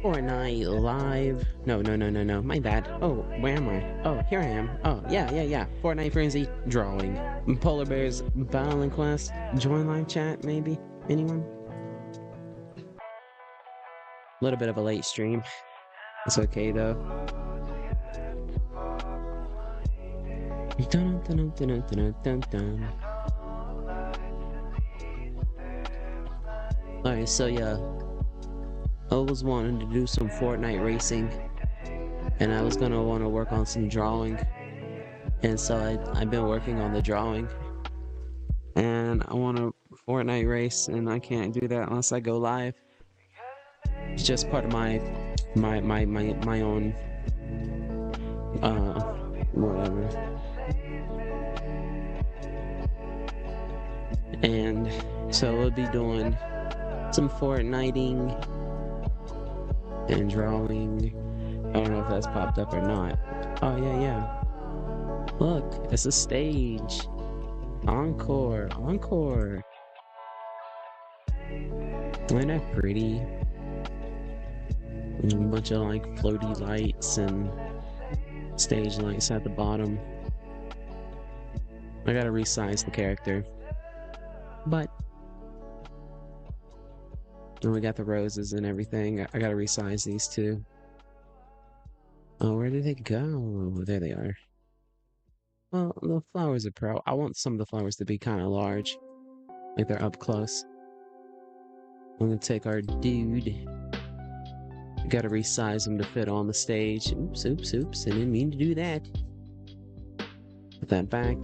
Fortnite live. No, no, no, no, no. My bad. Oh, where am I? Oh, here I am. Oh, yeah. Fortnite Frenzy drawing. PolarBear's Battle Quest. Join live chat, maybe? Anyone? A little bit of a late stream. It's okay though. Dun, dun, dun, dun, dun, dun, dun. Alright, so yeah. I was wanting to do some Fortnite racing. And I was gonna want to work on some drawing. And so I've been working on the drawing. And I want to Fortnite race, and I can't do that unless I go live. It's just part of my own whatever. And so we'll be doing some Fortniting and drawing. I don't know if that's popped up or not. Oh yeah. Look, it's a stage. Encore. Isn't that pretty? A bunch of like floaty lights and stage lights at the bottom. I gotta resize the character. But and we got the roses and everything. I gotta resize these two. Oh, where did they go? There they are. Well, the flowers are pro. I want some of the flowers to be kind of large. Like they're up close. I'm gonna take our dude. Gotta resize him to fit on the stage. Oops. I didn't mean to do that. Put that back.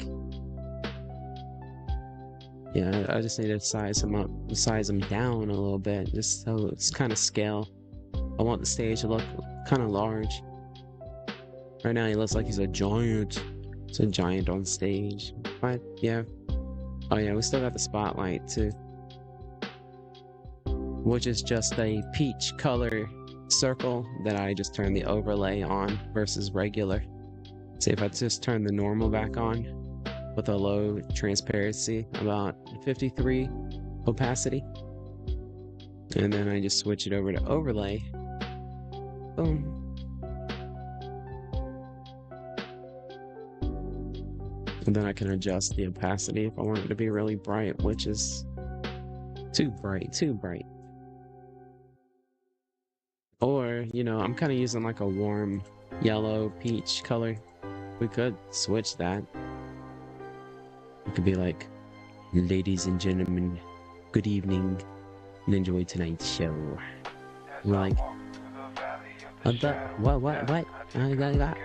Yeah, I just need to size him up, size him down a little bit, just so it's kind of scale. I want the stage to look kind of large. Right now he looks like he's a giant. It's a giant on stage. But yeah. Oh yeah, we still got the spotlight too. Which is just a peach color circle that I just turned the overlay on versus regular. See, if I just turn the normal back on with a low transparency, about 53 opacity, and then I just switch it over to overlay. Boom. And then I can adjust the opacity if I want it to be really bright, which is too bright. Or, you know, I'm kind of using like a warm yellow peach color. We could switch that. It could be like, ladies and gentlemen, good evening and enjoy tonight's show. Like, what? I got that.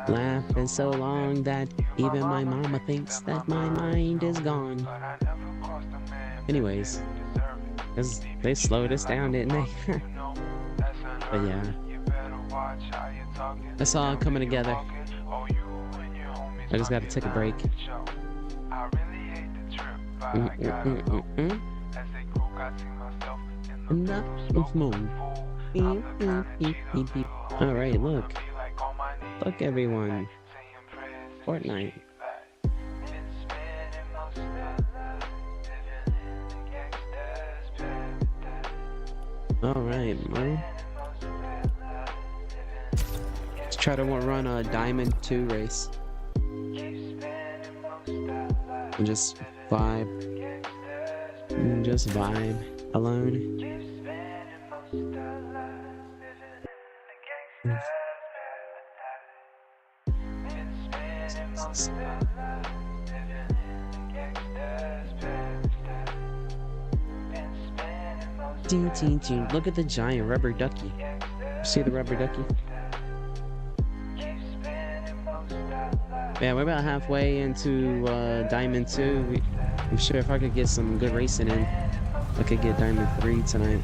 Laughing so long that even my mama thinks that my mind is gone. Anyways, because they slowed us down, didn't they? But yeah, that's all coming together. I just gotta take a break. Alright, look everyone. Fortnite. Alright, man. Let's try to run a Diamond 2 race. And just vibe. Just vibe alone. Look at the giant rubber ducky. See the rubber ducky? Yeah, we're about halfway into Diamond 2. I'm sure if I could get some good racing in, I could get Diamond 3 tonight.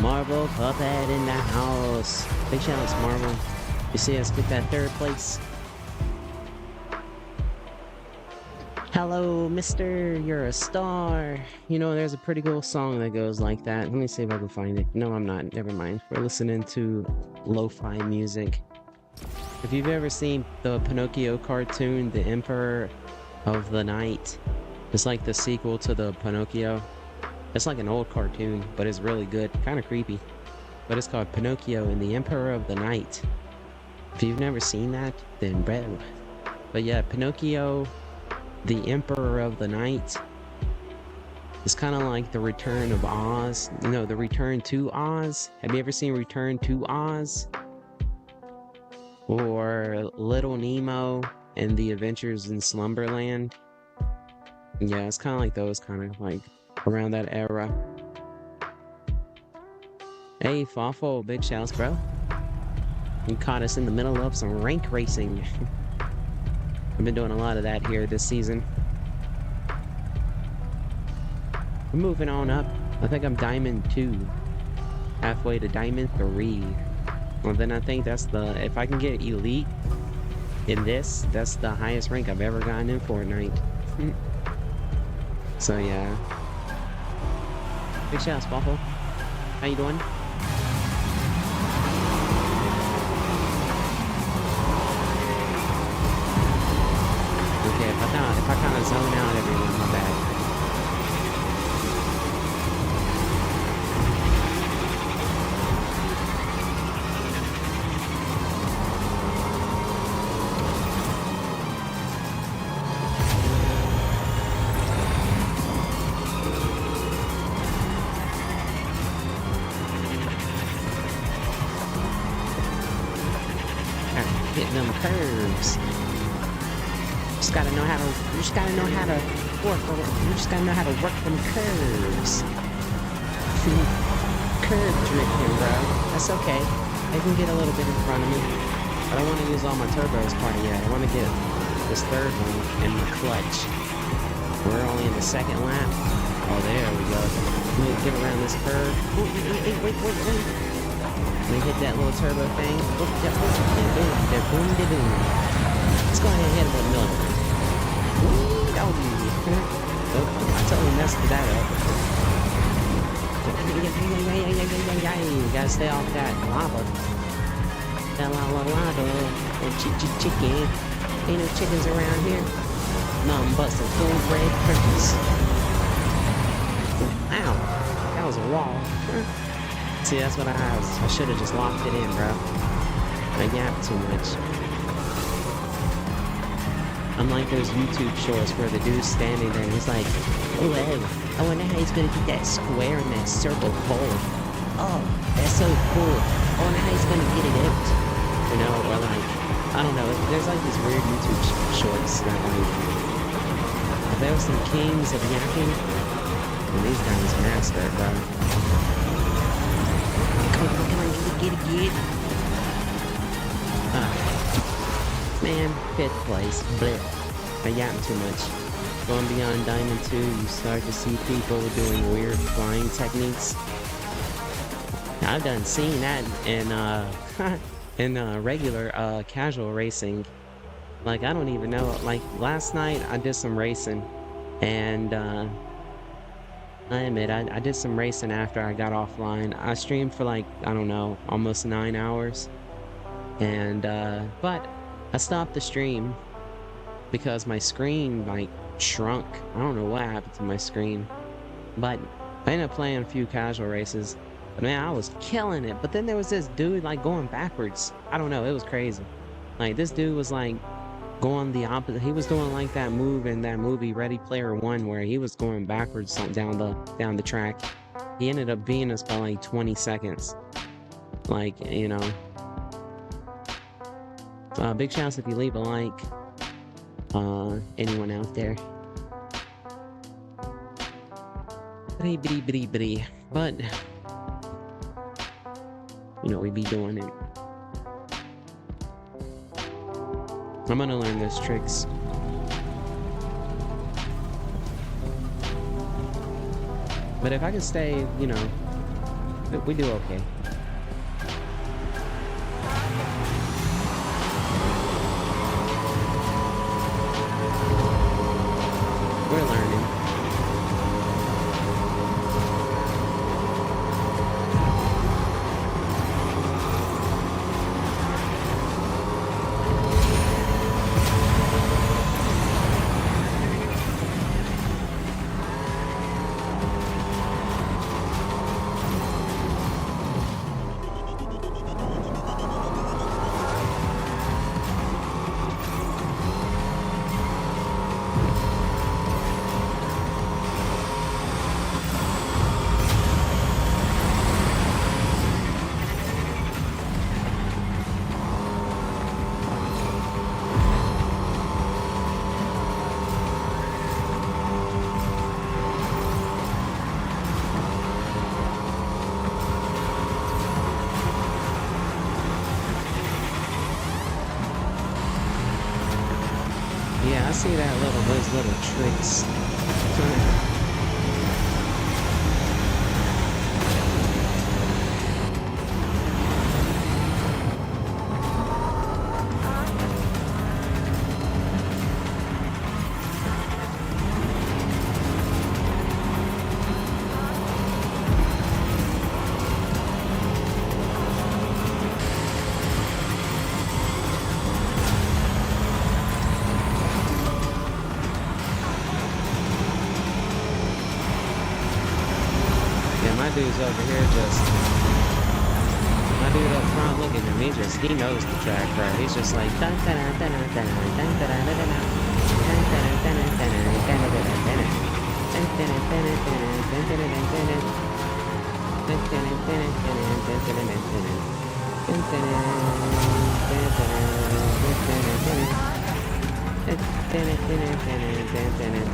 Marvel puppet in the house. Big shout out to Marvel. You see us get that 3rd place. Hello, mister, you're a star. You know, there's a pretty cool song that goes like that. Let me see if I can find it. No, I'm not. Never mind. We're listening to lo-fi music. If you've ever seen the Pinocchio cartoon, The Emperor of the Night, it's like the sequel to the Pinocchio. It's like an old cartoon, but it's really good. Kind of creepy. But it's called Pinocchio and the Emperor of the Night. If you've never seen that, then bro. But yeah, Pinocchio, the Emperor of the Night. It's kind of like the Return of Oz. You know, the Return to Oz. Have you ever seen Return to Oz? Or Little Nemo and the Adventures in Slumberland? Yeah, it's kind of like those, kind of like around that era. Hey, Fawful, big shouts, bro. You caught us in the middle of some rank racing. I've been doing a lot of that here this season. We're moving on up. I think I'm Diamond 2. Halfway to Diamond 3. Well, then I think that's the... If I can get Elite in this, that's the highest rank I've ever gotten in Fortnite. So, yeah. Big shouts, Waffle. How you doing? Okay, if I kind of zone out everyone, my bad. Hitting them curves. You just gotta know how to work them curves. Curve drifting, bro. That's okay. They can get a little bit in front of me. But I want to use all my turbos quite yet. I want to get this 3rd one in the clutch. We're only in the 2nd lap. Oh, there we go. Let me get around this curve. Wait. Let me hit that little turbo thing. Boom. Let's go ahead and hit him with another. I totally messed that up. You gotta stay off that lava. That lava. Chicken. Ain't no chickens around here. Nothing but some full-bred turkeys. Ow. That was a wall. See, that's what I should have just locked it in, bro. I yapped too much. Unlike those YouTube shorts where the dude's standing there and he's like, oh, I wonder how he's gonna get that square in that circle hole. Oh, that's so cool. I wonder how he's gonna get it out. You know, or like, I don't know. There's like these weird YouTube shorts that like, if there was some kings of yapping, and these guys master it, bro. Come on, get it. Man, 5th place. Blech. I yapped too much. Going beyond Diamond 2, you start to see people doing weird flying techniques. I've done seen that in regular casual racing. Like, I don't even know. Like, last night I did some racing, and I admit I did some racing after I got offline. I streamed for like, I don't know, almost 9 hours, and but I stopped the stream because my screen like shrunk. I don't know what happened to my screen, but I ended up playing a few casual races. But man, I was killing it. But then there was this dude like going backwards. I don't know, it was crazy. Like, this dude was like going the opposite. He was doing like that move in that movie Ready Player One where he was going backwards down the track. He ended up beating us by like 20 seconds. Like, you know. Big shouts if you leave a like. Anyone out there. But you know, we be doing it. I'm gonna learn those tricks. But if I can stay, you know, We do okay. We're learning. Yeah, I see that those little tricks. My dude's over here my dude up front, look at him, he knows the track, bro. He's just like dun dun dun dun dun dun dun dun dun dun dun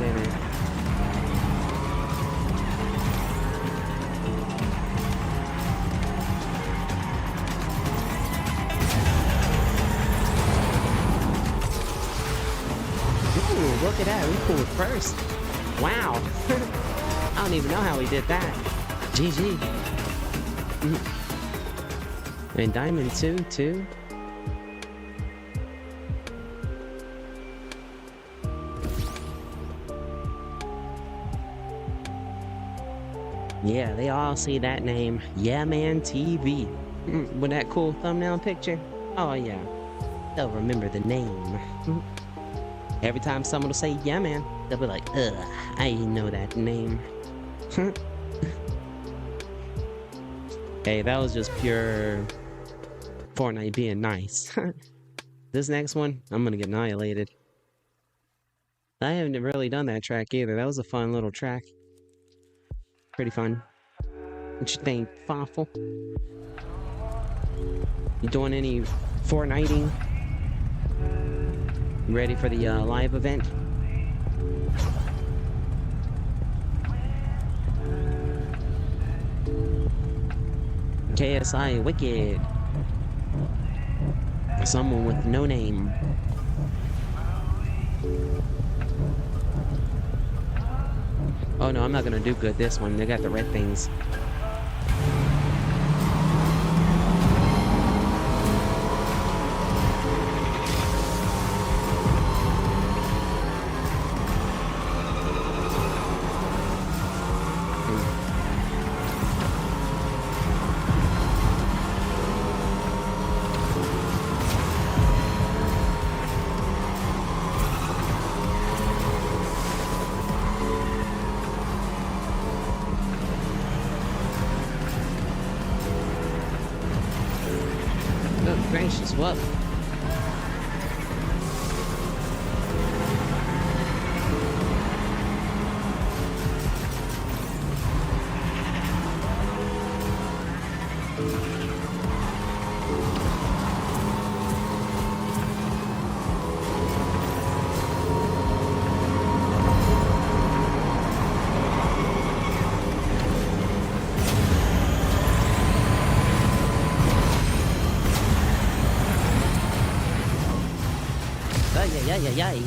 dun. Look at that, we pulled first. Wow. I don't even know how we did that. GG. And Diamond 2, too. Yeah, they all see that name. Yeah Man TV. With that cool thumbnail picture. Oh yeah. They'll remember the name. Every time someone will say, yeah, man, they'll be like, ugh, I know that name. Hey, that was just pure Fortnite being nice. This next one, I'm gonna get annihilated. I haven't really done that track either. That was a fun little track. Pretty fun. What you think, Fawful? You doing any Fortniting? You ready for the live event? KSI Wicked. Someone with no name. Oh no, I'm not gonna do good this one. They got the red things. Gracious, what? Yay.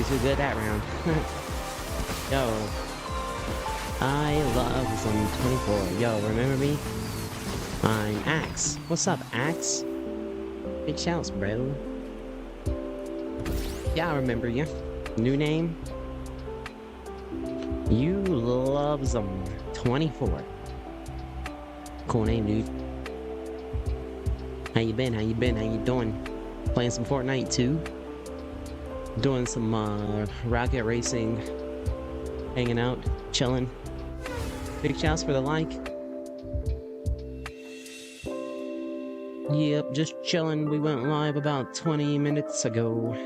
did too good that round. Yo, I love some 24. Yo, remember me? I'm Axe. What's up, Axe? Big shouts, bro. Yeah, I remember you. New name? You love some 24. Cool name, dude. How you been? How you been? How you doing? Playing some Fortnite too? Doing some rocket racing, hanging out, chilling. Big shouts for the like. Yep, just chilling. We went live about 20 minutes ago.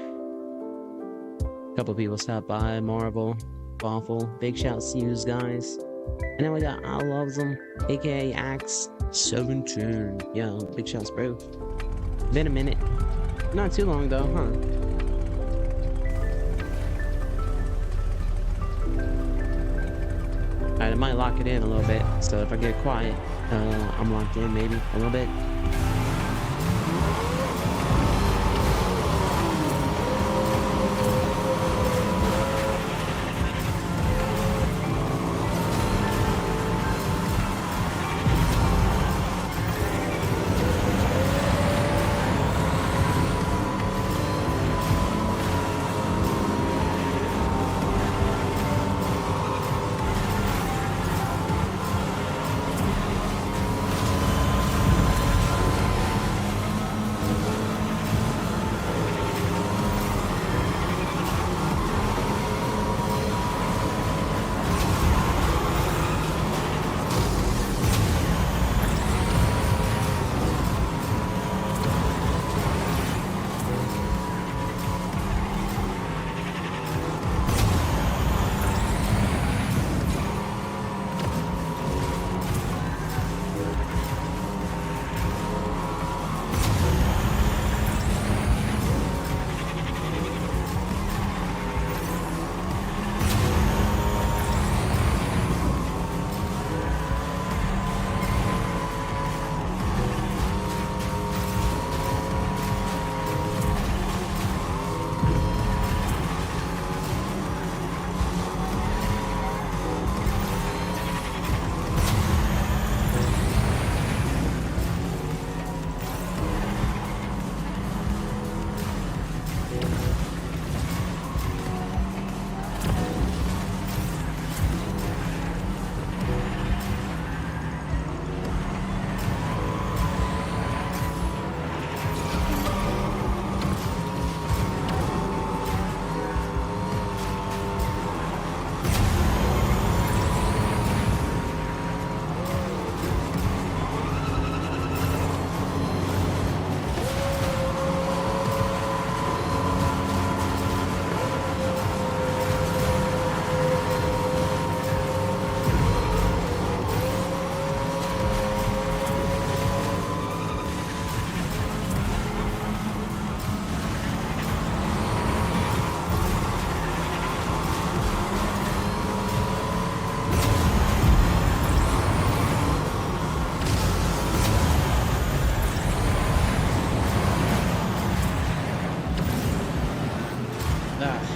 Couple people stopped by. Marvel, Waffle. Big shouts to you guys. And then we got I Loves Them, aka Axe 17. Yo, big shouts, bro. Been a minute. Not too long though, huh? Alright, I might lock it in a little bit. So if I get quiet, I'm locked in maybe a little bit.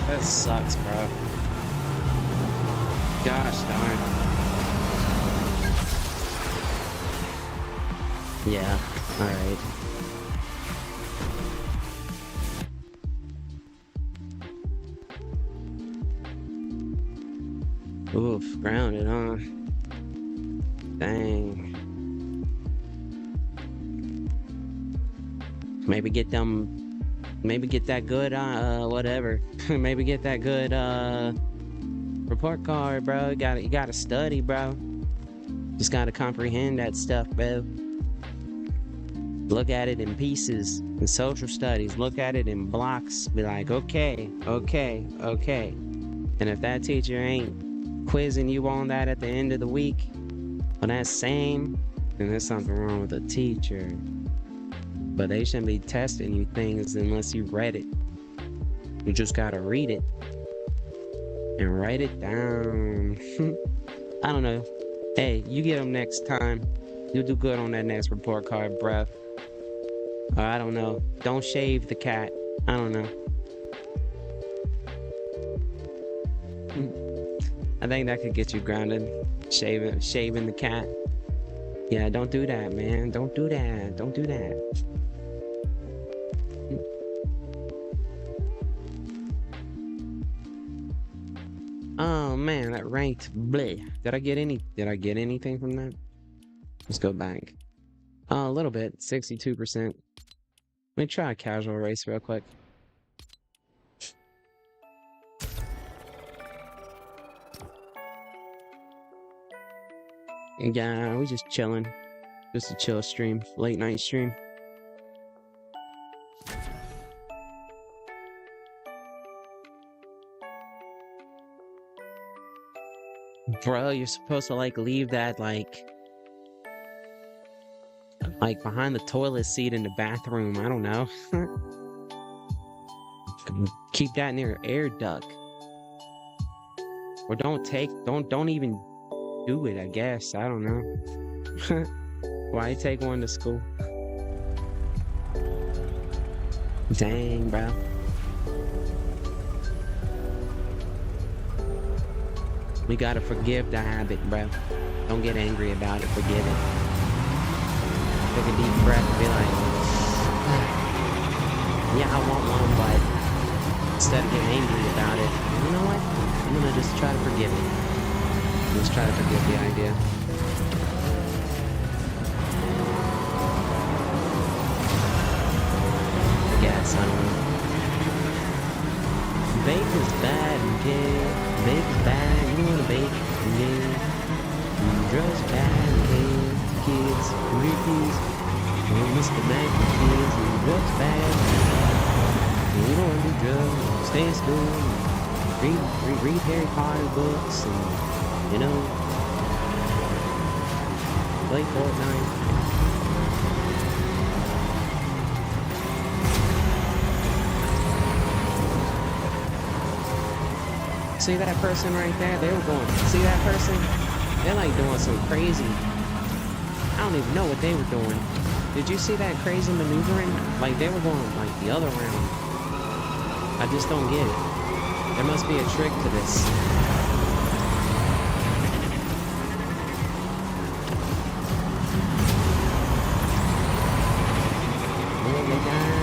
That sucks, bro. Gosh darn. Yeah, alright. Oof, grounded, huh? Dang. Maybe get that good, whatever. Maybe get that good, report card, bro. You gotta study, bro. Just gotta comprehend that stuff, bro. Look at it in pieces. In social studies, look at it in blocks. Be like, okay. And if that teacher ain't quizzing you on that at the end of the week, on that same, then there's something wrong with the teacher. But they shouldn't be testing you things unless you read it. You just gotta read it and write it down. I don't know. Hey, you get them next time. You'll do good on that next report card, bruh. Or I don't know. Don't shave the cat. I don't know. I think that could get you grounded. Shaving the cat. Yeah, don't do that, man. Don't do that. Don't do that. Oh man, that ranked. Bleh. Did I get anything from that? Let's go back. A little bit, 62%. Let me try a casual race real quick. Yeah, we just chilling. Just a chill stream, late night stream. Bro, you're supposed to like leave that like behind the toilet seat in the bathroom. I don't know. Keep that near your air duct. Or don't even do it, I guess. I don't know. Why take one to school? Dang, bro. We gotta forgive the habit, bro. Don't get angry about it, forgive it. Take a deep breath and be like, yeah, I want one, but instead of getting angry about it, you know what? I'm gonna just try to forgive it. Let's try to forgive the idea. I guess, I don't know. Bake is bad, okay? Bake is bad, you wanna bake, okay? Drugs bad, okay? Kids, rookies, Mr. Mac, kids, drugs bad. You don't wanna do drugs, stay in school, read Harry Potter books, and, you know, play Fortnite. See that person right there? They were going, see that person? They're like doing some crazy, I don't even know what they were doing. Did you see that crazy maneuvering? Like they were going like the other round. I just don't get it. There must be a trick to this. Oh my God.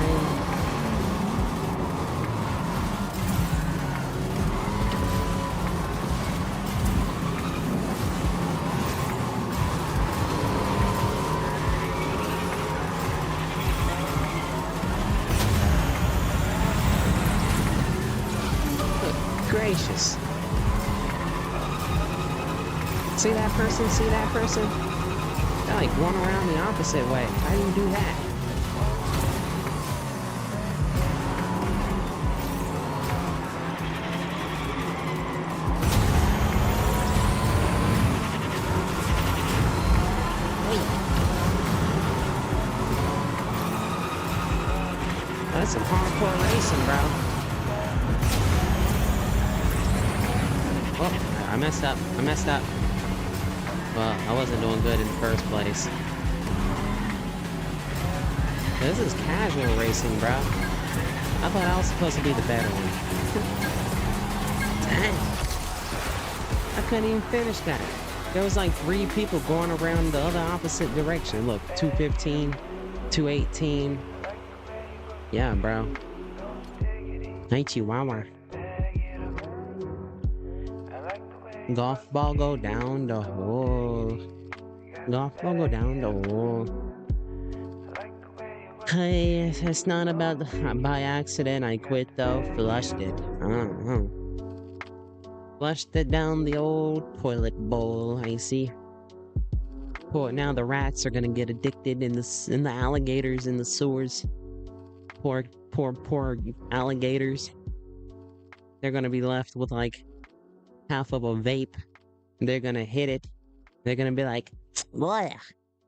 Gracious. See that person? See that person? They're like going around the opposite way. How do you do that? That's some hardcore racing, bro. Oh, I messed up. I messed up. Well, I wasn't doing good in the first place. This is casual racing, bro. I thought I was supposed to be the better one. Dang. I couldn't even finish that. There was like 3 people going around the other opposite direction. Look, 215, 218. Yeah, bro. Hey, Chihuahua. Golf ball go down the hole. Golf ball go down the hole. Hey, it's not about by accident. I quit though. Flushed it. Flushed it down the old toilet bowl. I see. Poor, now the rats are gonna get addicted in the alligators in the sewers. Poor alligators. They're gonna be left with like half of a vape. They're gonna hit it. They're gonna be like, boy,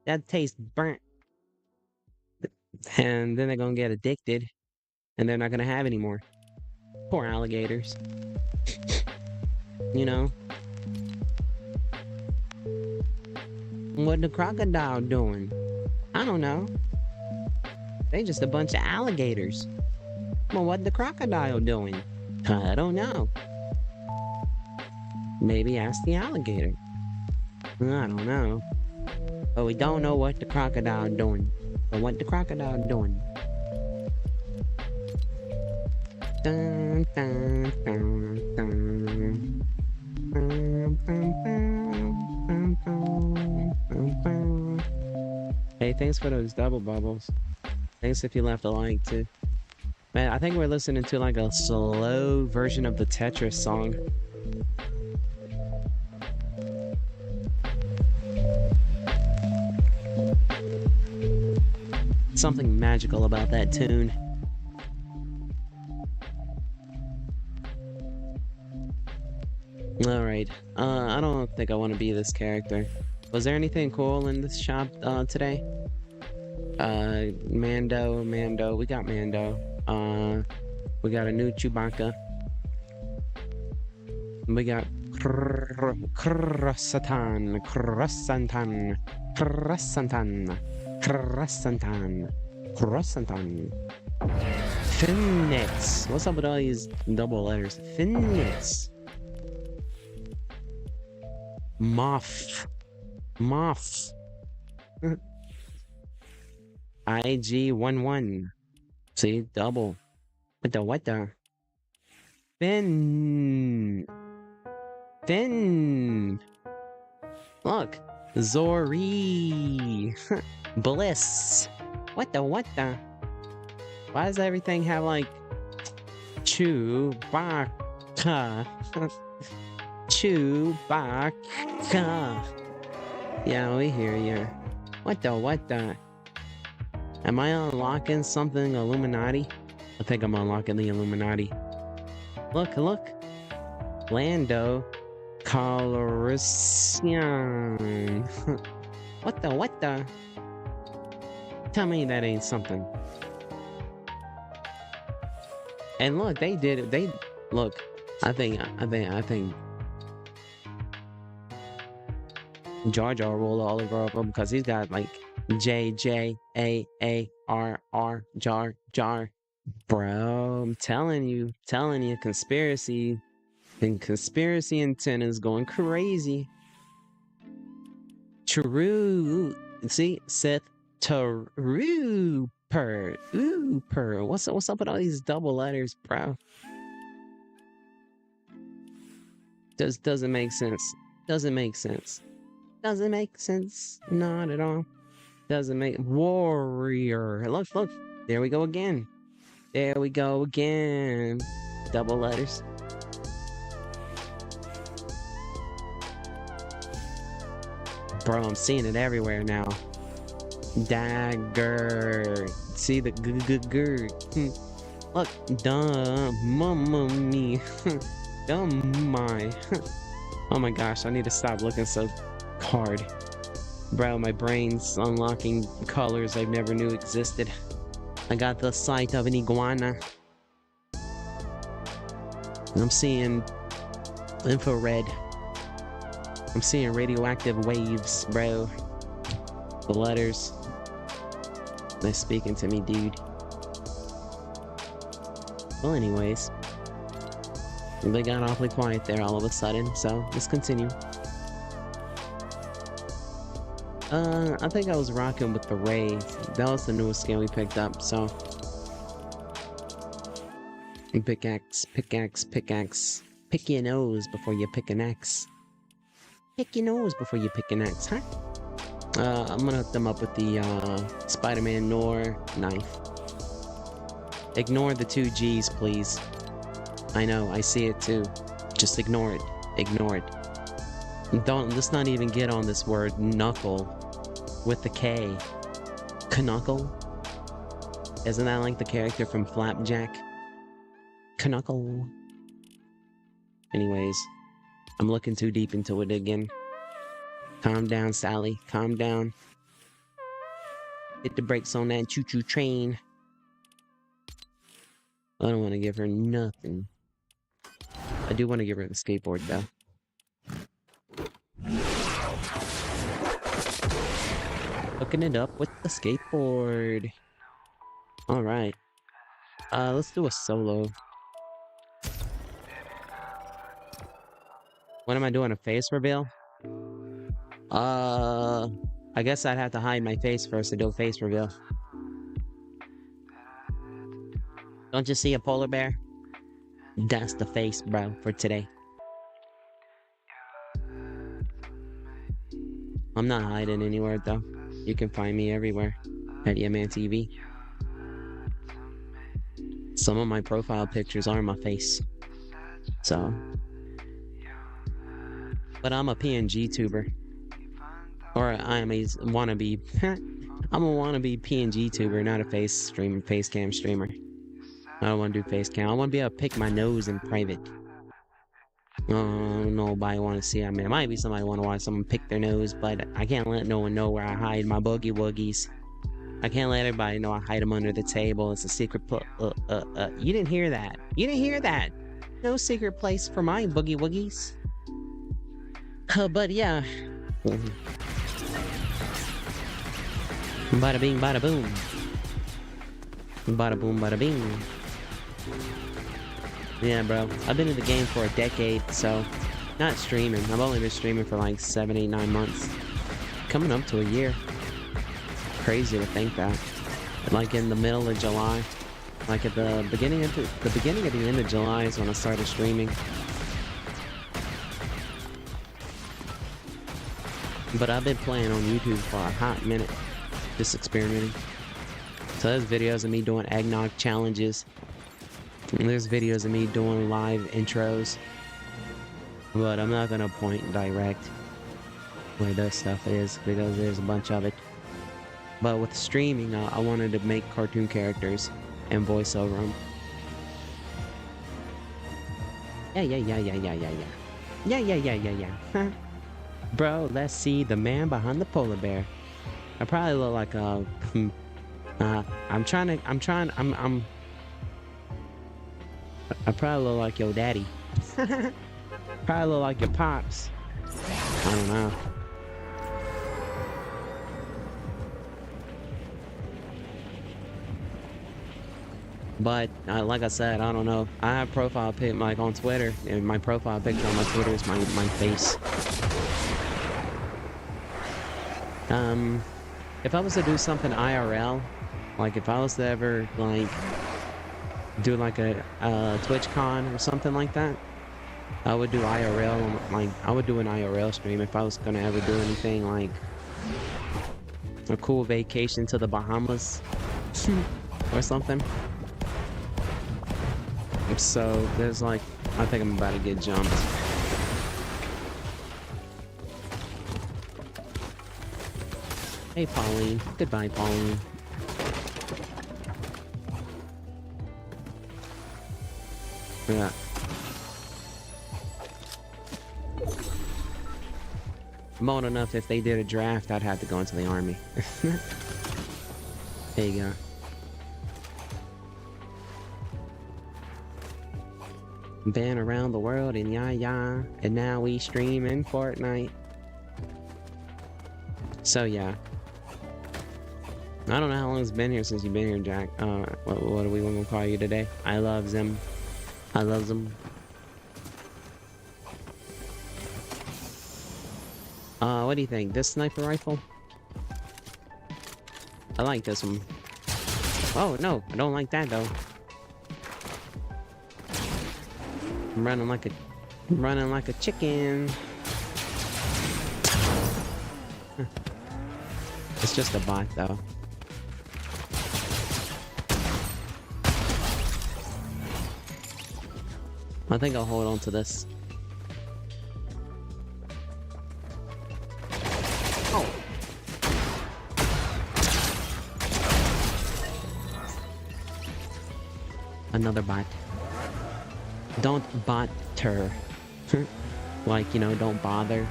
that tastes burnt. And then they're gonna get addicted. And they're not gonna have any more. Poor alligators. You know? What the crocodile doing? I don't know. They just a bunch of alligators. Well, what the crocodile doing? I don't know. Maybe ask the alligator. I don't know. But we don't know what the crocodile doing. But what the crocodile doing? Dun, dun, dun, dun. Dun, dun, dun, dun, dun, dun. Hey, thanks for those double bubbles. Thanks if you left a like too. Man, I think we're listening to like a slow version of the Tetris song. Something magical about that tune. Alright, I don't think I want to be this character. Was there anything cool in this shop today? Mando, we got Mando. We got a new Chewbacca. We got Croissantan. Finnix. What's up with all these double letters? Finnix. Moff. IG11. See, double. What the? Finn. Look. Zori. Bliss. What the? Why does everything have like Chewbacca? Chewbacca. Yeah, we hear you. What the? Am I unlocking something Illuminati? I think I'm unlocking the Illuminati. Look. Lando Calrissian. What the? Tell me that ain't something. And look, they did it. Look. I think Jar Jar rolled all over him because he's got like JJAARR Jar Jar. Bro, I'm telling you, conspiracy antennas going crazy. True. See, Sith Trooper. What's up with all these double letters, bro? Doesn't make sense. Not at all. Doesn't make warrior. Look. There we go again. Double letters. Bro, I'm seeing it everywhere now. Dagger. See the g. Look, mamma mia. My. Oh my gosh, I need to stop looking so hard. Bro, my brain's unlocking colors I never knew existed. I got the sight of an iguana. I'm seeing infrared. I'm seeing radioactive waves, bro. The letters. They're speaking to me, dude. Well, anyways. They got awfully quiet there all of a sudden, so let's continue. I think I was rocking with the Ray. That was the newest skin we picked up, so. Pickaxe. Pick your nose before you pick an axe. Huh? I'm gonna hook them up with the, Spider-Man Nor knife. Ignore the 2 G's, please. I know, I see it too. Just ignore it. Let's not even get on this word, knuckle. With the K. Knuckle? Isn't that like the character from Flapjack? Knuckle. Anyways, I'm looking too deep into it again. Calm down, Sally. Calm down. Hit the brakes on that choo-choo train. I don't want to give her nothing. I do want to give her the skateboard, though. Hooking it up with the skateboard. Alright. Let's do a solo. When am I doing a face reveal? I guess I'd have to hide my face first to do a face reveal. Don't you see a polar bear? That's the face, bro, for today. I'm not hiding anywhere, though. You can find me everywhere at YeahMan TV. Some of my profile pictures are my face. So. But I'm a PNG tuber. Or I am a wannabe. I'm a wannabe PNG tuber, not a face cam streamer. I don't want to do face cam. I want to be able to pick my nose in private. Nobody want to see. I mean, it might be somebody want to watch someone pick their nose, but I can't let no one know where I hide my boogie woogies. I can't let everybody know I hide them under the table. It's a secret you didn't hear that. You didn't hear that. No secret place for my boogie woogies. But yeah. Bada bing, bada boom. Bada boom, bada bing. Yeah, bro. I've been in the game for a decade, so not streaming. I've only been streaming for like 7, 8, 9 months. Coming up to a year. Crazy to think that. Like in the middle of July. Like at the beginning of the end of July is when I started streaming. But I've been playing on YouTube for a hot minute. Just experimenting. So there's videos of me doing eggnog challenges. And there's videos of me doing live intros. But I'm not gonna point direct where this stuff is because there's a bunch of it. But with streaming, I wanted to make cartoon characters and voice over them. Yeah. Bro, let's see the man behind the polar bear. I probably look like a. I probably look like your daddy. Probably look like your pops. I don't know. But like I said, I don't know. I have profile pic like on Twitter, and my profile picture on my Twitter is my face. If I was to do something IRL, like if I was to ever like do like a TwitchCon or something like that, I would do IRL. Like I would do an IRL stream if I was gonna ever do anything like a cool vacation to the Bahamas or something. So there's like, I think I'm about to get jumped. Hey Pauline, goodbye Pauline. Yeah. I'm old enough, if they did a draft, I'd have to go into the army. There you go. Been around the world in ya, and now we stream in Fortnite. So yeah. I don't know how long it's been here since you've been here, Jack. What are we gonna call you today? I love them. I love them. What do you think? This sniper rifle? I like this one. Oh no, I don't like that though. I'm running like a chicken. It's just a bot though. I think I'll hold on to this. Oh. Another bot. Don't bother. Like, you know, don't bother.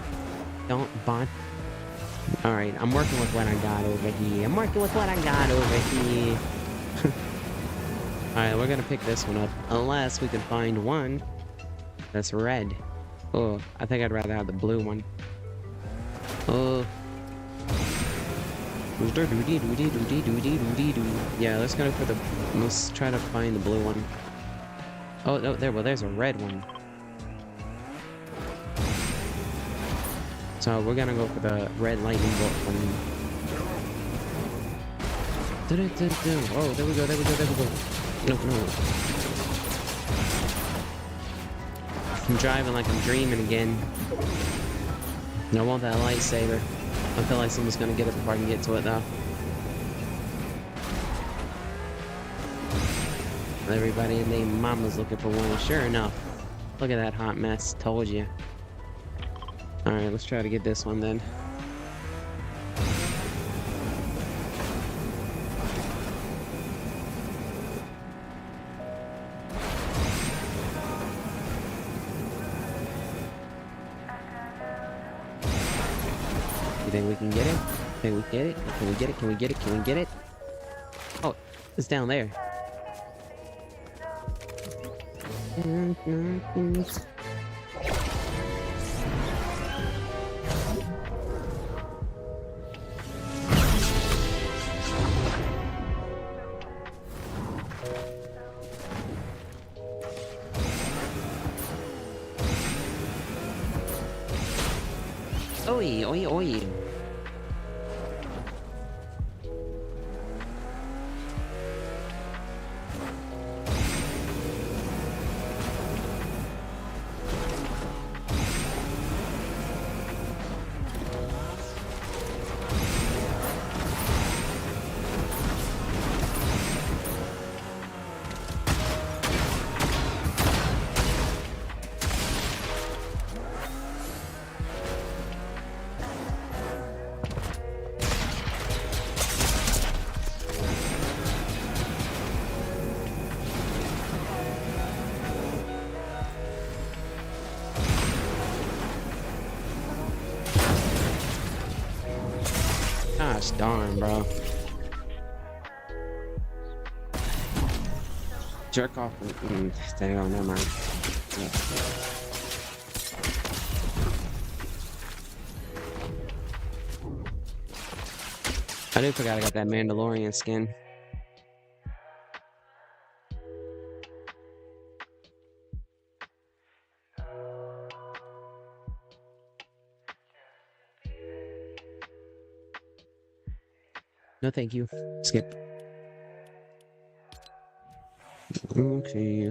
Don't bot. Alright, I'm working with what I got over here. Alright, we're gonna pick this one up. Unless we can find one that's red. Oh, I think I'd rather have the blue one. Oh. Yeah, let's go for the... Let's try to find the blue one. Oh, no, there's a red one. So we're gonna go for the red lightning bolt one. Oh, there we go, there we go, there we go. No, no. I'm driving like I'm dreaming again. I want that lightsaber. I feel like someone's gonna get it before I can get to it though. Everybody and their mama's looking for one. Sure enough. Look at that hot mess. Told you. Alright, let's try to get this one then. You think we can get it? Can we get it? Can we get it? Can we get it? Can we get it? Oh, it's down there. Oi, oi, oi. Gosh darn, bro. Jerk off. Dang on, never mind. Yeah. I do forgot I got that Mandalorian skin. No, thank you. Skip. Okay.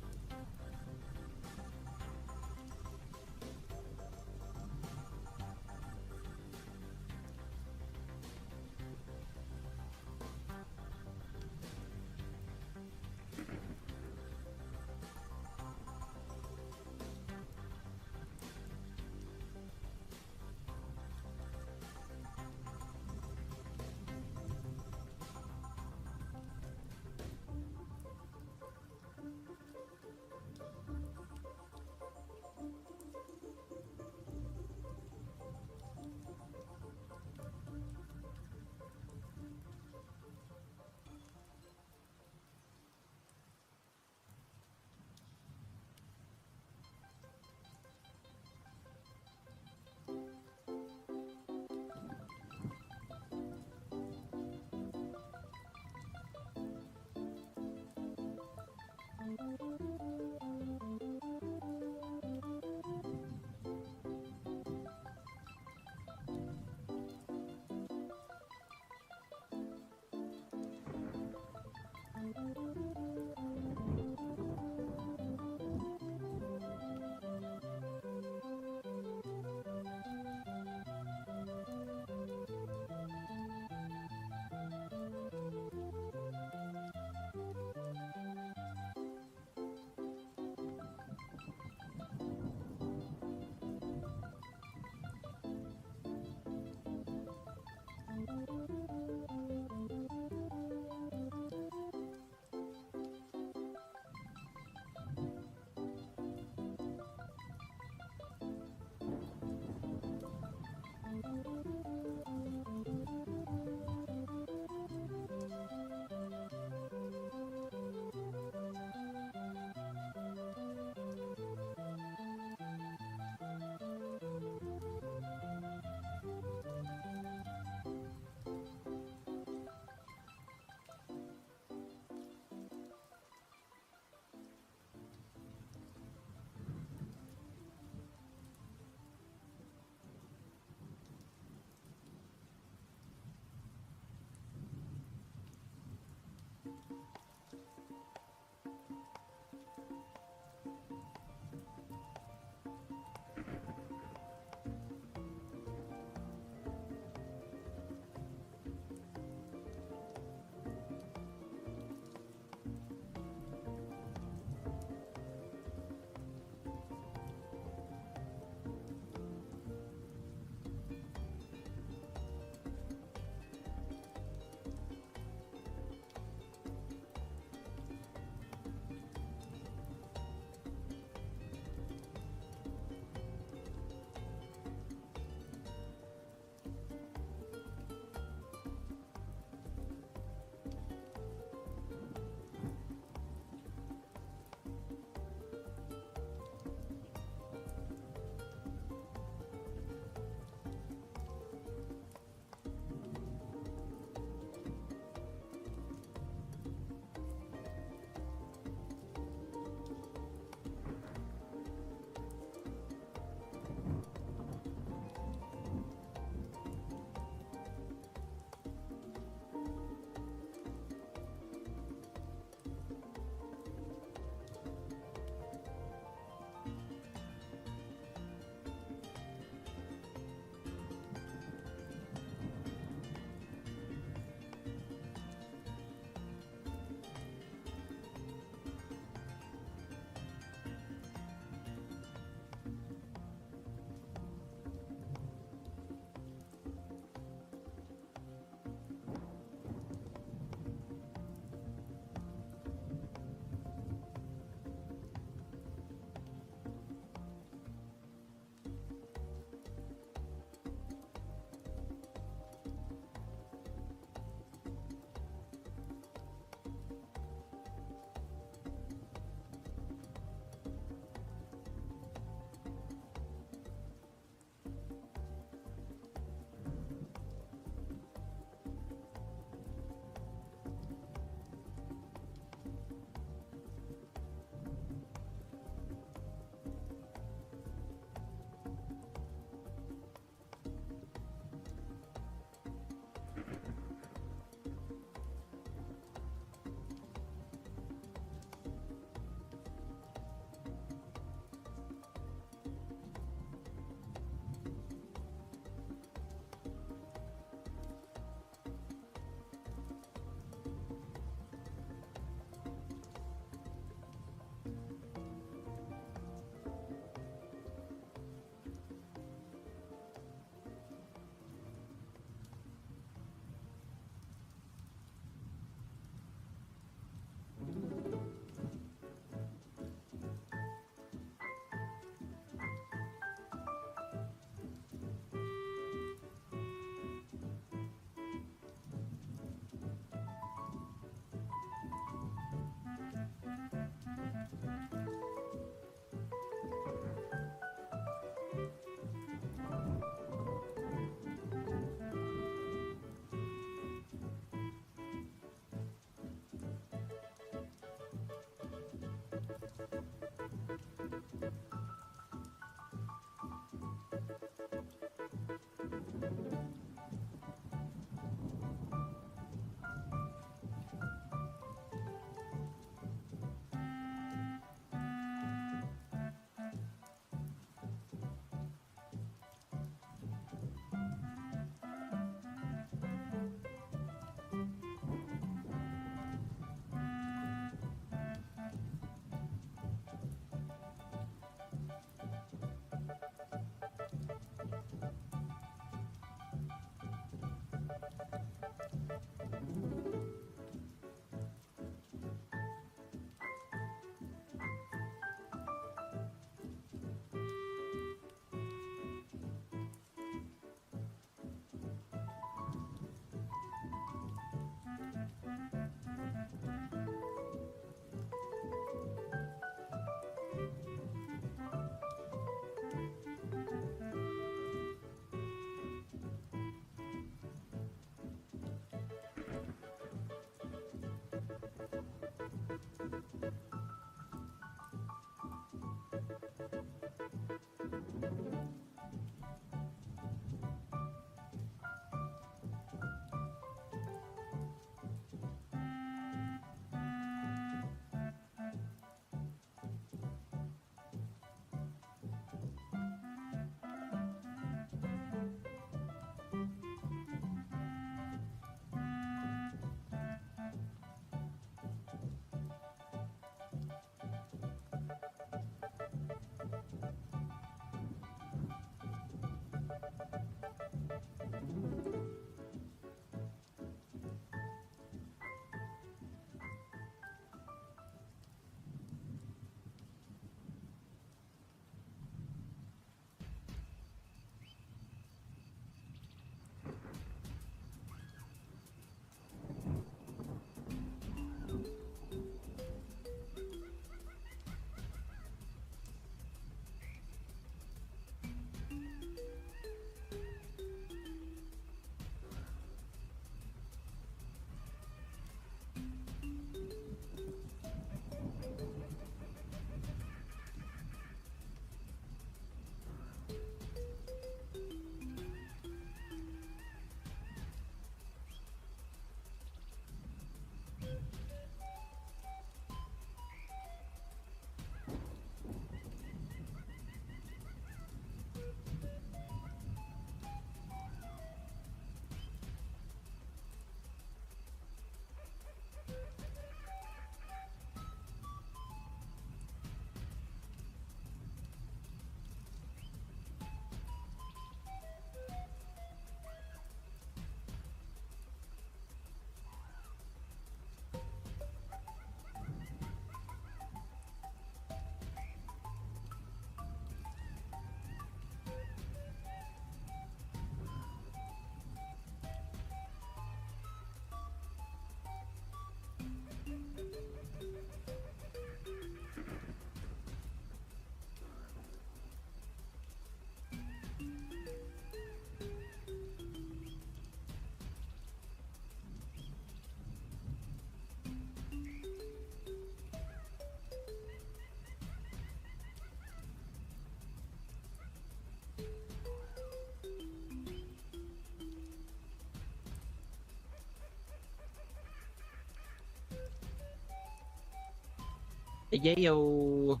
Yeah, yo.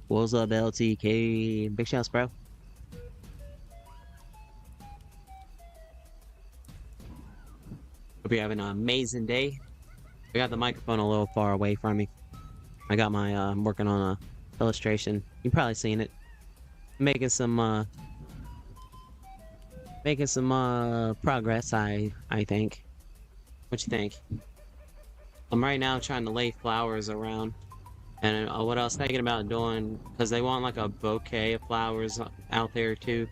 What's up, LTK? Big shouts, bro. Hope you're having an amazing day. I got the microphone a little far away from me. I got my I'm working on a illustration. You've probably seen it. Making some progress, I think. What you think? I'm right now trying to lay flowers around. And what I was thinking about doing, because they want like a bouquet of flowers out there too.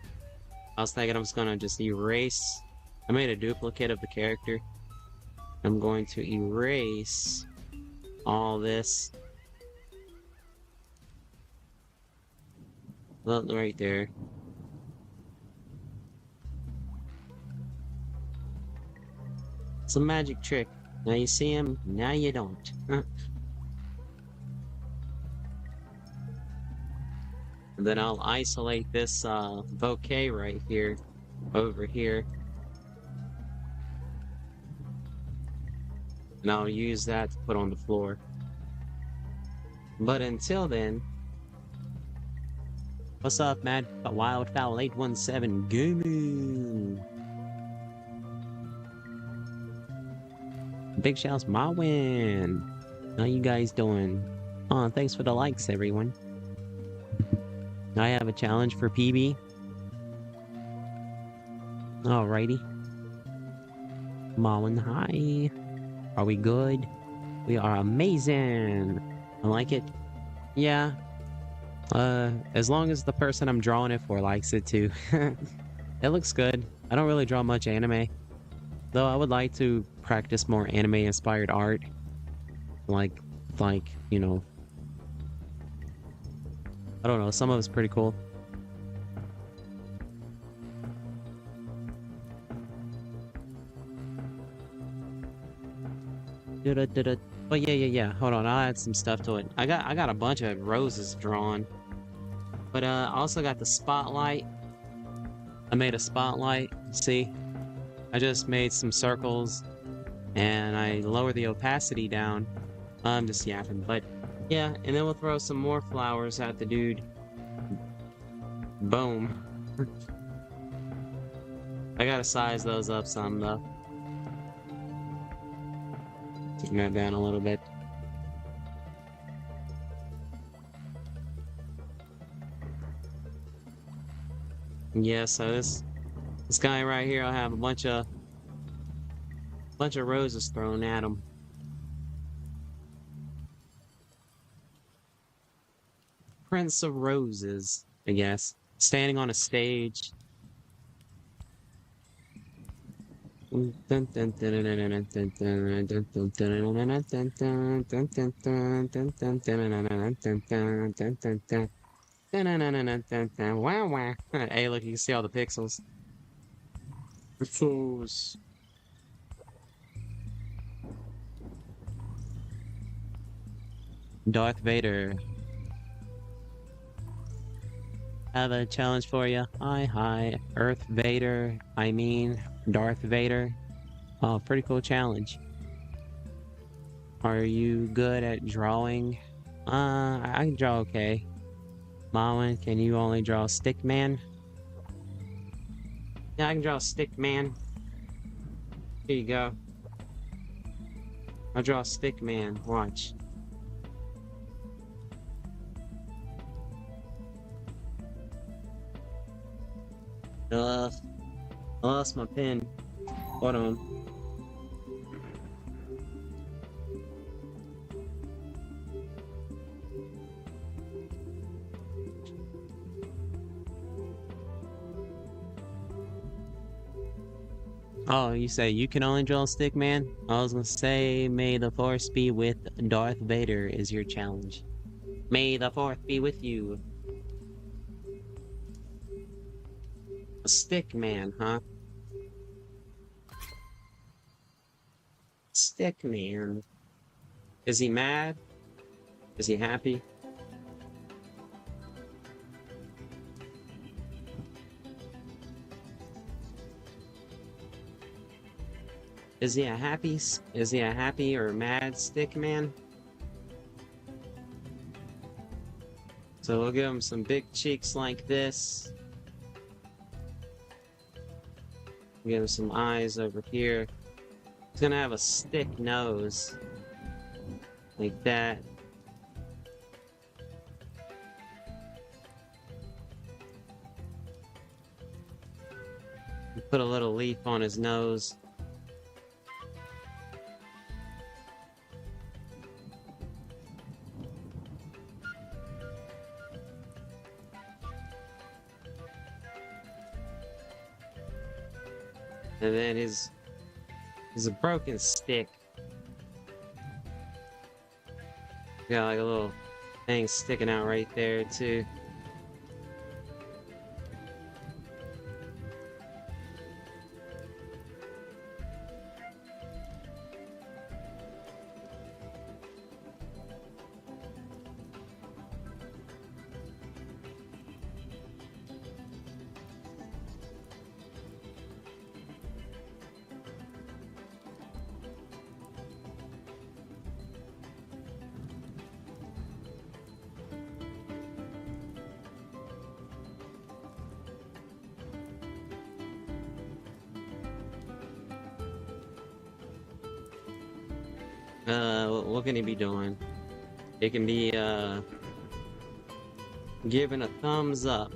I was thinking I'm just gonna just erase. I made a duplicate of the character. I'm going to erase all this. Look right there. It's a magic trick. Now you see him, now you don't. And then I'll isolate this bouquet right here, over here. And I'll use that to put on the floor. But until then, what's up, man? Wildfowl 817 Gaming. Big shouts, my win. How you guys doing? Oh, thanks for the likes, everyone. I have a challenge for PB. Alrighty. Marlon, hi. Are we good? We are amazing. I like it. Yeah. As long as the person I'm drawing it for likes it too. It looks good. I don't really draw much anime. Though I would like to practice more anime-inspired art. Like, you know... I don't know, some of it's pretty cool. But yeah. Hold on, I'll add some stuff to it. I got a bunch of roses drawn. But I also got the spotlight. I made a spotlight. See? I just made some circles and I lowered the opacity down. I'm just yapping, but yeah, and then we'll throw some more flowers at the dude. Boom. I gotta size those up some though. Taking that down a little bit. Yeah, so this guy right here, I'll have a bunch of roses thrown at him. Prince of Roses, I guess. Standing on a stage. Wow, wow. Hey, look, you can see all the pixels. Pixels. Darth Vader. I have a challenge for you. Hi, Earth Vader. I mean, Darth Vader. Oh, pretty cool challenge. Are you good at drawing? I can draw okay. Marlon, can you only draw stick man? Yeah, I can draw stick man. Here you go. I'll draw stick man. Watch. I lost my pen. Hold on. Oh, you say you can only draw stick man? I was gonna say, may the force be with Darth Vader is your challenge. May the force be with you. A stick man, huh? Stick man. Is he mad? Is he happy? Is he a happy or mad stick man? So we'll give him some big cheeks like this. Give him some eyes over here. He's gonna have a stick nose. Like that. Put a little leaf on his nose. And then his a broken stick. Got like a little thing sticking out right there too. What can he be doing? It can be giving a thumbs up.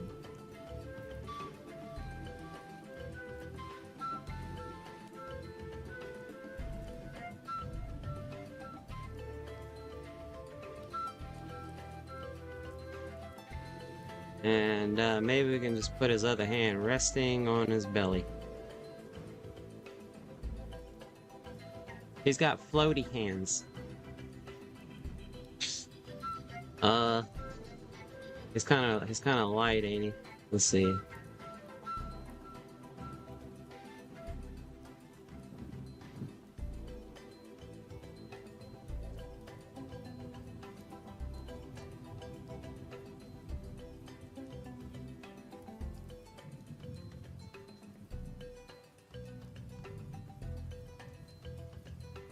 And maybe we can just put his other hand resting on his belly. He's got floaty hands. He's kind of light, ain't he? Let's see.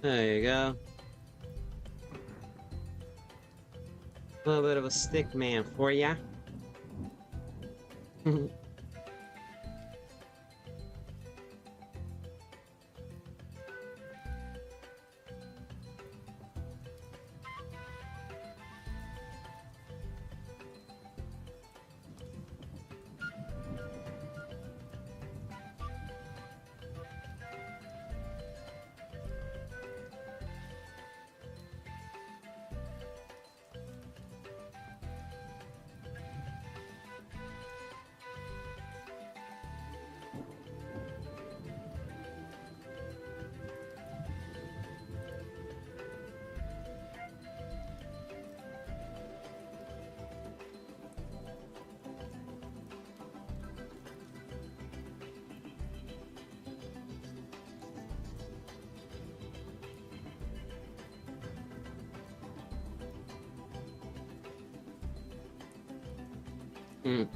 There you go. A little bit of a stick man for ya. Mm. Mm.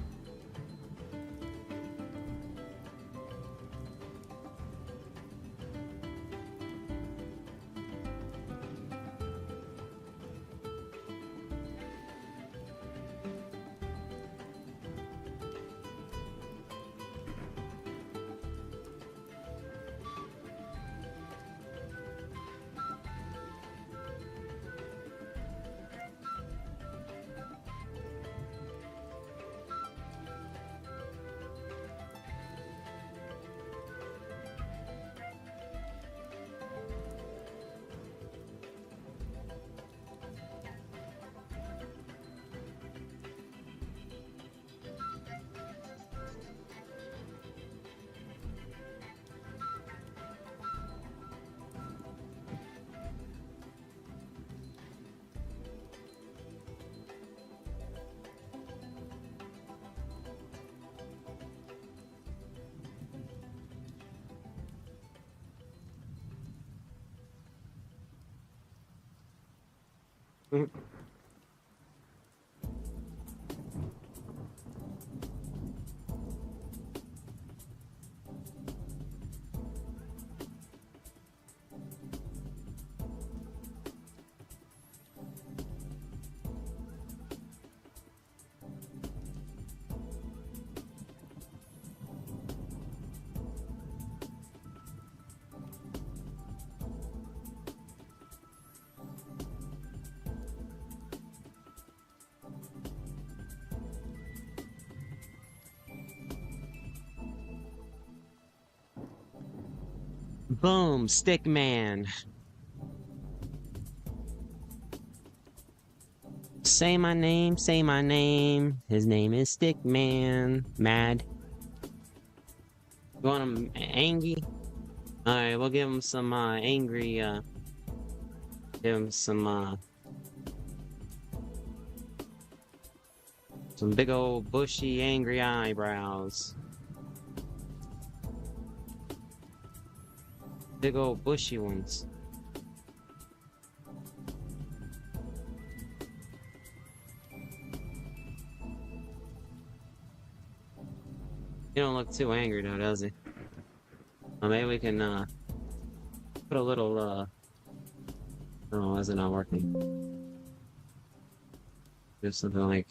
Boom, stick man. Say my name, say my name. His name is Stickman. Mad. You want him angry? Alright, we'll give him some angry give him some big old bushy angry eyebrows. Big old bushy ones. He don't look too angry though, does he? Well, maybe we can put a little oh, why is it not working? Do something like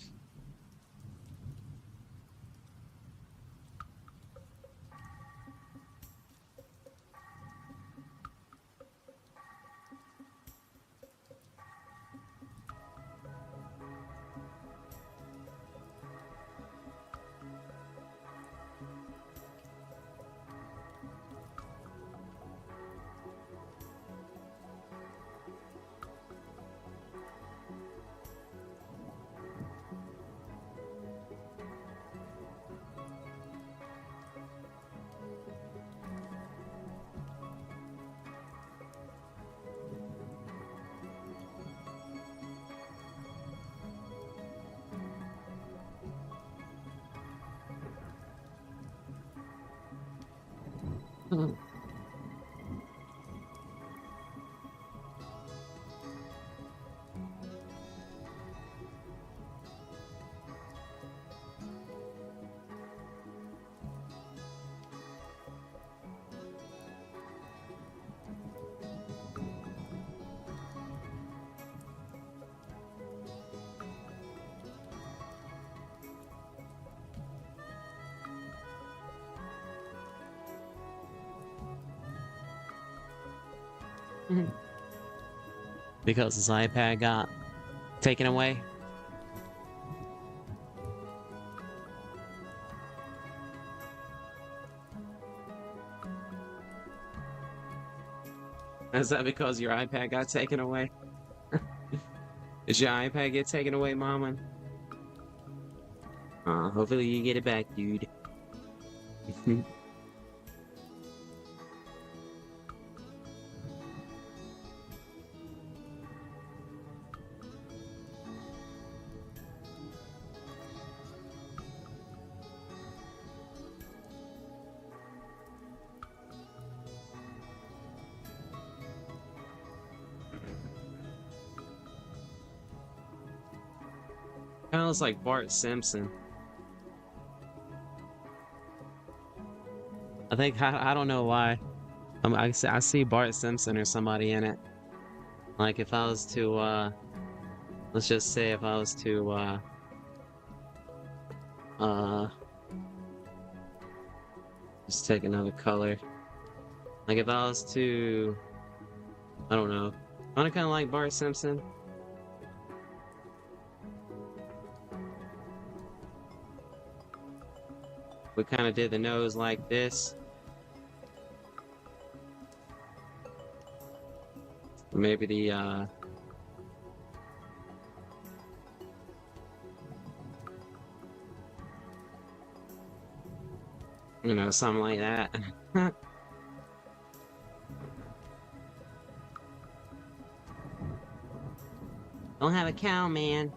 because his iPad got taken away. Is that because your iPad got taken away? Did your iPad get taken away, Mama? Hopefully you get it back, dude. Kind of looks like Bart Simpson. I think I don't know why. I see Bart Simpson or somebody in it. Like if I was to let's just say if I was to just take another color. Like if I was to, I don't know. I kind of like Bart Simpson. We kind of did the nose like this. Maybe the you know, something like that. Don't have a cow, man.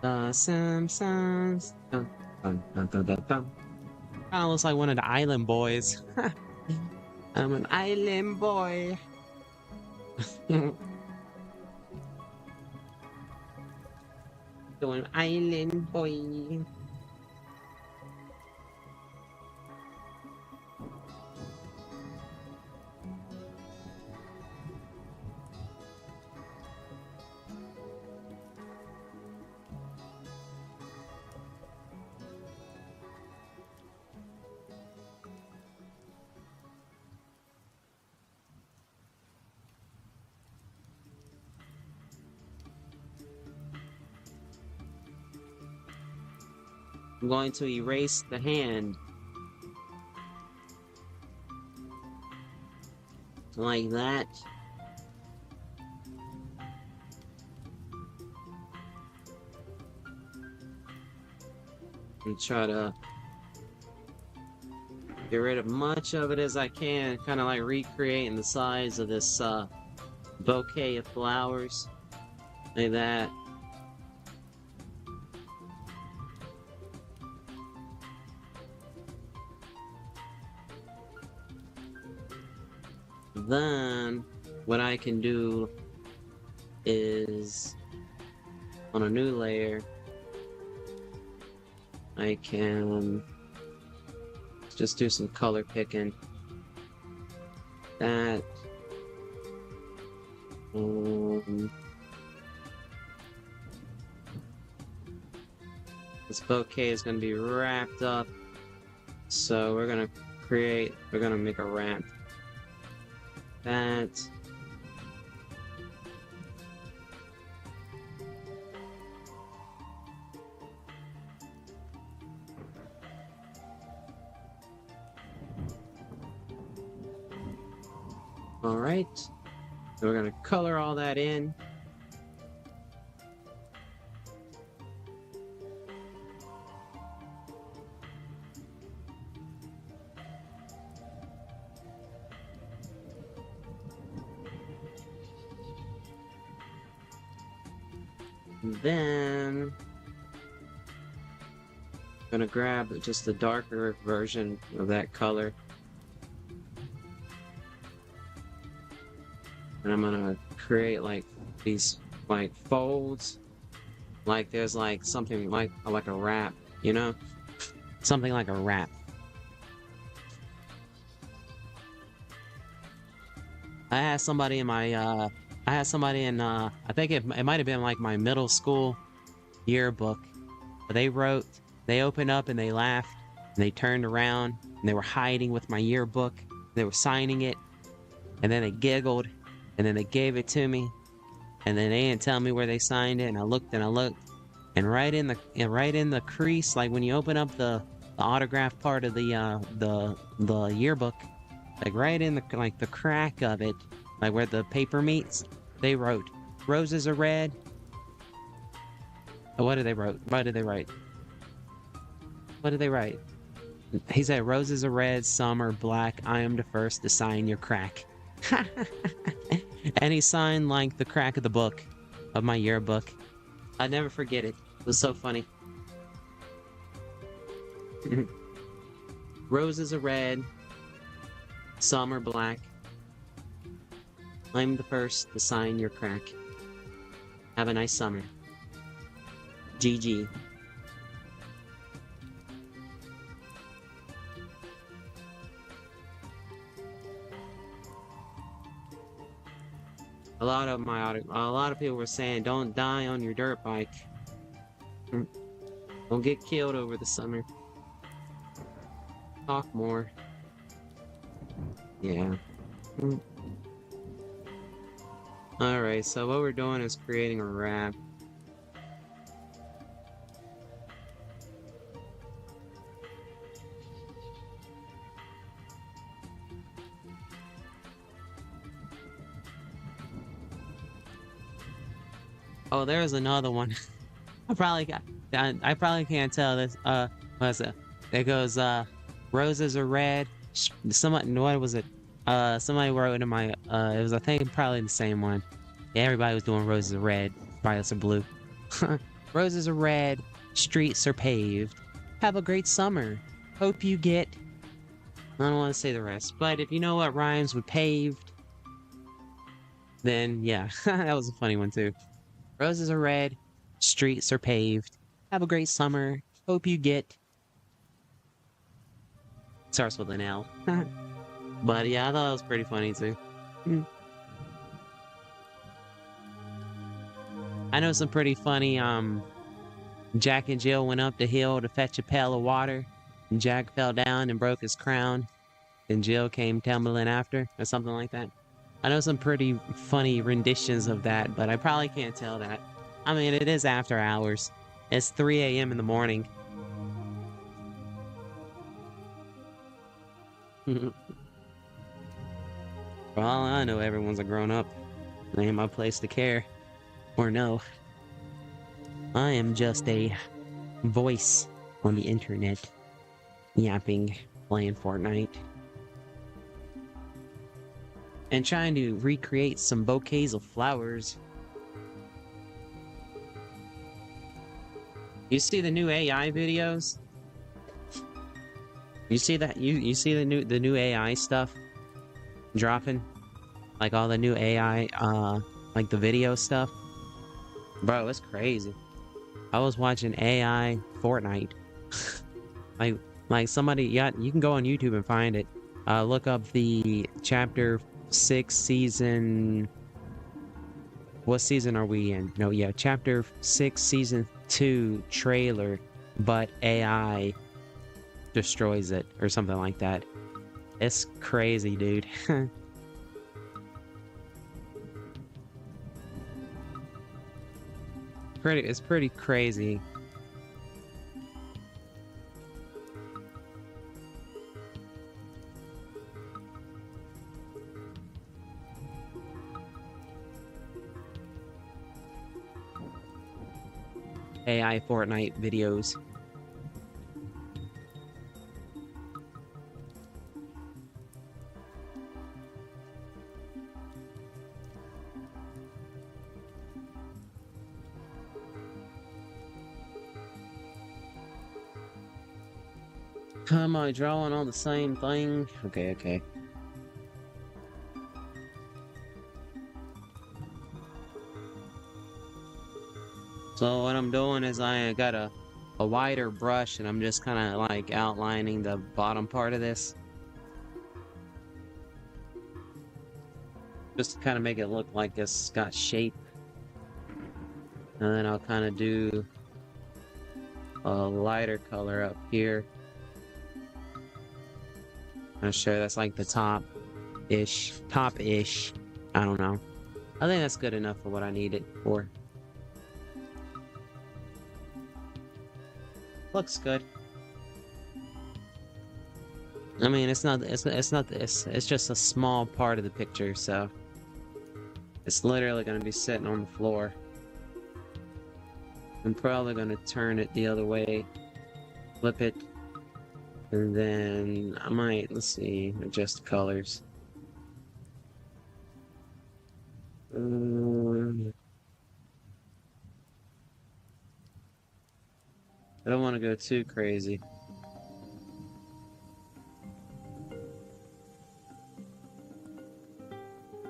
The Simpsons. Dun, dun, dun, dun, dun, dun. Kinda looks like one of the island boys. I'm an island boy. So an island boy. I'm going to erase the hand. Like that. And try to get rid of much of it as I can, kind of like recreating the size of this bouquet of flowers. Like that. Then, what I can do is, on a new layer, I can just do some color picking. That. This bouquet is going to be wrapped up. So we're going to make a wrap. That. All right. So we're going to color all that in. Then I'm gonna grab just the darker version of that color, and I'm gonna create like these like folds, like there's like something like a wrap, you know, something like a wrap. I had somebody in my I think it might have been like my middle school yearbook. But they opened up and they laughed, and they turned around, and they were hiding with my yearbook. They were signing it, and then they giggled, and then they gave it to me, and then they didn't tell me where they signed it, and I looked, and right in the crease, like when you open up the autograph part of the yearbook, like right in the crack of it, like where the paper meets, they wrote, "Roses are red." What did they write? What did they write? What did they write? He said, "Roses are red, some are black. I am the first to sign your crack." And he signed like the crack of the book, of my yearbook. I'd never forget it. It was so funny. Roses are red, some are black. I'm the first to sign your crack. Have a nice summer. GG. A lot of people were saying, don't die on your dirt bike. Don't get killed over the summer. Talk more. Yeah. Alright, so what we're doing is creating a wrap. Oh, there's another one. I probably can't tell this. What's it? It goes, roses are red. Somebody, what was it? Somebody wrote in my, it was, I think, probably the same one. Yeah, everybody was doing roses are red, violets are blue. Roses are red, streets are paved. Have a great summer. Hope you get... I don't want to say the rest, but if you know what rhymes with paved, then yeah, that was a funny one too. Roses are red, streets are paved. Have a great summer. Hope you get... Starts with an L. But yeah, I thought it was pretty funny too. I know some pretty funny, Jack and Jill went up the hill to fetch a pail of water, and Jack fell down and broke his crown, and Jill came tumbling after, or something like that. I know some pretty funny renditions of that, but I probably can't tell that. I mean, it is after hours. It's 3 a.m. in the morning. For all I know, everyone's a grown up. It ain't my place to care. Or no. I am just a voice on the internet. Yapping, playing Fortnite. And trying to recreate some bouquets of flowers. You see the new AI videos? You see that? You see the new AI stuff dropping? Like all the new AI, like the video stuff? Bro, it's crazy. I was watching AI Fortnite. like somebody, yeah, you can go on YouTube and find it. Look up the Chapter 6 season. What season are we in? No, yeah, Chapter 6 season 2 trailer, but AI destroys it or something like that. It's crazy, dude. It's pretty crazy. AI Fortnite videos. Am I drawing all the same thing? Okay. So what I'm doing is I got a wider brush and I'm just kind of like outlining the bottom part of this. Just to kind of make it look like it's got shape. And then I'll kind of do a lighter color up here. I'm sure that's like the top-ish. I don't know. I think that's good enough for what I need it for. Looks good. I mean, it's just a small part of the picture, so it's literally going to be sitting on the floor. I'm probably going to turn it the other way, flip it, and then I might, let's see, adjust colors. I don't want to go too crazy.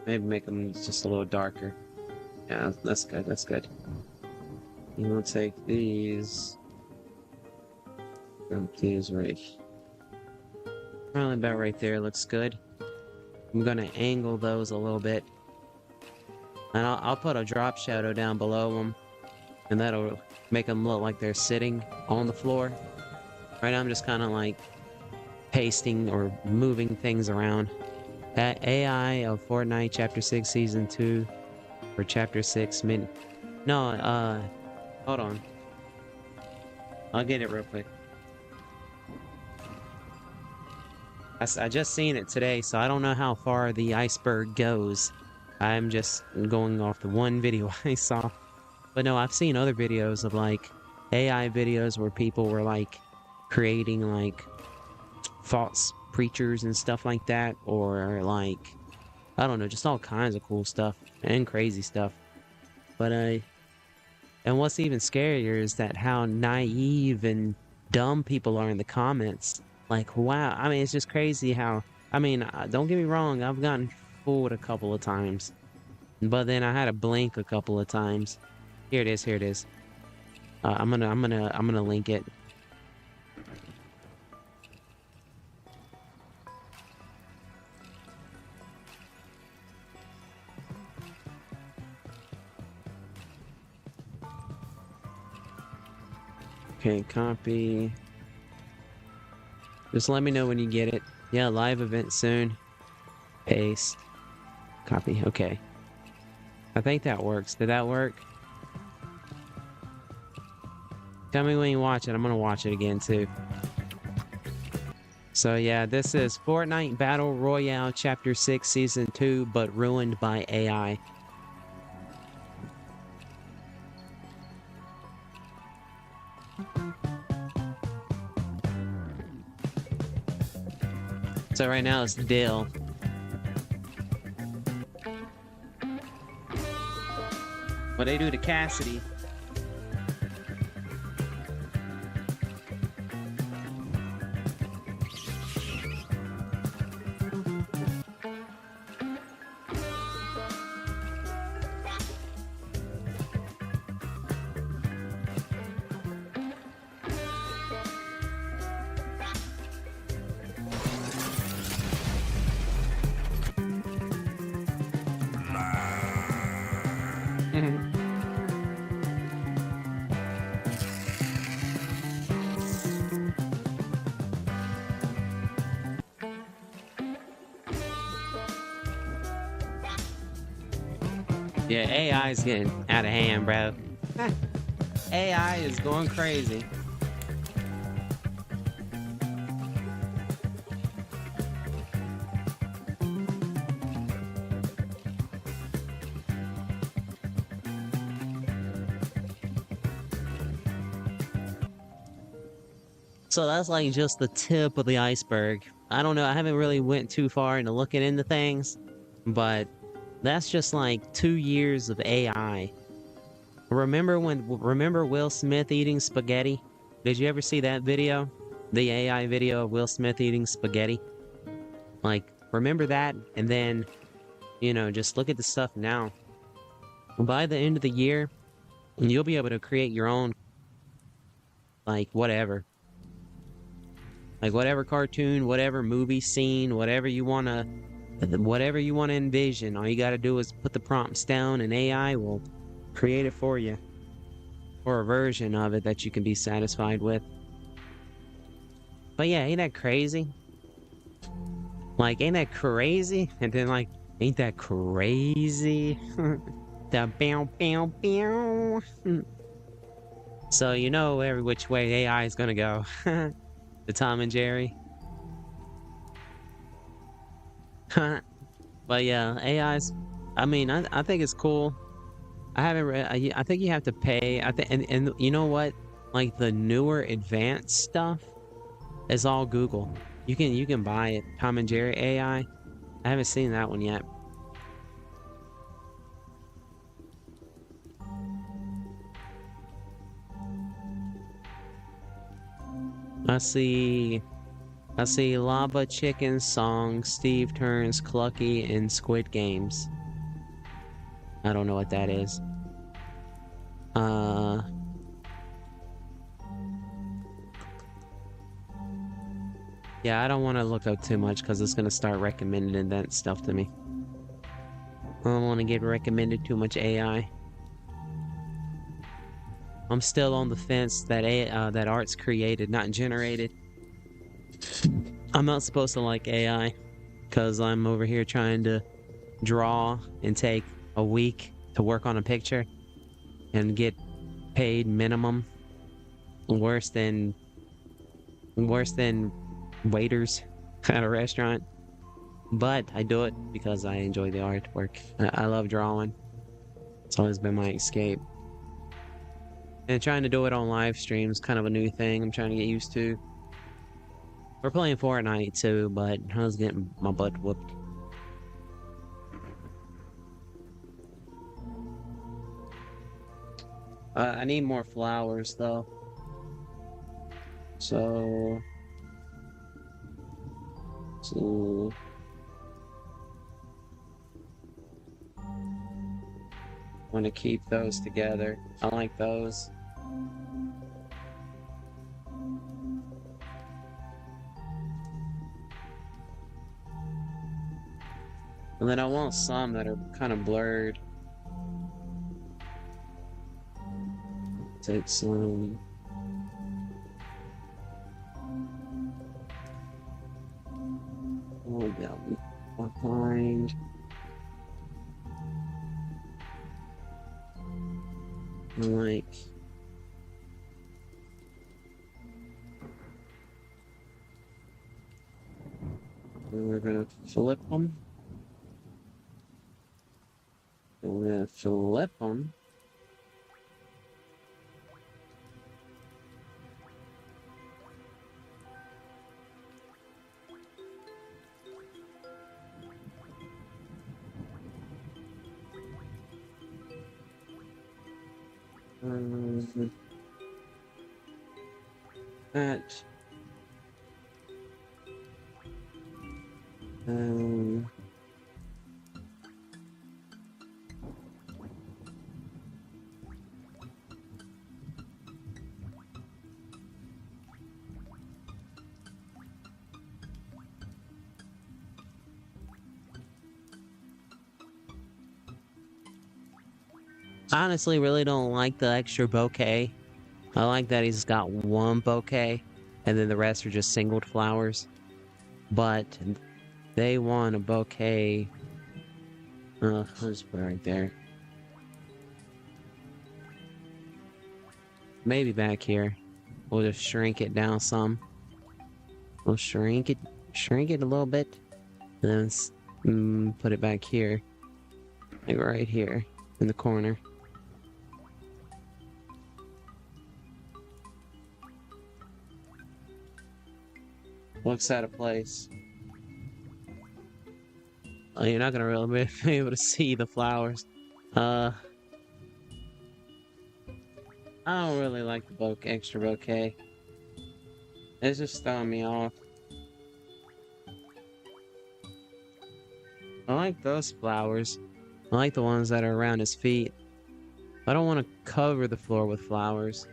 Maybe make them just a little darker. Yeah, that's good, that's good. You will take these. Dump these right. Probably about right there looks good. I'm gonna angle those a little bit. And I'll put a drop shadow down below them. And that'll make them look like they're sitting on the floor. Right now I'm just kind of like pasting or moving things around. That AI of Fortnite Chapter 6 Season 2 or Chapter 6 mid. No, hold on. I'll get it real quick. I just seen it today, so I don't know how far the iceberg goes. I'm just going off the one video I saw. But no, I've seen other videos of like AI videos where people were like creating like false preachers and stuff like that, or like, I don't know, just all kinds of cool stuff and crazy stuff. But and what's even scarier is that how naive and dumb people are in the comments. Like, wow, I mean, it's just crazy how, I mean, don't get me wrong, I've gotten fooled a couple of times, but then I had to blink a couple of times. Here it is. I'm gonna link it. Okay, copy. Just let me know when you get it. Yeah, live event soon. Paste. Copy. Okay. I think that works. Did that work? Tell me when you watch it. I'm gonna watch it again too. So yeah, this is Fortnite Battle Royale Chapter 6 Season 2, but ruined by AI. So right now it's Dill. What they do to Cassidy. Yeah, AI is getting out of hand, bro. AI is going crazy. So that's like just the tip of the iceberg. I don't know. I haven't really went too far into looking into things, but that's just like 2 years of AI. Remember Will Smith eating spaghetti? Did you ever see that video? The AI video of Will Smith eating spaghetti? Like, remember that? And then, just look at the stuff now. By the end of the year, you'll be able to create your own, like, whatever. Like, whatever cartoon, whatever movie scene, whatever you want to envision. All you got to do is put the prompts down and AI will create it for you. Or a version of it that you can be satisfied with. But yeah, ain't that crazy? Like, ain't that crazy? And then like, ain't that crazy? The bow bow bow. So you know every which way AI is gonna go. The Tom and Jerry. But yeah, AI's. I mean, I think it's cool. I haven't read. I think you have to pay. I think, and you know what? Like the newer advanced stuff is all Google. You can buy it. Tom and Jerry AI. I haven't seen that one yet. I see Lava Chicken Song, Steve Turns, Clucky, and Squid Games. I don't know what that is. Yeah, I don't want to look up too much because it's going to start recommending that stuff to me. I don't want to get recommended too much AI. I'm still on the fence that that art's created, not generated. I'm not supposed to like AI because I'm over here trying to draw and take a week to work on a picture and get paid minimum. Worse than waiters at a restaurant. But I do it because I enjoy the artwork. I love drawing. It's always been my escape. And trying to do it on live streams, kind of a new thing I'm trying to get used to. We're playing Fortnite too, but I was getting my butt whooped. I need more flowers though. So want to keep those together. I like those. And then I want some that are kind of blurred. Take some. Oh, yeah. Behind. Like. And we're gonna flip them. We're gonna flip them. That. Um, I honestly really don't like the extra bouquet. I like that he's got one bouquet, and then the rest are just singled flowers. But they want a bouquet. I'll just put it right there. Maybe back here. We'll just shrink it down some. We'll shrink it a little bit. And then put it back here. Like right here in the corner. Looks out of place. Oh, you're not gonna really be able to see the flowers. I don't really like the extra bouquet. It's just throwing me off. I like those flowers. I like the ones that are around his feet. I don't want to cover the floor with flowers.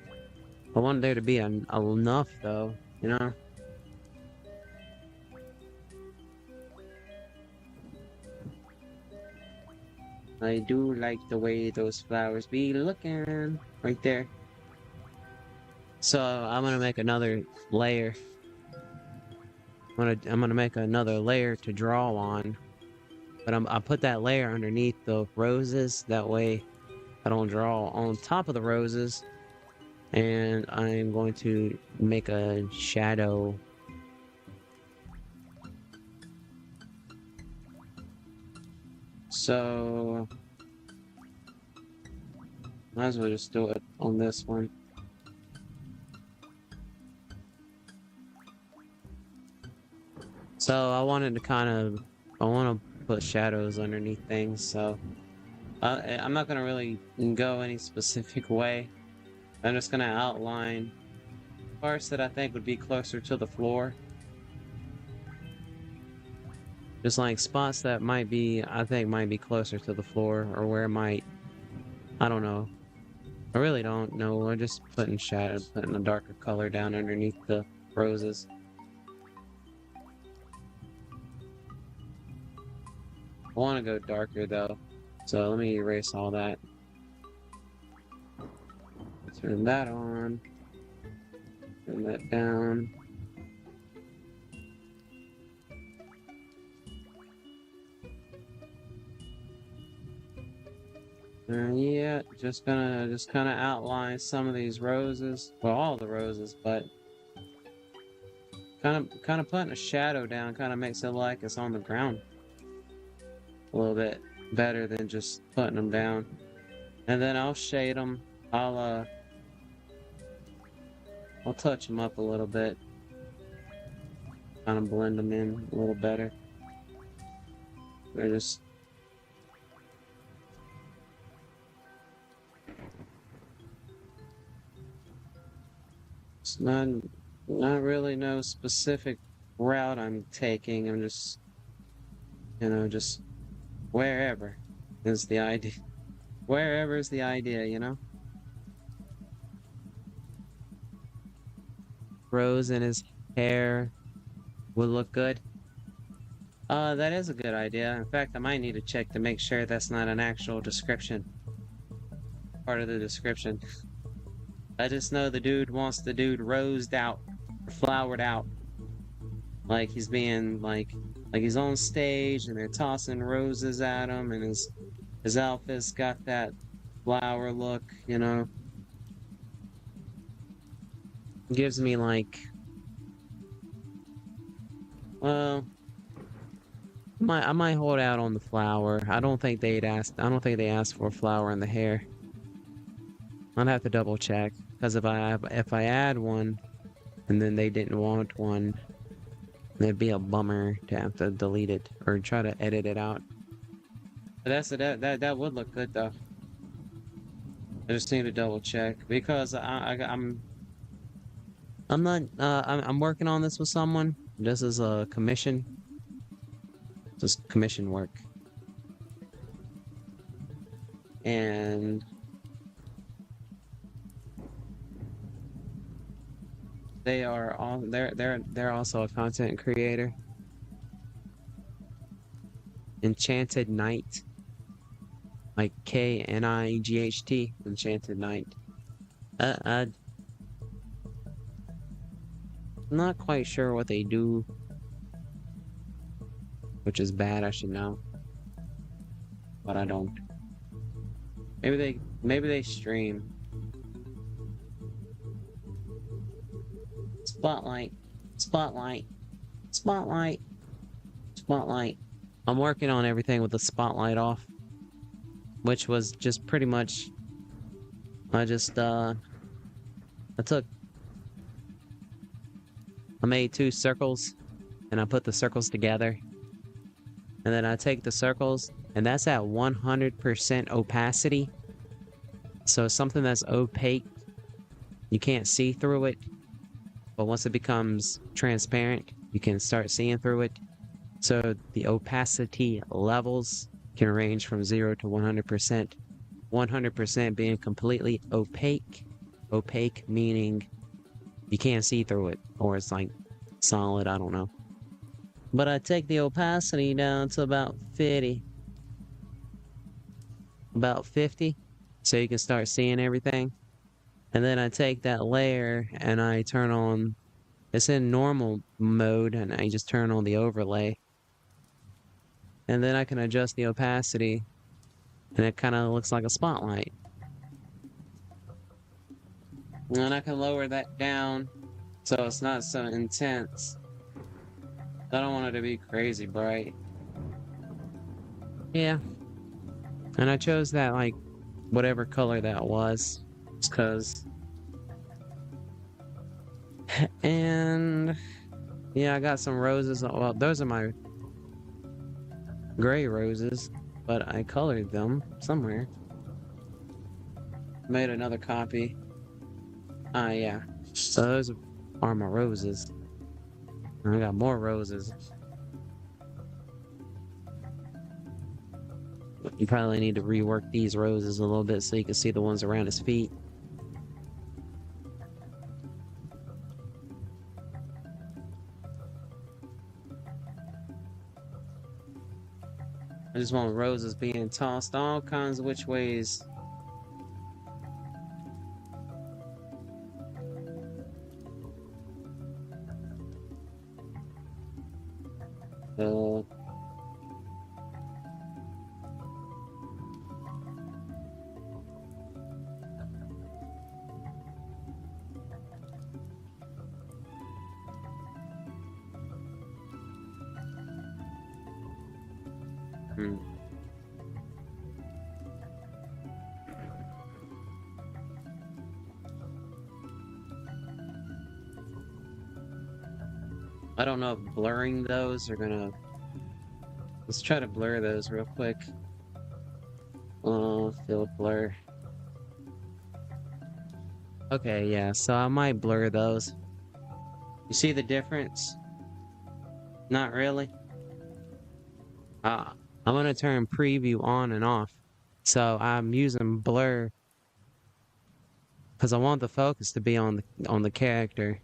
I want there to be enough, though, you know? I do like the way those flowers be looking right there. So I'm gonna make another layer. I'm gonna make another layer to draw on, but I put that layer underneath the roses. That way, I don't draw on top of the roses. And I'm going to make a shadow. So might as well just do it on this one. So I want to put shadows underneath things, so I'm not gonna really go any specific way. I'm just gonna outline parts that I think would be closer to the floor. Just like spots that I think might be closer to the floor, or where it might, I don't know. I really don't know. We're just putting a darker color down underneath the roses. I want to go darker though, so let me erase all that. Turn that on. Turn that down. Yeah, just kind of outline some of these roses. Well, all the roses, but kind of putting a shadow down kind of makes it look like it's on the ground a little bit better than just putting them down. And then I'll shade them. I'll touch them up a little bit. Kind of blend them in a little better. They're just it's not really no specific route I'm taking. I'm just, just wherever is the idea. Wherever is the idea, you know? Rose in his hair would look good. That is a good idea. In fact, I might need to check to make sure that's not an actual description. Part of the description. I just know the dude wants the dude rosed out, flowered out. Like he's being like he's on stage and they're tossing roses at him, and his outfit's got that flower look, you know. Gives me like, well, I might hold out on the flower. I don't think they asked for a flower in the hair. I'd have to double check. Because if I add one and then they didn't want one, it'd be a bummer to have to delete it or try to edit it out. But that would look good though. I just need to double check because I'm not I'm working on this with someone. This is a commission. Just commission work. And they're also a content creator. Enchanted Knight. Like Knight, Enchanted Knight. I'm not quite sure what they do, which is bad. I should know, but I don't. Maybe they stream. Spotlight, spotlight, spotlight, spotlight. I'm working on everything with the spotlight off, which was just pretty much. I made 2 circles, and I put the circles together, and then I take the circles, and that's at 100% opacity. So something that's opaque, you can't see through it, but once it becomes transparent, you can start seeing through it. So the opacity levels can range from 0 to 100%. 100% being completely opaque. Opaque meaning you can't see through it, or it's like solid, I don't know. But I take the opacity down to about 50. About 50, so you can start seeing everything. And then I take that layer and I turn on, it's in normal mode, and I just turn on the overlay. And then I can adjust the opacity, and it kind of looks like a spotlight. And I can lower that down so it's not so intense. I don't want it to be crazy bright. Yeah. And I chose that, like, whatever color that was. It's because... And... Yeah, I got some roses. Well, those are my gray roses, but I colored them somewhere. Made another copy. Yeah. So those are my roses. And I got more roses. You probably need to rework these roses a little bit so you can see the ones around his feet. I just want roses being tossed all kinds of which ways. I don't know if blurring those are gonna... Let's try to blur those real quick. Field blur. Okay, yeah, so I might blur those. You see the difference? Not really. I'm gonna turn preview on and off. So I'm using blur because I want the focus to be on the character.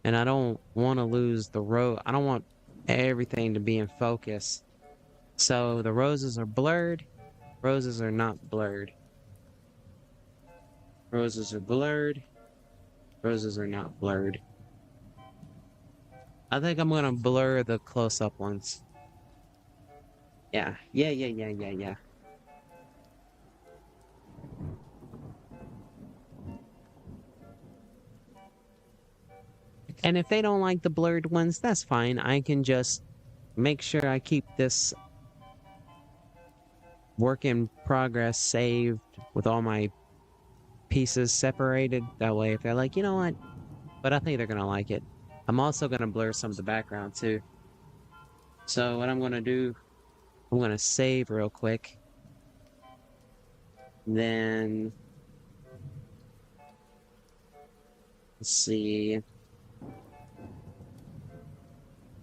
And I don't want to lose the row. I don't want everything to be in focus. So the roses are blurred. Roses are not blurred. Roses are blurred. Roses are not blurred. I think I'm gonna blur the close-up ones. Yeah. Yeah. And if they don't like the blurred ones, that's fine. I can just make sure I keep this work in progress saved with all my pieces separated. That way, if they're like, you know what? But I think they're gonna like it. I'm also gonna blur some of the background too. So what I'm gonna do, I'm gonna save real quick. Then let's see.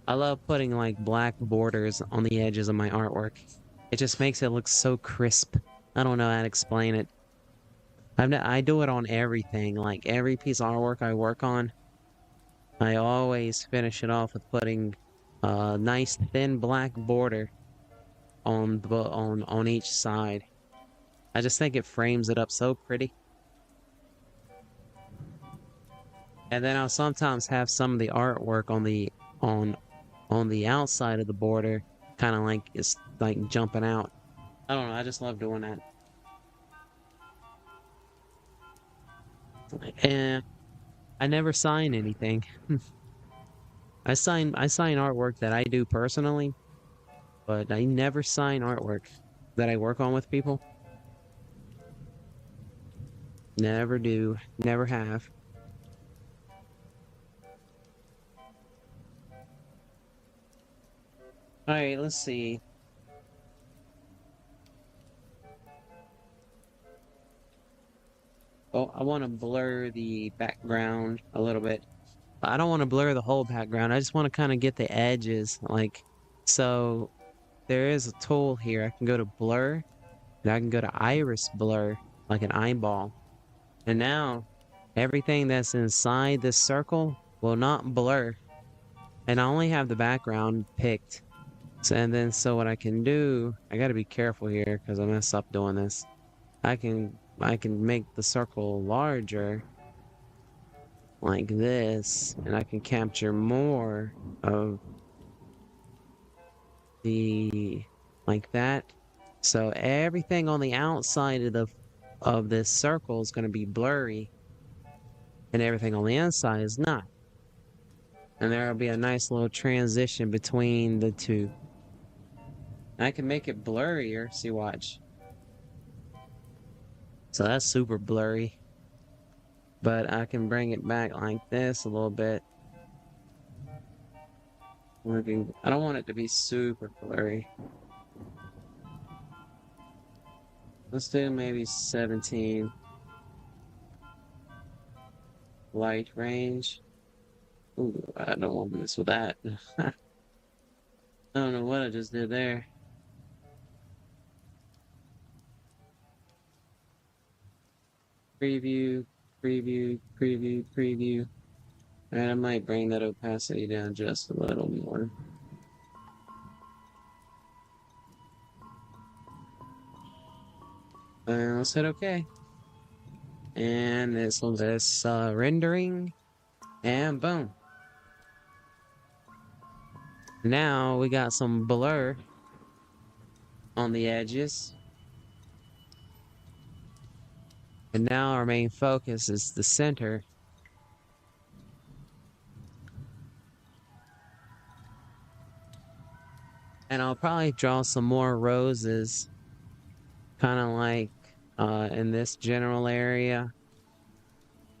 I love putting like black borders on the edges of my artwork. It just makes it look so crisp. I don't know how to explain it. I do it on everything. Like every piece of artwork I work on, I always finish it off with putting a nice thin black border on each side. I just think it frames it up so pretty. And then I'll sometimes have some of the artwork on the outside of the border, kind of like it's like jumping out. I don't know, I just love doing that. And I never sign anything. I sign artwork that I do personally, but I never sign artwork that I work on with people. Never do, never have. All right, let's see. Oh, I want to blur the background a little bit. I don't want to blur the whole background. I just want to kind of get the edges. Like, so there is a tool here. I can go to blur, and I can go to iris blur, like an eyeball. And now everything that's inside this circle will not blur. And I only have the background picked. So what I can do, I gotta be careful here because I mess up doing this. I can make the circle larger like this, and I can capture more of the like that. So everything on the outside of this circle is gonna be blurry, and everything on the inside is not. And there'll be a nice little transition between the two. I can make it blurrier. See, watch. So that's super blurry. But I can bring it back like this a little bit. I don't want it to be super blurry. Let's do maybe 17. Light range. Ooh, I don't want to mess with that. I don't know what I just did there. Preview, preview, preview, preview. And I might bring that opacity down just a little more. And let's hit OK. And this rendering. And boom. Now we got some blur on the edges. And now our main focus is the center. And I'll probably draw some more roses, kind of like in this general area.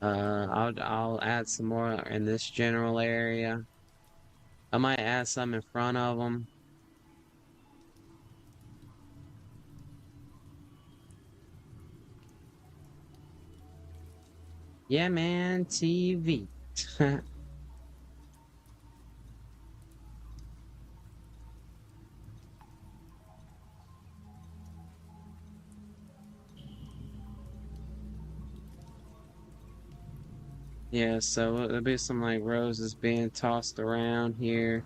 I'll add some more in this general area. I might add some in front of them. Yeah, man, TV. Yeah, so there'll be some like roses being tossed around here.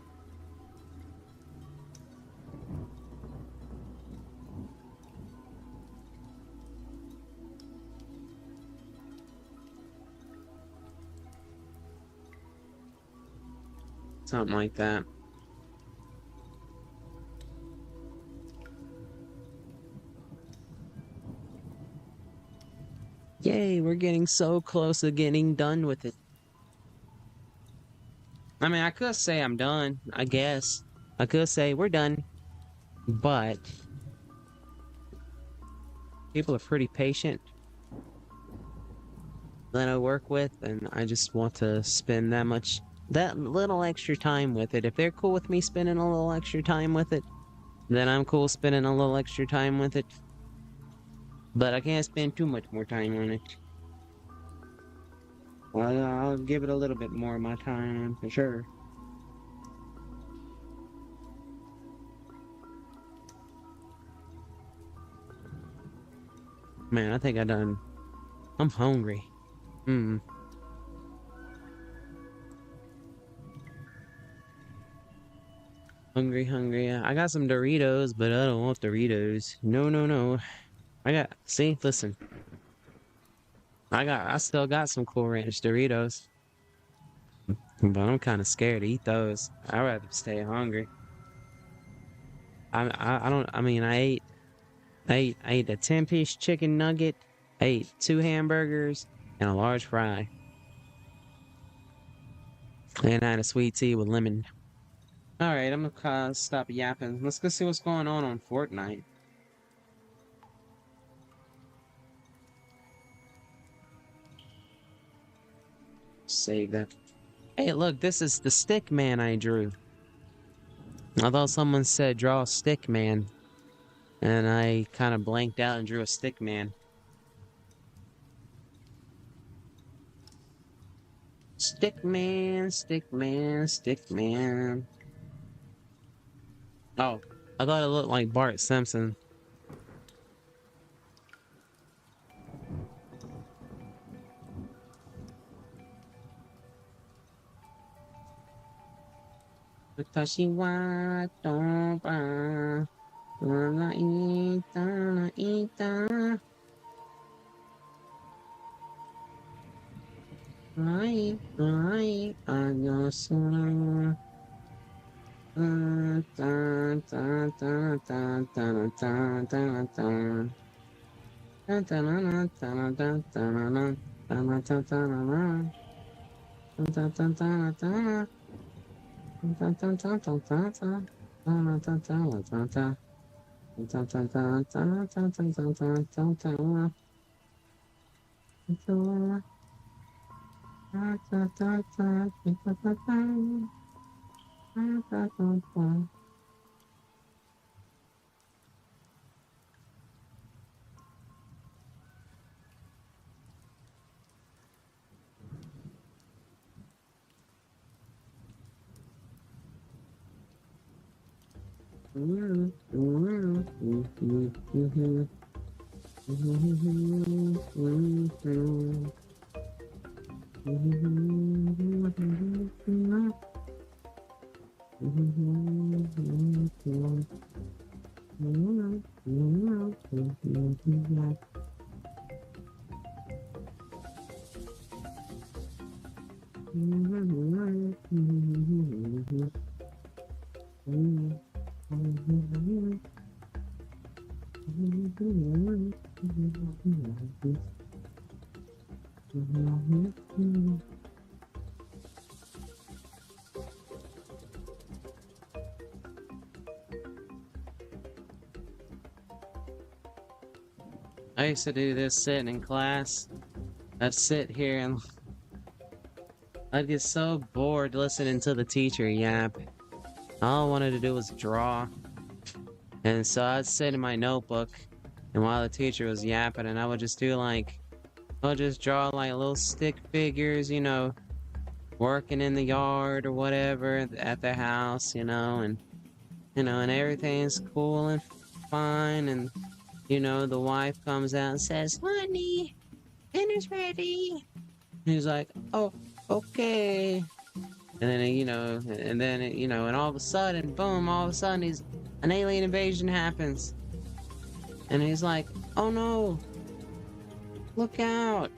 Something like that. Yay, we're getting so close to getting done with it. I mean, I could say I'm done, I guess. I could say we're done, but people are pretty patient that I work with, and I just want to spend that little extra time with it. If they're cool with me spending a little extra time with it, then I'm cool spending a little extra time with it. But I can't spend too much more time on it. Well, I'll give it a little bit more of my time for sure. Man, I think I'm hungry. Hmm. Hungry, hungry. I got some Doritos, but I don't want Doritos. No, no, no. See, listen. I still got some Cool Ranch Doritos, but I'm kind of scared to eat those. I'd rather stay hungry. I don't, I mean, I ate a 10-piece chicken nugget, I ate 2 hamburgers, and a large fry. And I had a sweet tea with lemon. Alright, I'm gonna stop yapping. Let's go see what's going on Fortnite. Save that. Hey, look, this is the stick man I drew. I thought someone said draw a stick man, and I kind of blanked out and drew a stick man. Stick man, stick man, stick man. Oh, I thought it looked like Bart Simpson. Watashi wa toba, naita. Ai, agosora. Ta ta ta ta ta ta ta ta ta. I used to do this sitting in class. I'd sit here and I'd get so bored listening to the teacher yap. All I wanted to do was draw. And so I'd sit in my notebook, and while the teacher was yapping, and I would just I would just draw like little stick figures, working in the yard or whatever at the house, and everything's cool and fine, and the wife comes out and says, "Honey, dinner's ready." And he's like, "Oh, okay." And then, and all of a sudden, boom, all of a sudden, an alien invasion happens. And he's like, "Oh no, look out."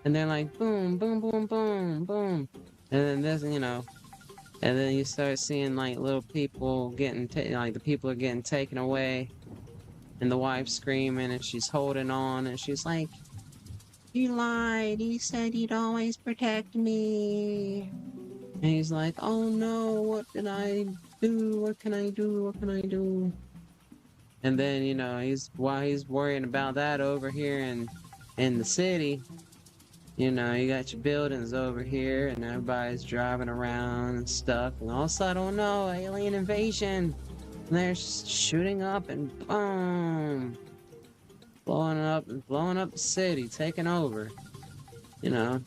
And they're like, boom, boom, boom, boom, boom. And then and then you start seeing like little people like the people are getting taken away. And the wife's screaming and she's holding on and she's like, "You lied, you said you'd always protect me." And he's like, "Oh no, what did I do? What can I do? What can I do? And then, you know, while he's worrying about that over here in the city, you know, you got your buildings over here and everybody's driving around and stuff. And all of a sudden, oh no, alien invasion. And they're shooting up and boom, blowing up the city, taking over. You know,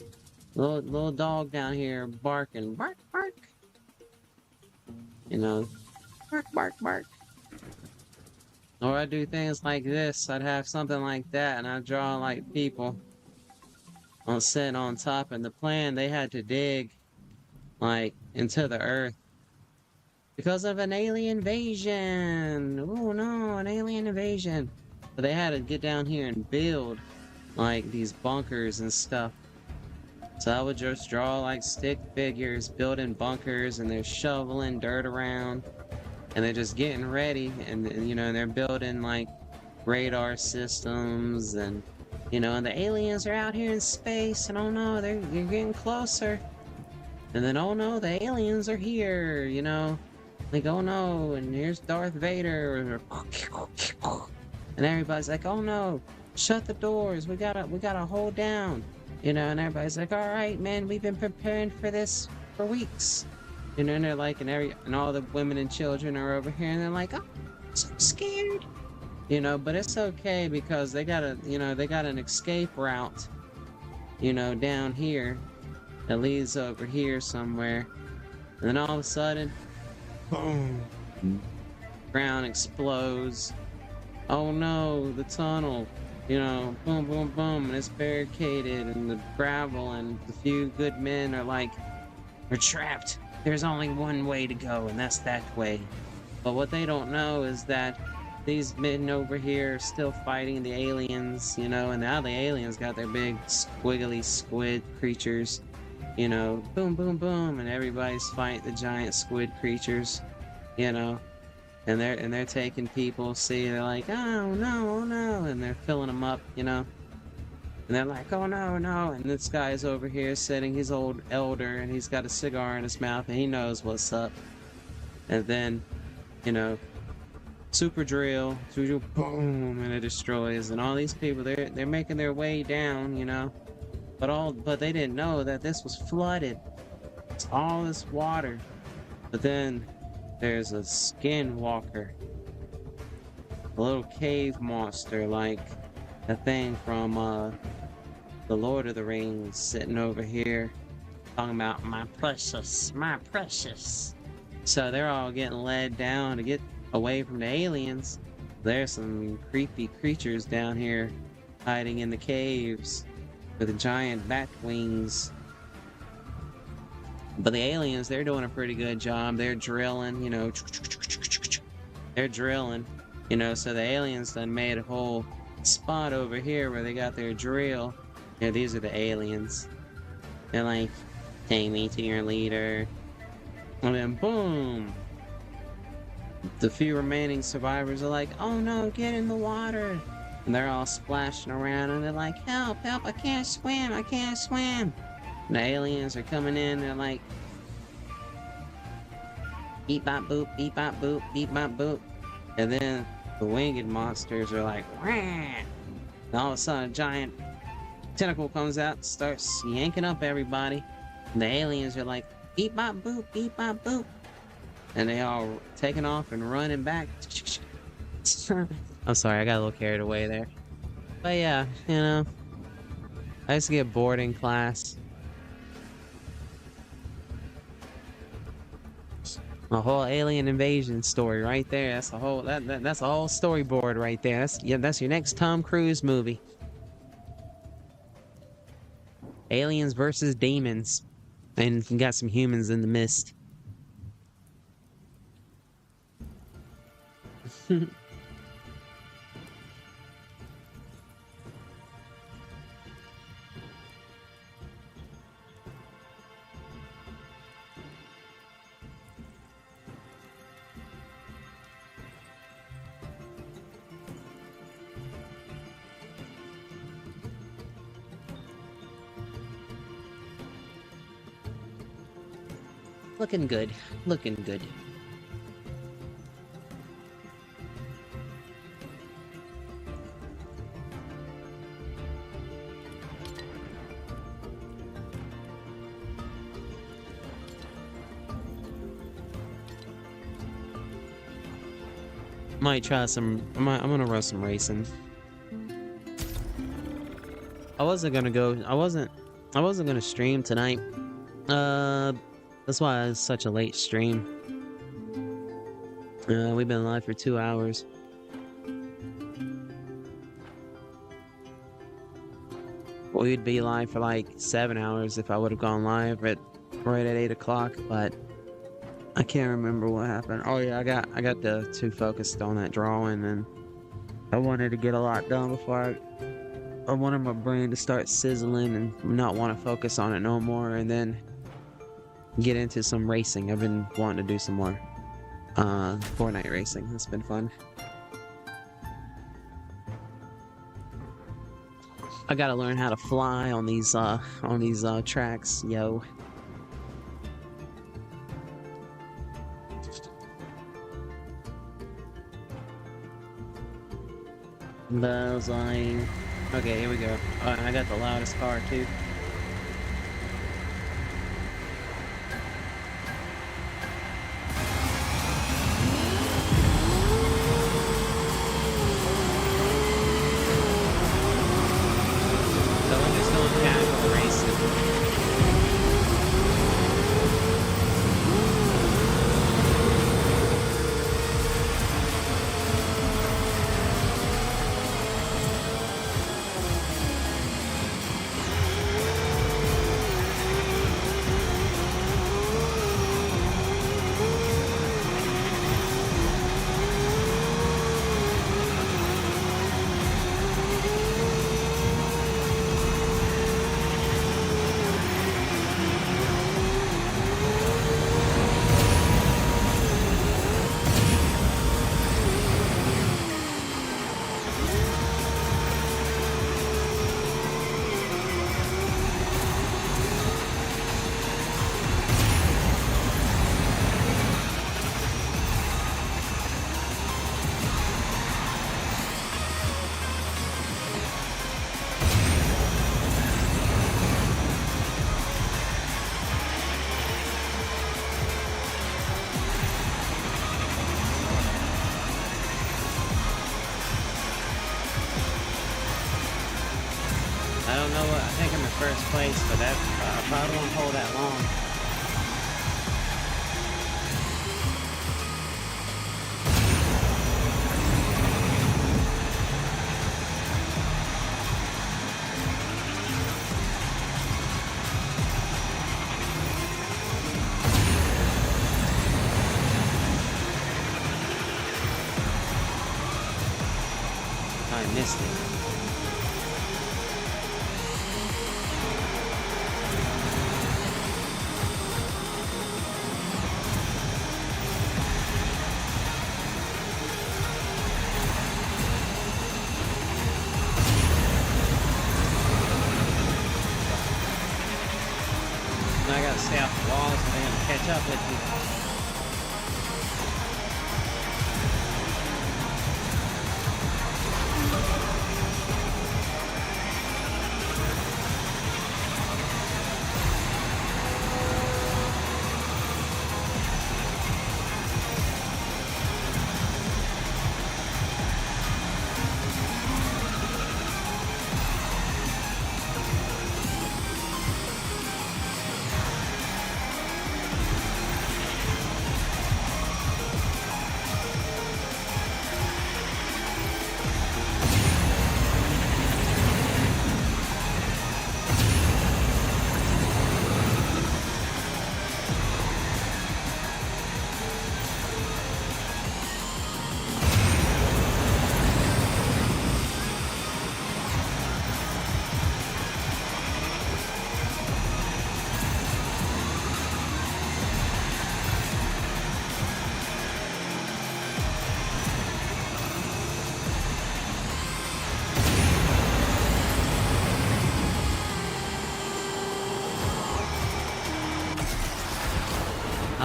little dog down here barking, bark, bark. You know, bark, bark, bark. Or I do things like this. I'd have something like that, and I draw like people on sitting on top. And the plan, they had to dig like into the earth because of an alien invasion. Oh no, an alien invasion! So they had to get down here and build like these bunkers and stuff. So I would just draw like stick figures building bunkers, and they're shoveling dirt around, and they're just getting ready, and you know, they're building like radar systems, and you know, and the aliens are out here in space, and oh no, they're getting closer, and then oh no, the aliens are here, you know, like oh no, and here's Darth Vader, and everybody's like, oh no, shut the doors, we gotta hold down, you know, and everybody's like, all right, man, we've been preparing for this for weeks. You know, and they're like, and all the women and children are over here, and they're like, oh, I'm so scared. You know, but it's okay because they got they got an escape route, you know, down here that leads over here somewhere. And then all of a sudden, boom, ground explodes. Oh no, the tunnel, you know, boom, boom, boom, and it's barricaded, and the gravel, and the few good men are like, we're trapped. There's only one way to go, and that's that way. But what they don't know is that these men over here are still fighting the aliens, you know, and now the aliens got their big squiggly squid creatures, you know, boom, boom, boom, and everybody's fighting the giant squid creatures, you know, and they're taking people, see, they're like, oh no, and they're filling them up, you know. And they're like, oh no, no. And this guy's over here sitting, he's old elder, and he's got a cigar in his mouth, and he knows what's up. And then, you know, super drill, boom, and it destroys. And all these people, they're making their way down, you know. But they didn't know that this was flooded. It's all this water. But then there's a skinwalker. A little cave monster, like a thing from the Lord of the Rings, sitting over here talking about my precious, my precious. So they're all getting led down to get away from the aliens. There's some creepy creatures down here hiding in the caves with giant bat wings. But the aliens, they're doing a pretty good job. They're drilling, you know, they're drilling, you know, so the aliens done made a whole spot over here where they got their drill. Yeah, these are the aliens. They're like, take me to your leader. And then boom! The few remaining survivors are like, oh no, get in the water! And they're all splashing around, and they're like, help, help, I can't swim, I can't swim! And the aliens are coming in, they're like, beep bop boop, beep bop boop, beep bop boop. And then the winged monsters are like, wah! And all of a sudden, a giant tentacle comes out, starts yanking up everybody. And the aliens are like, beep bop boop, beep bop boop. And they all taking off and running back. I'm sorry, I got a little carried away there. But yeah, you know, I used to get bored in class. A whole alien invasion story right there. That's a whole that's a whole storyboard right there. That's your next Tom Cruise movie. Aliens versus demons. And you got some humans in the mist. Looking good. Looking good. Might try some. I'm gonna run some racing. I wasn't gonna go. I wasn't gonna stream tonight. That's why it's such a late stream. We've been live for 2 hours. We'd be live for like 7 hours if I would have gone live right at 8 o'clock, but I can't remember what happened. Oh yeah, I got too focused on that drawing, and I wanted to get a lot done before I wanted my brain to start sizzling and not want to focus on it no more, and then get into some racing. I've been wanting to do some more Fortnite racing. It's been fun. I gotta learn how to fly on these tracks, yo. Bullseye. Okay, here we go. I got the loudest car too. So I'm just going casual racing. I don't know what, I think I'm in first place, but that probably won't hold that long. I missed it. I gotta stay off the walls so they don't catch up with you.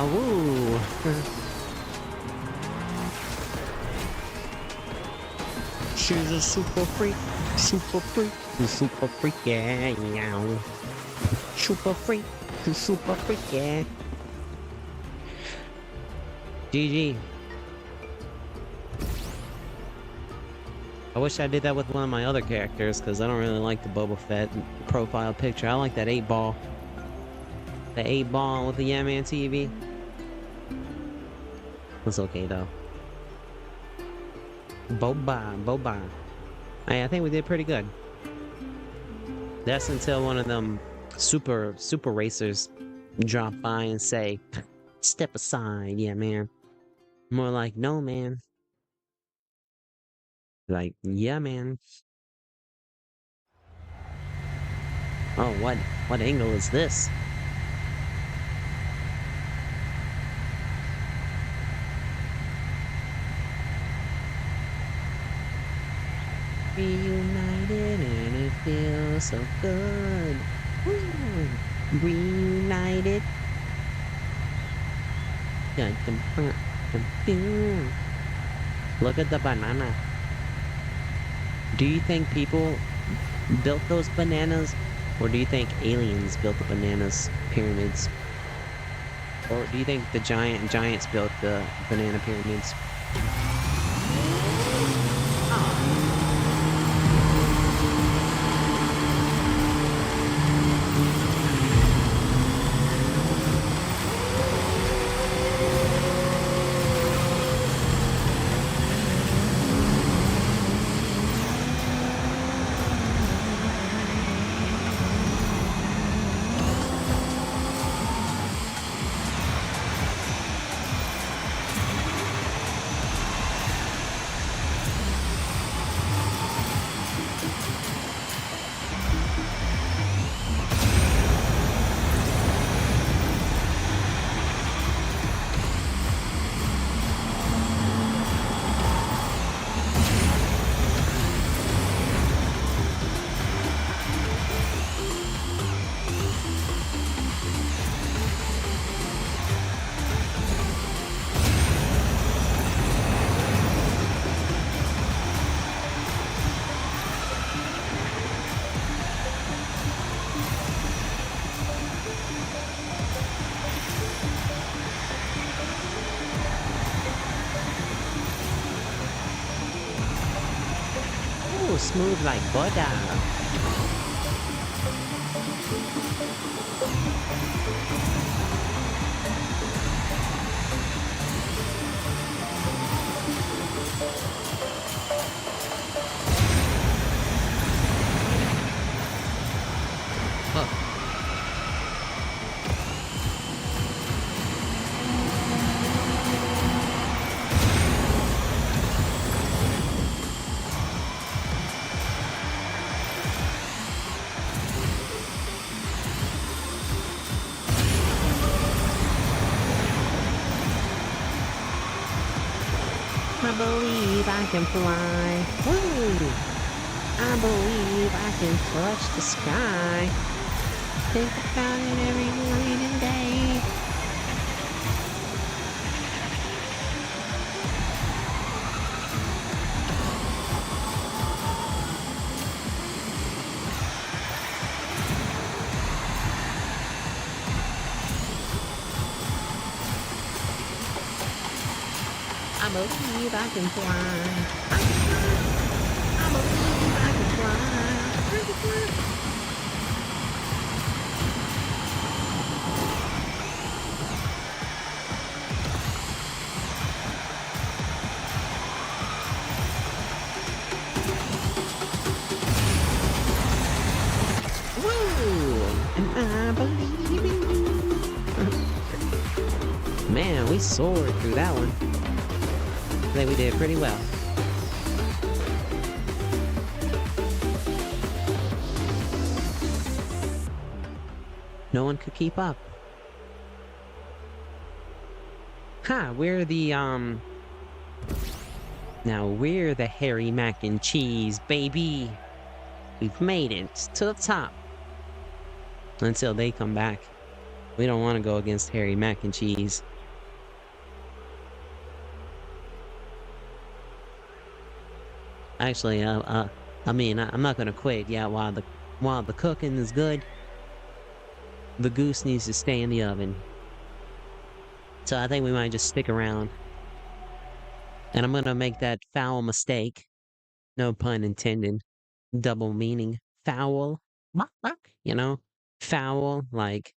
Woo! She's a super freak, super freak, yeah, yeah. Super freak, yeah. GG. I wish I did that with one of my other characters, because I don't really like the Boba Fett profile picture. I like that 8-ball. The 8-ball with the Yeah Man TV. It's okay, though. Boba. Hey, I think we did pretty good. That's until one of them super racers drop by and say, step aside, yeah, man. More like, no, man. Like, yeah, man. Oh, what angle is this? Reunited and it feels so good. Woo! Reunited. Look at the banana. Do you think people built those bananas? Or do you think aliens built the bananas pyramids? Or do you think the giants built the banana pyramids? Ooh, smooth like butter. I believe I can fly. Woo! I believe I can touch the sky. Think about it every night and day. I believe I can fly. I believe I can fly. I can fly. Woo! And I believe in you. Man, we soared through that one. I think we did pretty well. No one could keep up. Ha, we're the, now we're the Harry Mac and Cheese, baby. We've made it to the top. Until they come back. We don't want to go against Harry Mac and Cheese. Actually, I mean, I'm not gonna quit. Yeah, while the cooking is good, the goose needs to stay in the oven. So I think we might just stick around. And I'm gonna make that foul mistake No pun intended. Double meaning. Foul. You know? Foul, like,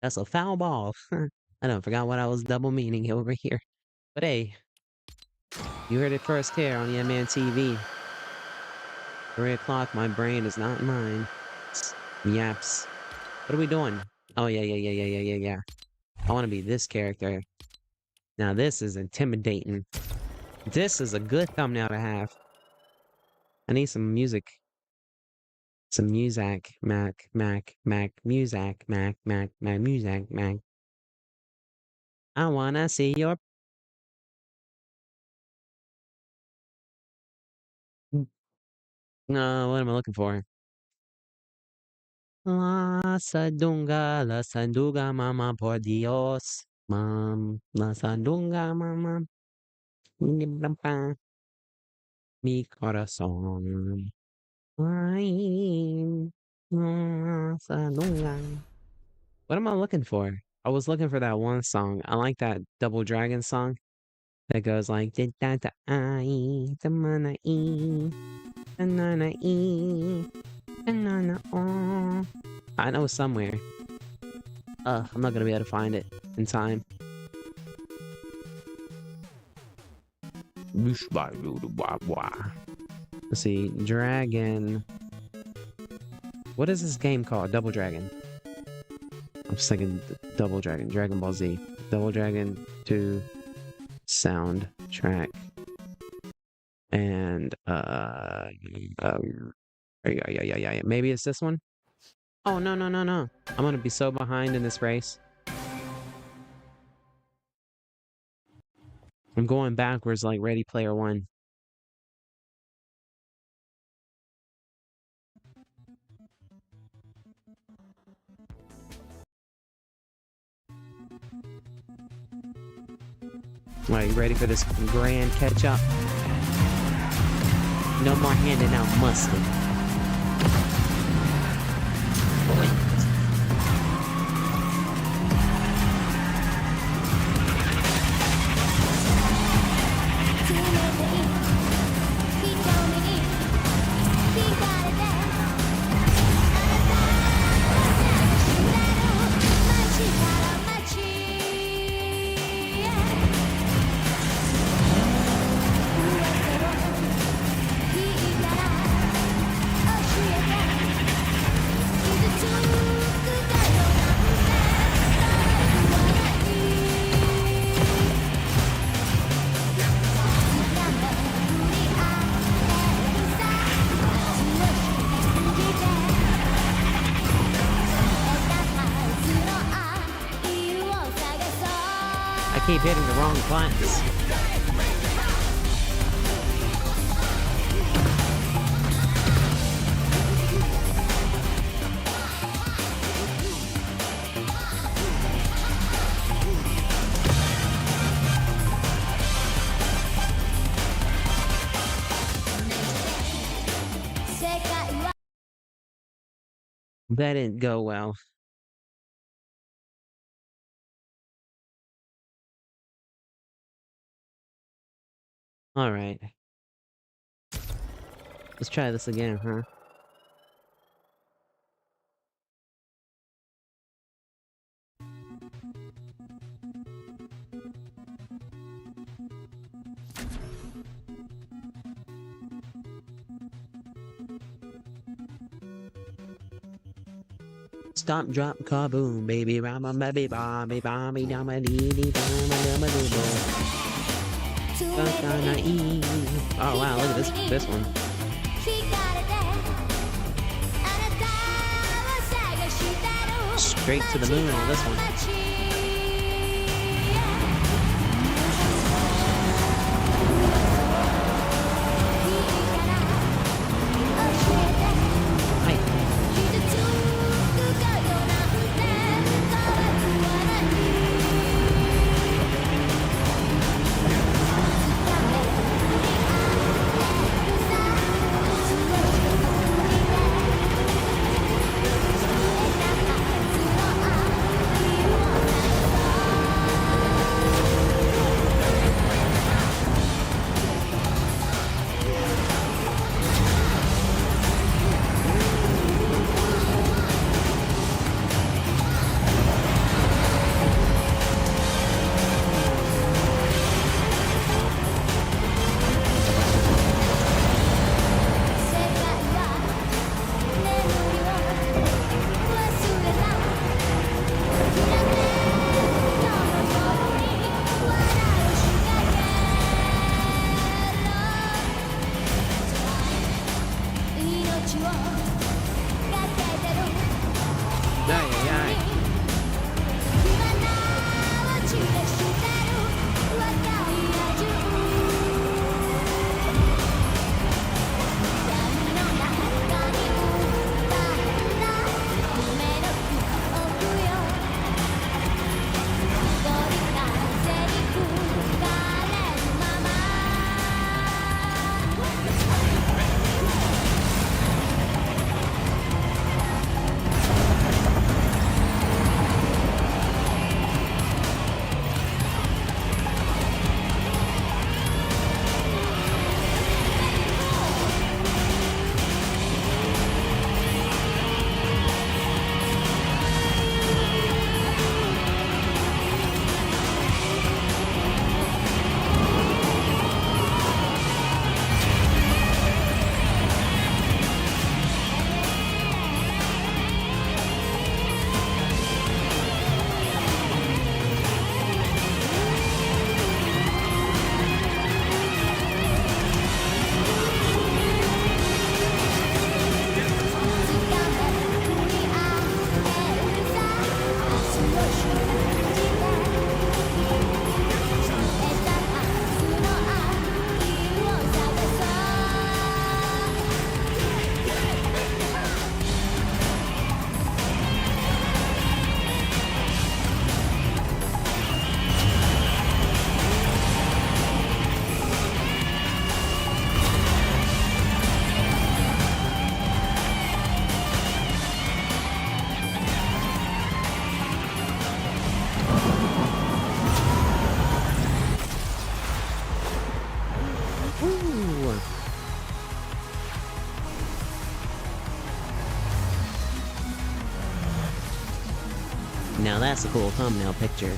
that's a foul ball. I don't forgot what I was double meaning over here. But hey, you heard it first here on the Man TV. 3 o'clock, my brain is not mine. Yaps. What are we doing? Oh, yeah. I want to be this character. Now, this is intimidating. This is a good thumbnail to have. I need some music. Some music. Music, Mac. I want to see your... No, what am I looking for? La sandunga, mama, por Dios. La sandunga, mama. Mi corazón. Ay, la sandunga. What am I looking for? I was looking for that one song. I like that Double Dragon song that goes like da da da I da mana e da na na e da na na oh. I know somewhere. I'm not gonna be able to find it in time. Let's see, Dragon. What is this game called? Double Dragon. I'm just thinking Double Dragon, Dragon Ball Z, Double Dragon 2 soundtrack, and yeah. Maybe it's this one. Oh no! I'm gonna be so behind in this race. I'm going backwards like Ready Player One. Alright, you ready for this grand catch-up? No more handing out mustard. I keep hitting the wrong buttons. That didn't go well. All right. Let's try this again, huh? Stop, drop, kaboom, baby, rama, baby, bomby, bomby, dama, dee, dee, dama, dama, doo, doo. Oh wow, look at this one. Straight to the moon on this one. Ay, ay, ay. Ooh. Now that's a cool thumbnail picture.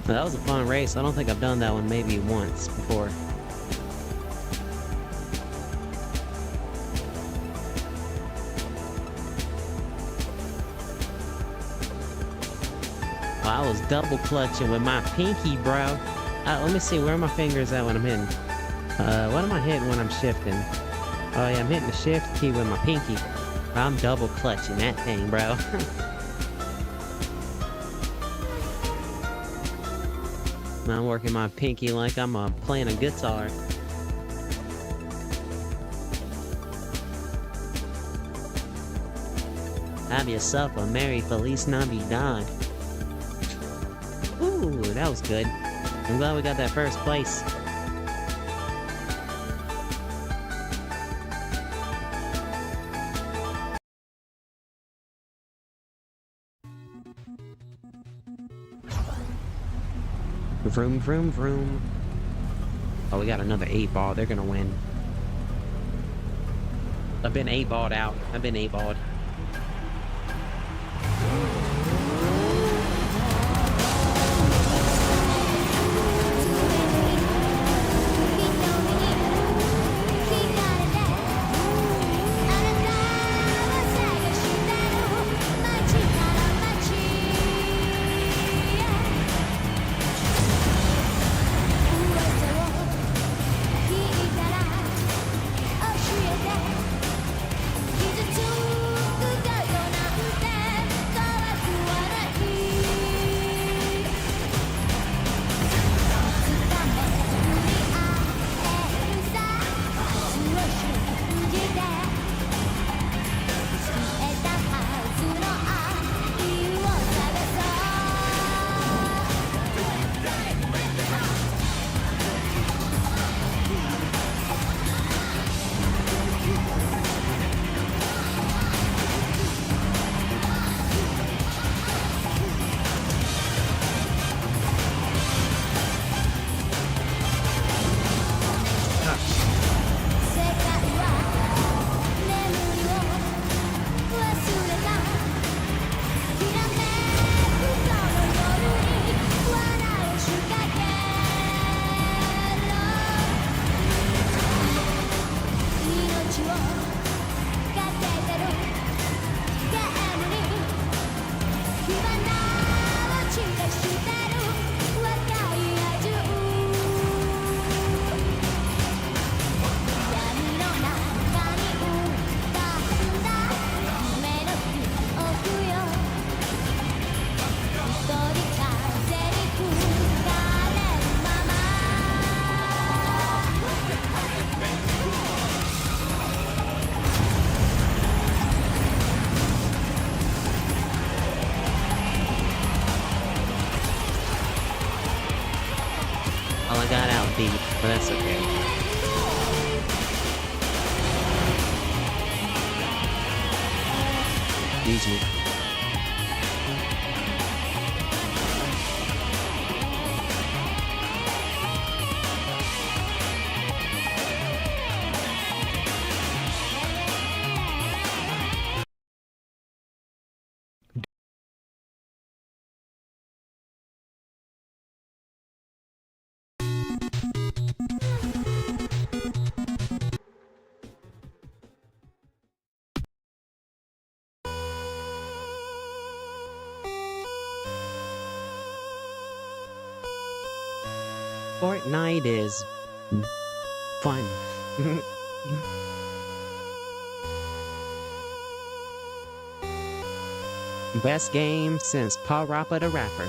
That was a fun race. I don't think I've done that one maybe once before. I was double clutching with my pinky, bro. Let me see, where are my fingers at when I'm hitting? What am I hitting when I'm shifting? Oh yeah, I'm hitting the shift key with my pinky. I'm double clutching that thing, bro. I'm working my pinky like I'm playing a guitar. Have yourself a Merry Feliz Navidad. Ooh, that was good. I'm glad we got that first place. Vroom, vroom, vroom. Oh, we got another 8-ball. They're gonna win. I've been 8-balled out. I've been 8-balled. deep, but that's okay. Excuse me. Fortnite is fun. Best game since PowerRappa the Rapper.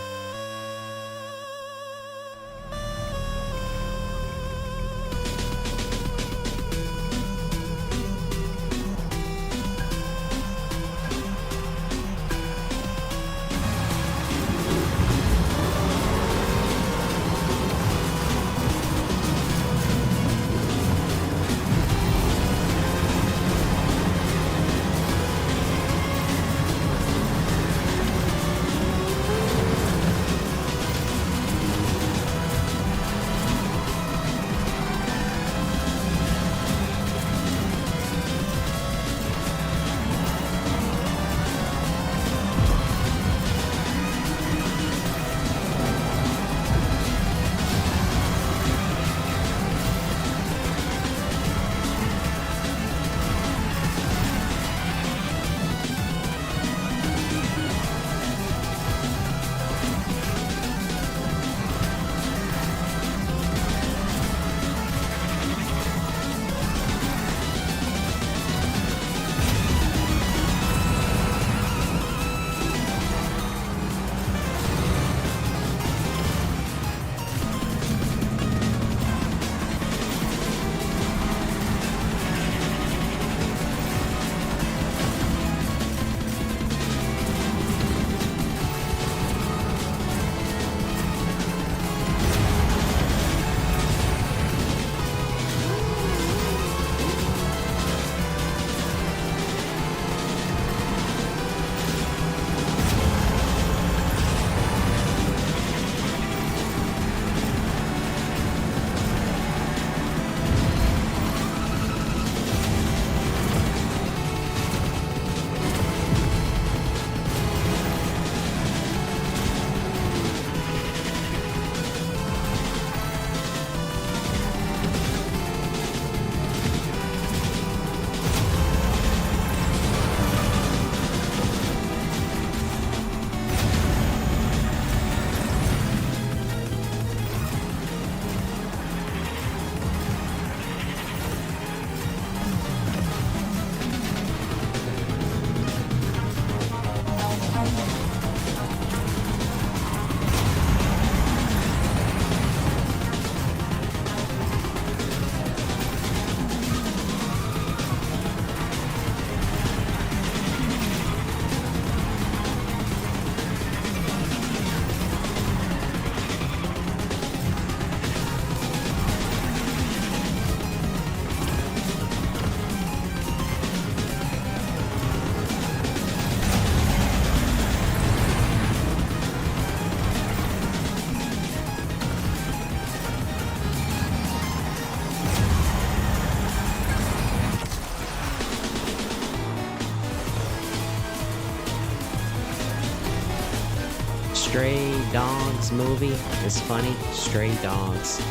Stray Dogs movie is funny. Stray Dogs.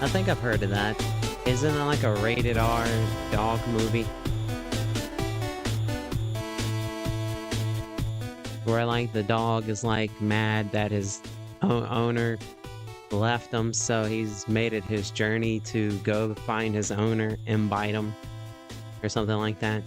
I think I've heard of that. Isn't it like a rated R dog movie? Where like the dog is like mad that his owner left him, so he's made it his journey to go find his owner and bite him. Or something like that.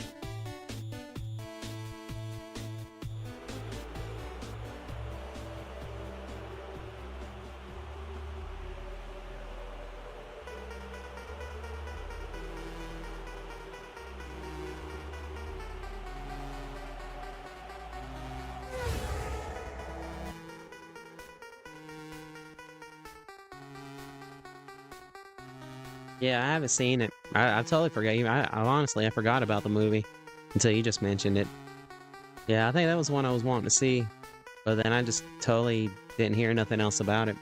Yeah, I haven't seen it. I totally forgot. I honestly, I forgot about the movie until you just mentioned it. Yeah, I think that was one I was wanting to see, but then I just totally didn't hear nothing else about it.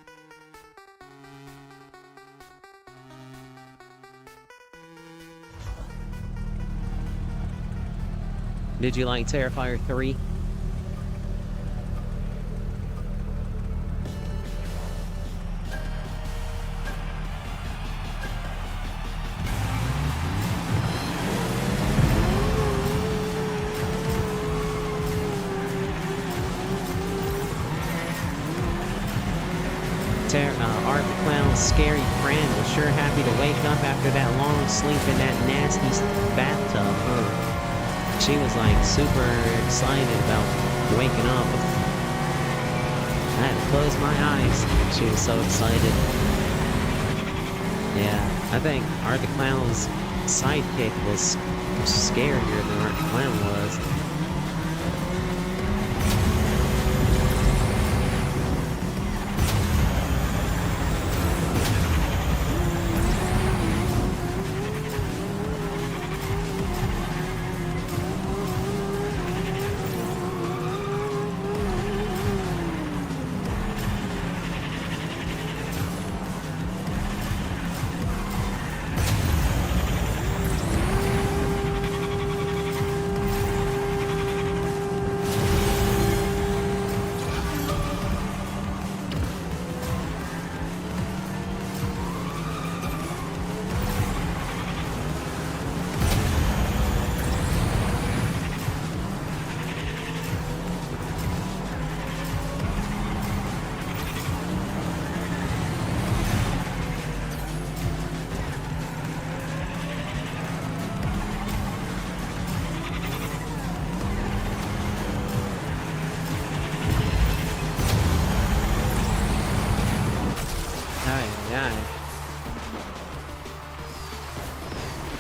Did you like Terrifier 3? Art the Clown's scary friend was sure happy to wake up after that long sleep in that nasty bathtub, huh? She was like super excited about waking up. I had to close my eyes. She was so excited. Yeah, I think Art the Clown's sidekick was scarier than Art the Clown was.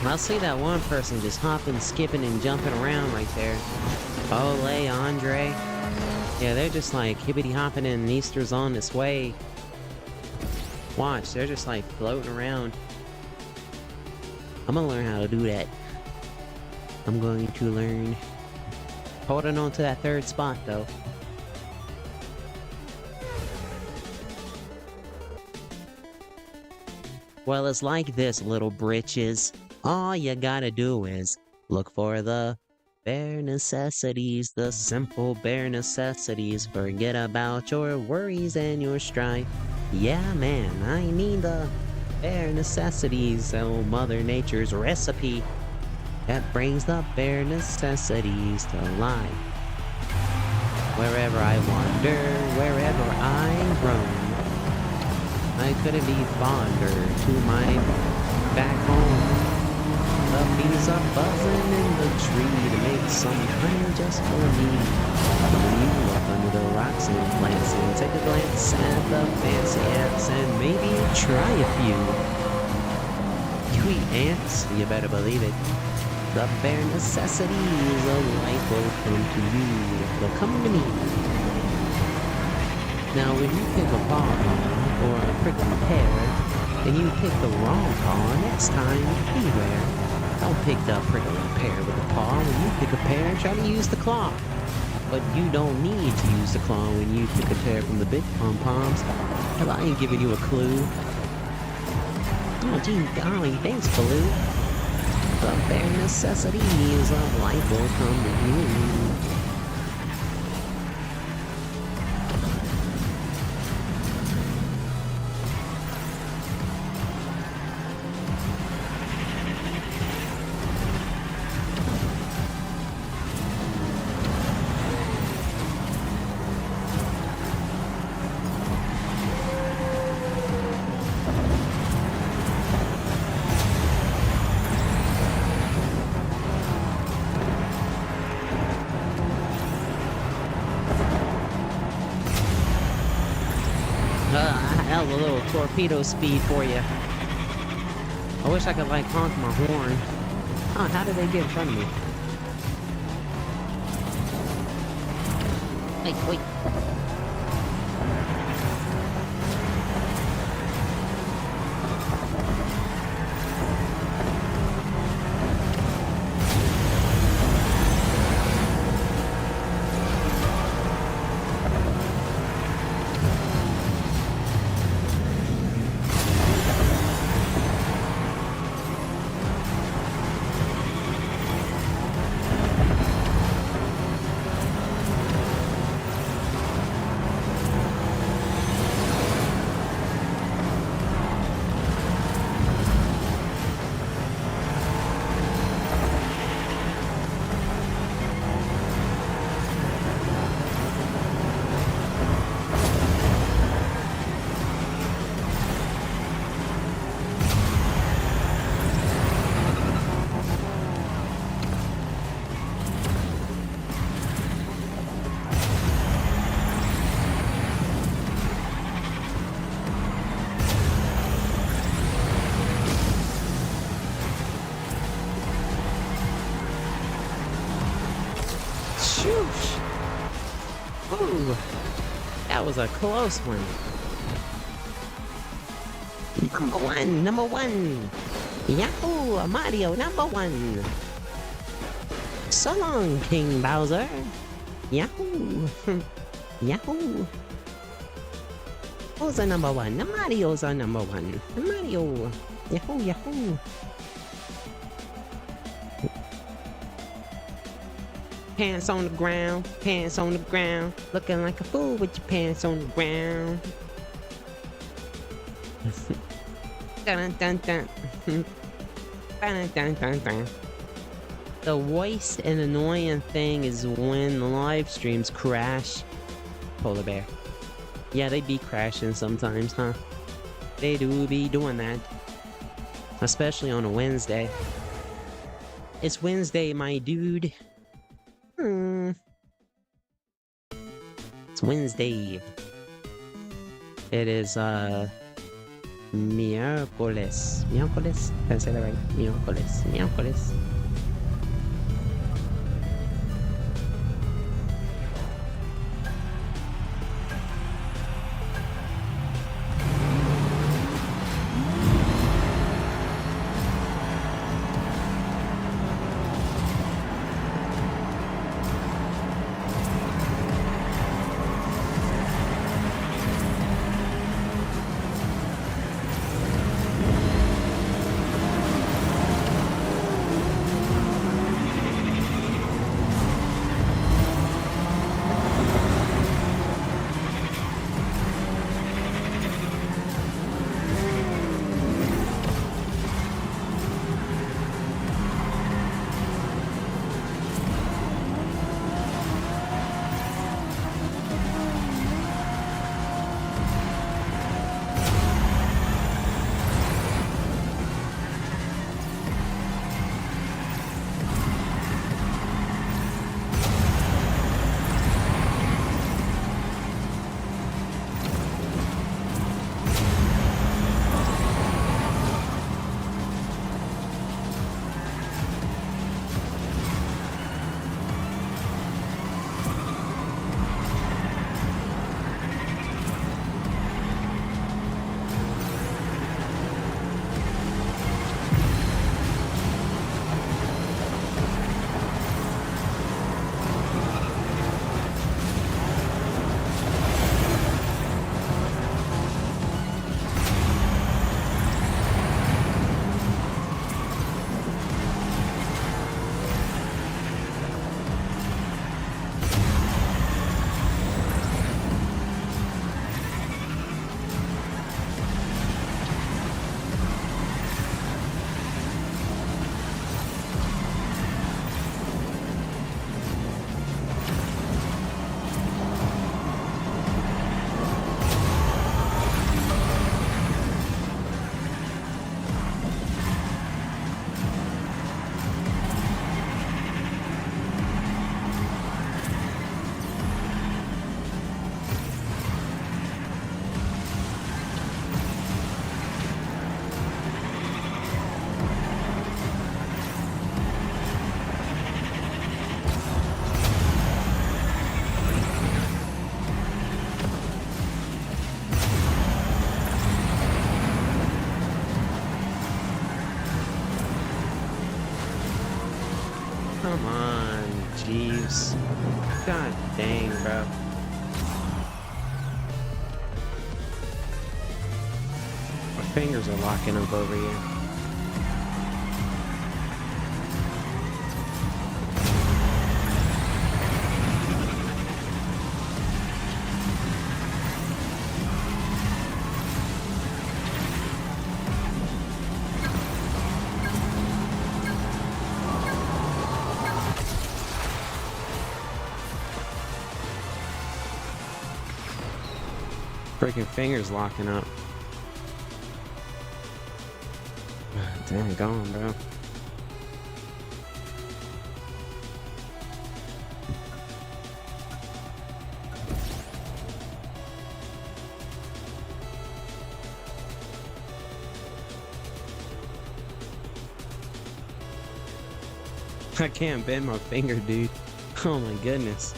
I see that one person just hopping, skipping, and jumping around right there. Ole, Andre. Yeah, they're just like hippity hopping and Easter's on its way. Watch, they're just like floating around. I'm gonna learn how to do that. I'm going to learn. Holding on to that third spot though. Well, it's like this, little britches. All you gotta do is look for the bare necessities, the simple bare necessities. Forget about your worries and your strife. Yeah, man, I need the bare necessities. Oh, Mother Nature's recipe that brings the bare necessities to life. Wherever I wander, wherever I roam, I couldn't be fonder to my back home. The bees are buzzing in the tree to make some honey just for me. You up under the rocks and plants and take a glance at the fancy ants and maybe try a few. You eat ants? You better believe it. The bare necessities of life will come to you. They'll come to me. Now, when you pick a pawpaw or a prickly pear, and you pick the wrong paw, next time, beware. Don't pick the prickly pear with the paw. When you pick a pear, try to use the claw. But you don't need to use the claw when you pick a pear from the big pom-poms. Hell, I ain't giving you a clue. Oh, gee golly, thanks, Baloo. The bare necessities of life will come to you. That was a little torpedo speed for you. I wish I could, like, honk my horn. Oh, how did they get in front of me? Hey, wait. Ooh, that was a close one. Number one. Yahoo! Mario number one. So long, King Bowser. Yahoo! Yahoo! Who's the number one? The Mario's our number one. The Mario. Yahoo! Yahoo! Pants on the ground. Pants on the ground. Looking like a fool with your pants on the ground. Dun dun dun. Dun dun dun dun. The worst and annoying thing is when the live streams crash. Polar Bear. Yeah, they be crashing sometimes, huh? They do be doing that. Especially on a Wednesday. It's Wednesday, my dude. It's Wednesday. It is, miércoles. Miércoles? Did I say that right? Miércoles. Miércoles. Come on, Jeeves. God dang, bro. My fingers are locking up over here. Freaking fingers locking up. Dang, go on, bro. I can't bend my finger, dude. Oh my goodness.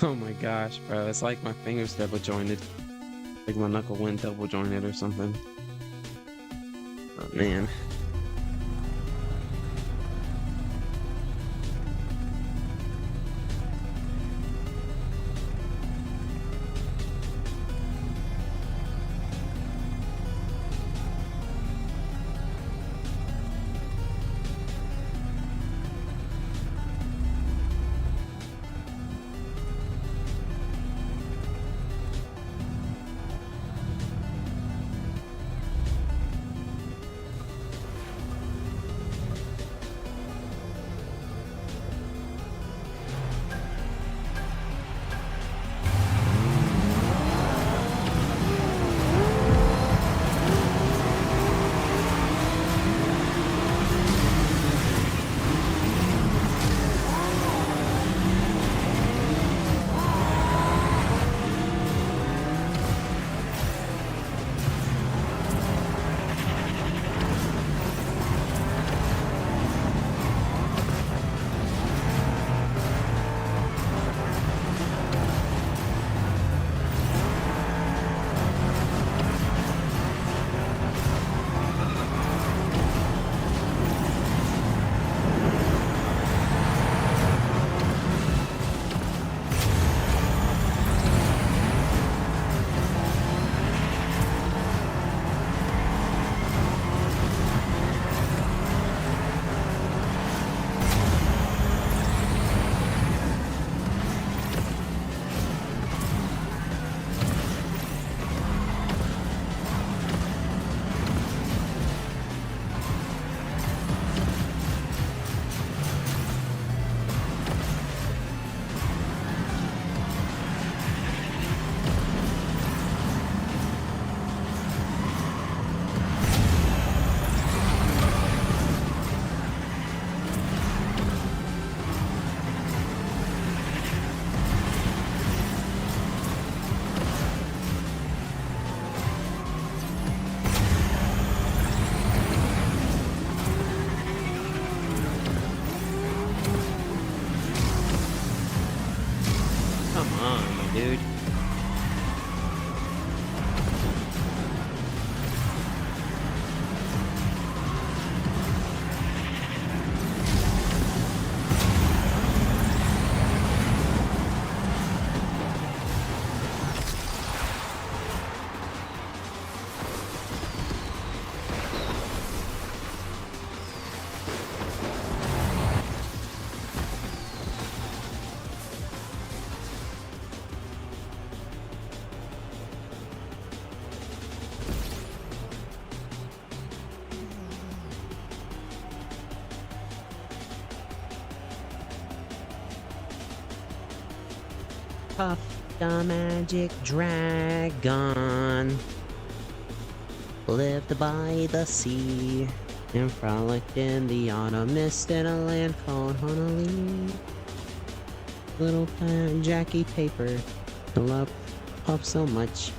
Oh my gosh, bro. It's like my fingers double jointed. Like my knuckle went double jointed or something. Oh man. Come on, my dude. Puff the magic dragon lived by the sea and frolicked in the autumn mist in a land called Honolulu. Little Jackie Paper loved Puff so much.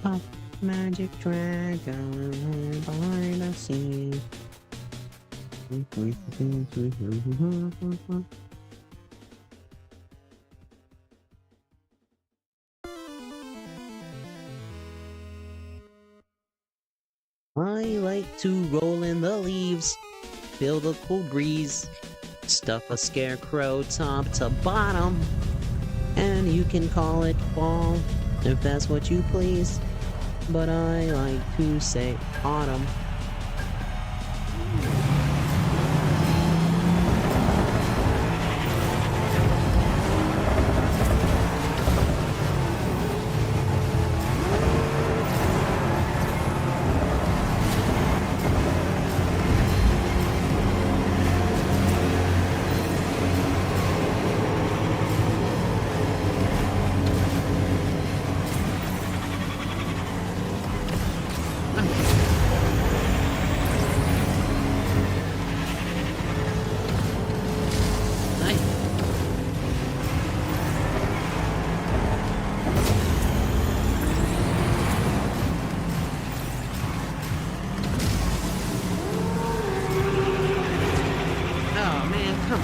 Puff magic dragon by the sea. I like to roll in the leaves, feel the cool breeze, stuff a scarecrow top to bottom, and you can call it fall if that's what you please, but I like to say autumn.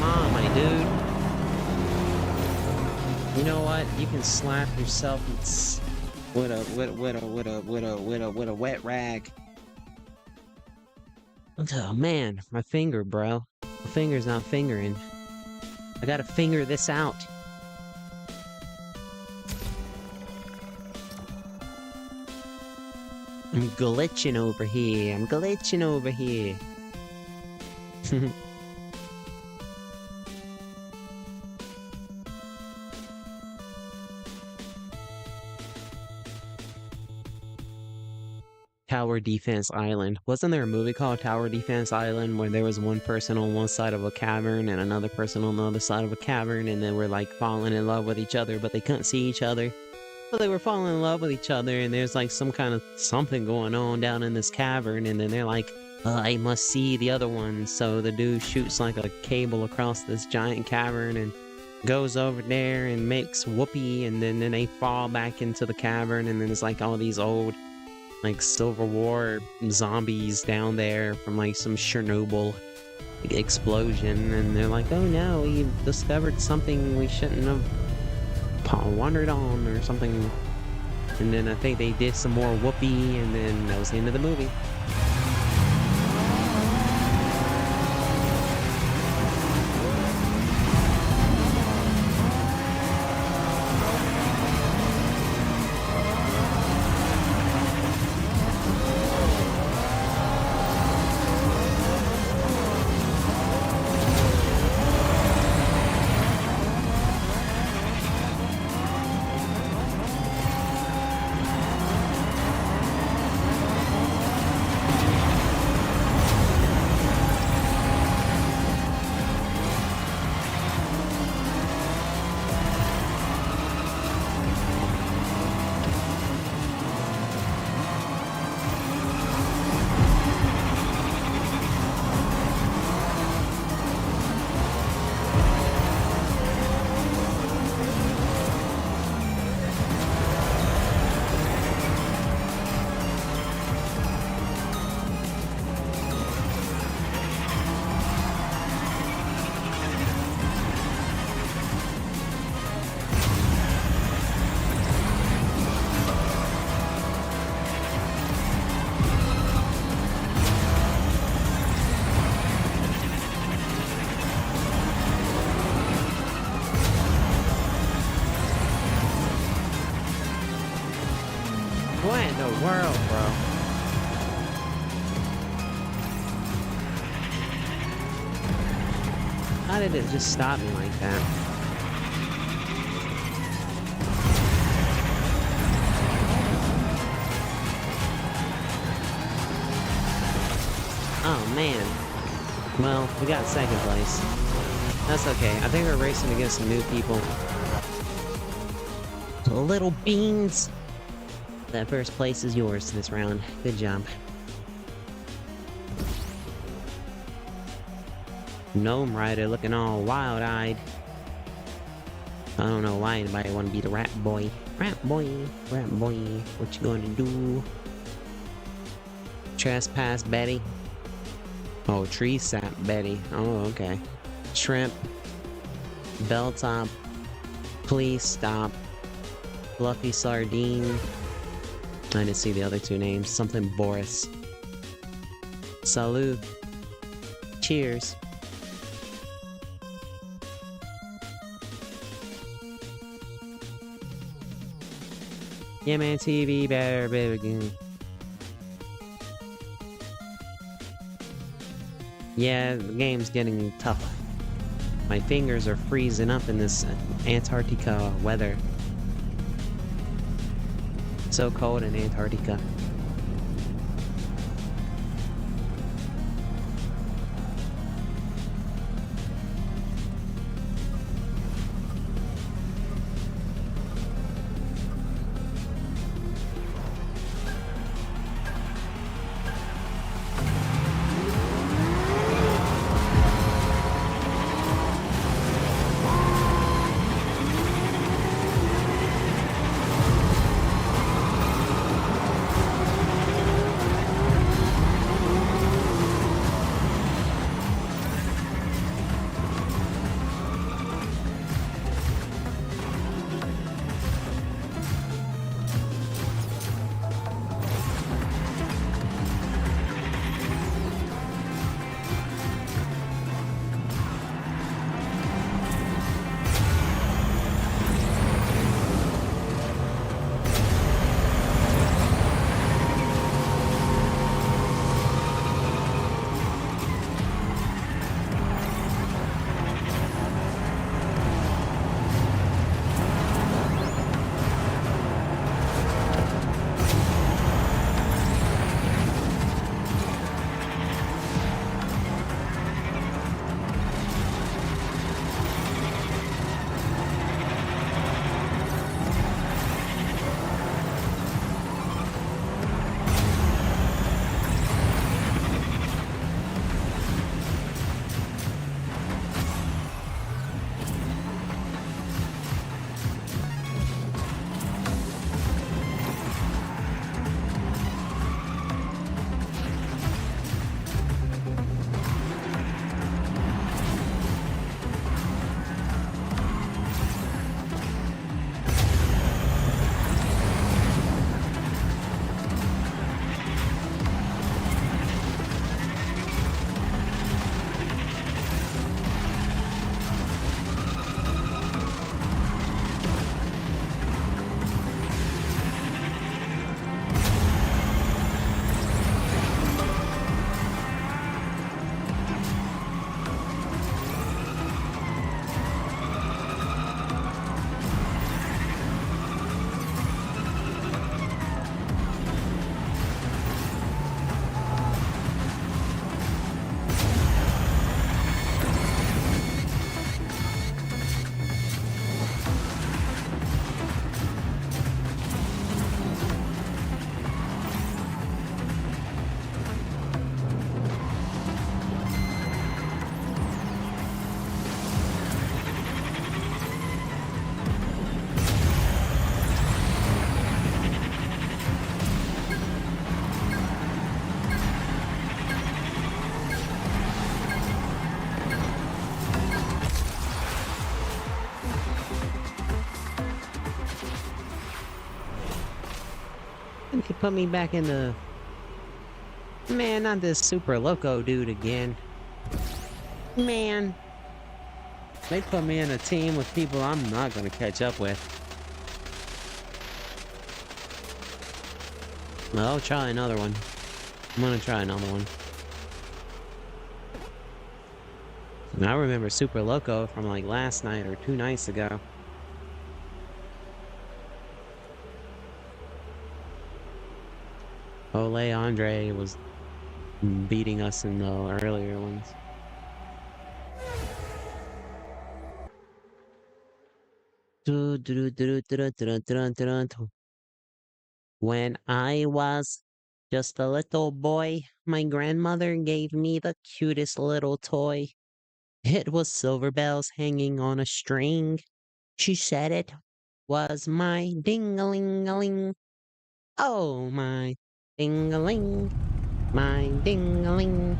on, my dude. You know what? You can slap yourself with a wet rag. Oh man, my finger, bro. My finger's not fingering. I gotta finger this out. I'm glitching over here. I'm glitching over here. Tower Defense Island. Wasn't there a movie called Tower Defense Island where there was one person on one side of a cavern and another person on the other side of a cavern, and they were like falling in love with each other, but they couldn't see each other? But they were falling in love with each other, and there's like some kind of something going on down in this cavern, and then they're like, I must see the other one. So the dude shoots like a cable across this giant cavern and goes over there and makes whoopee, and then they fall back into the cavern, and then there's like all these old like Civil War zombies down there from like some Chernobyl explosion, and they're like, oh no, we discovered something we shouldn't have wandered on or something. And then I think they did some more whoopee, and then that was the end of the movie. What in the world, bro? How did it just stop me like that? Oh, man. Well, we got second place. That's okay. I think we're racing against some new people. Little beans! That first place is yours this round. Good job. Gnome Rider looking all wild-eyed. I don't know why anybody want to be the rat boy. Rat boy, what you gonna do? Trespass Betty. Oh, tree sap Betty. Oh, okay. Shrimp. Belltop. Please stop. Fluffy Sardine. I didn't see the other two names. Something Boris. Salute. Cheers. Yeah, man, TV better, baby. Yeah, the game's getting tough. My fingers are freezing up in this Antarctica weather. So cold in Antarctica. They put me back in the... Man, not this super loco dude again. Man. They put me in a team with people I'm not gonna catch up with. Well, I'll try another one. I'm gonna try another one. And I remember Super Loco from like last night or 2 nights ago. Ole Andre was beating us in the earlier ones. When I was just a little boy, my grandmother gave me the cutest little toy. It was silver bells hanging on a string. She said it was my ding-a-ling-a-ling. Oh, my ding-a-ling, my ding-a-ling.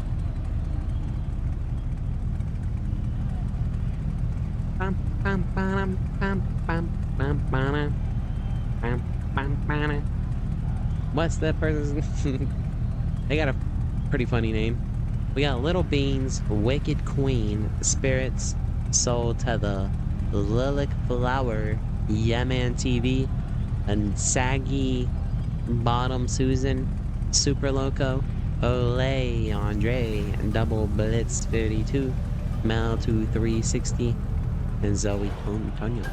Bum, bum, bum, bum, bum, bum, bum, bum, bum, bum. What's that person's? They got a pretty funny name. We got Little Beans, Wicked Queen, Spirits, Soul Tether, Lilac Flower, Yeah Man TV, and Saggy Bottom Susan, Super Loco, Olay Andre, Double Blitz 32, Mel 2360, and Zoe Tonya.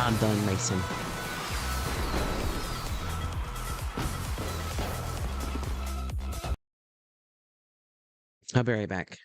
I'm done racing. I'll be right back.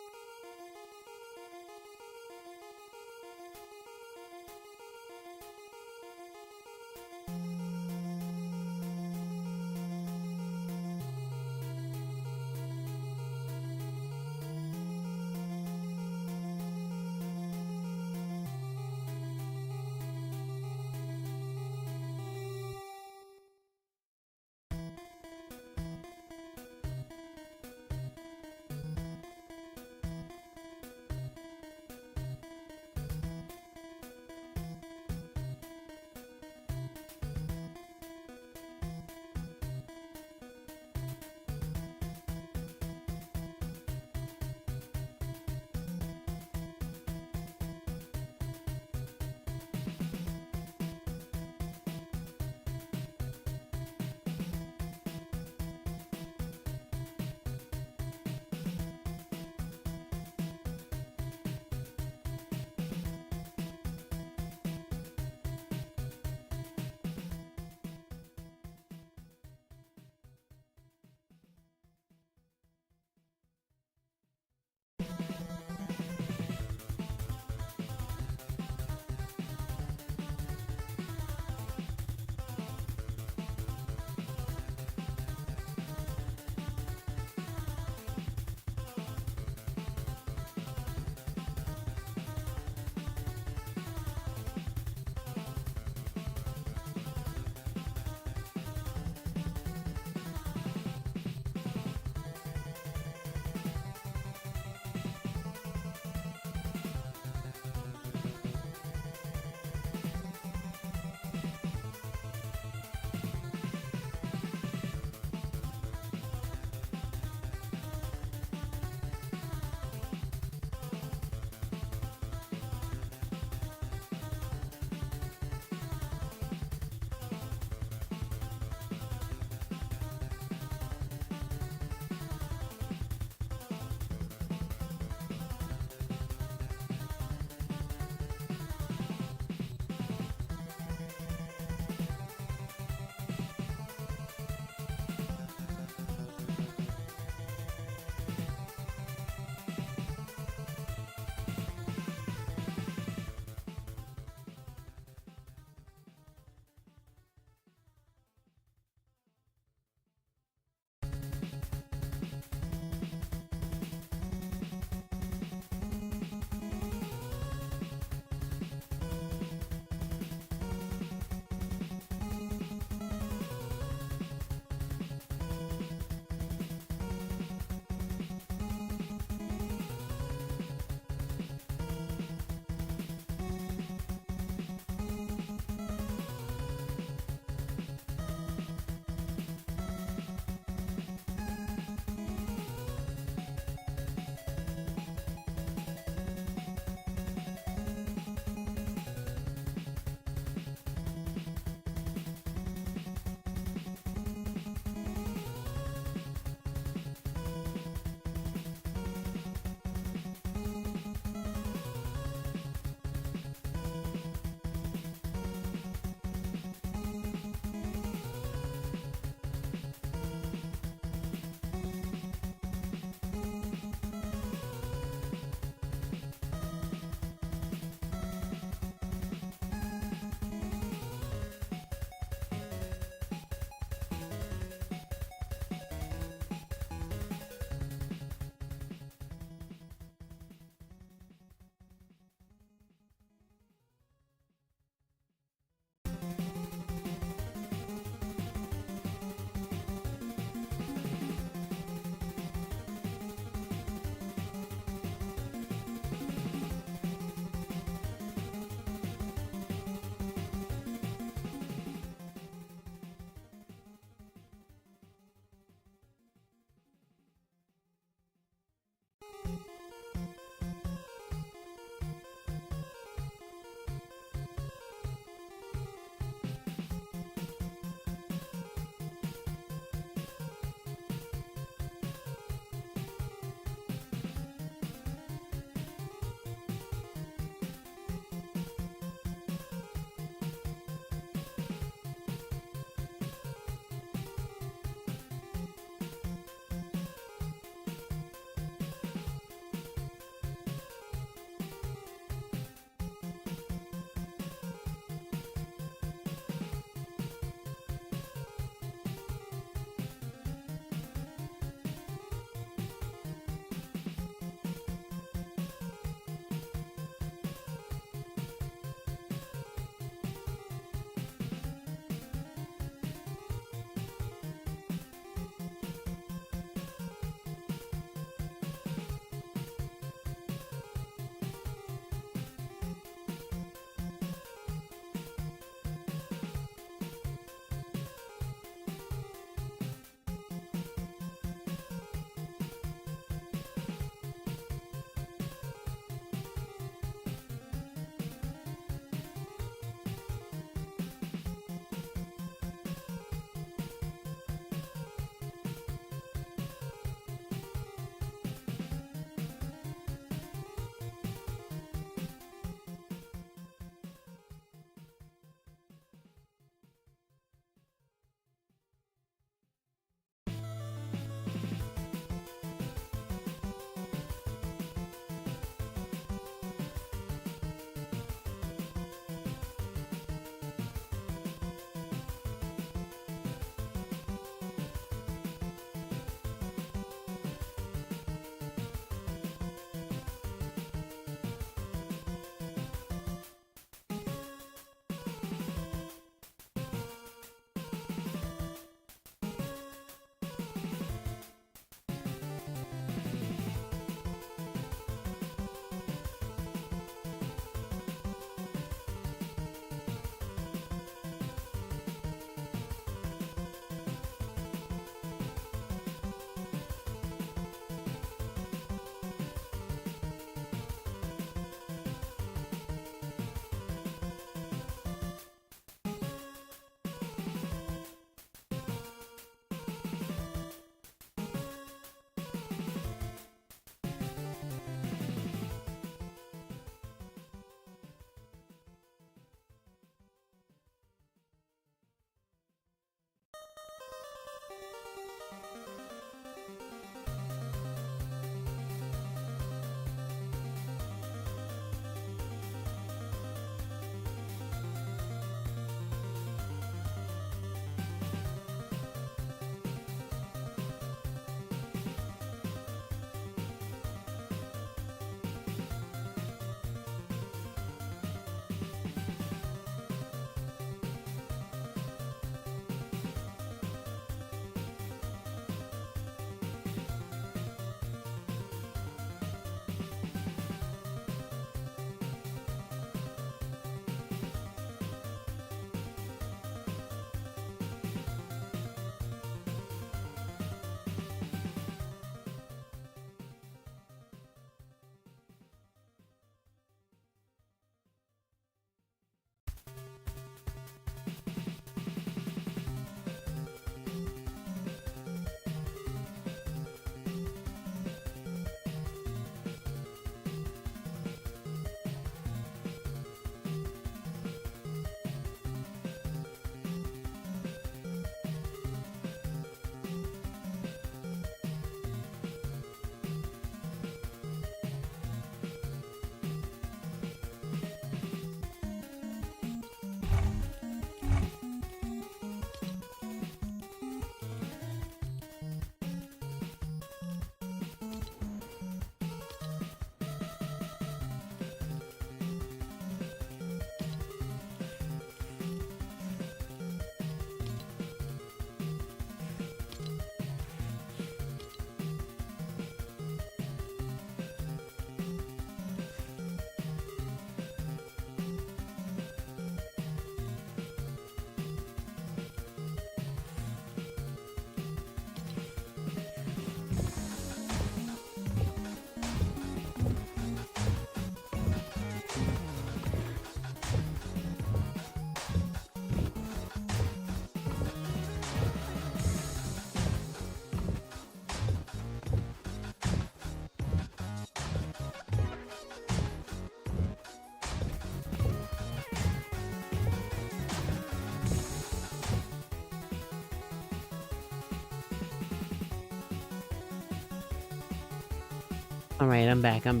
Alright, I'm back. What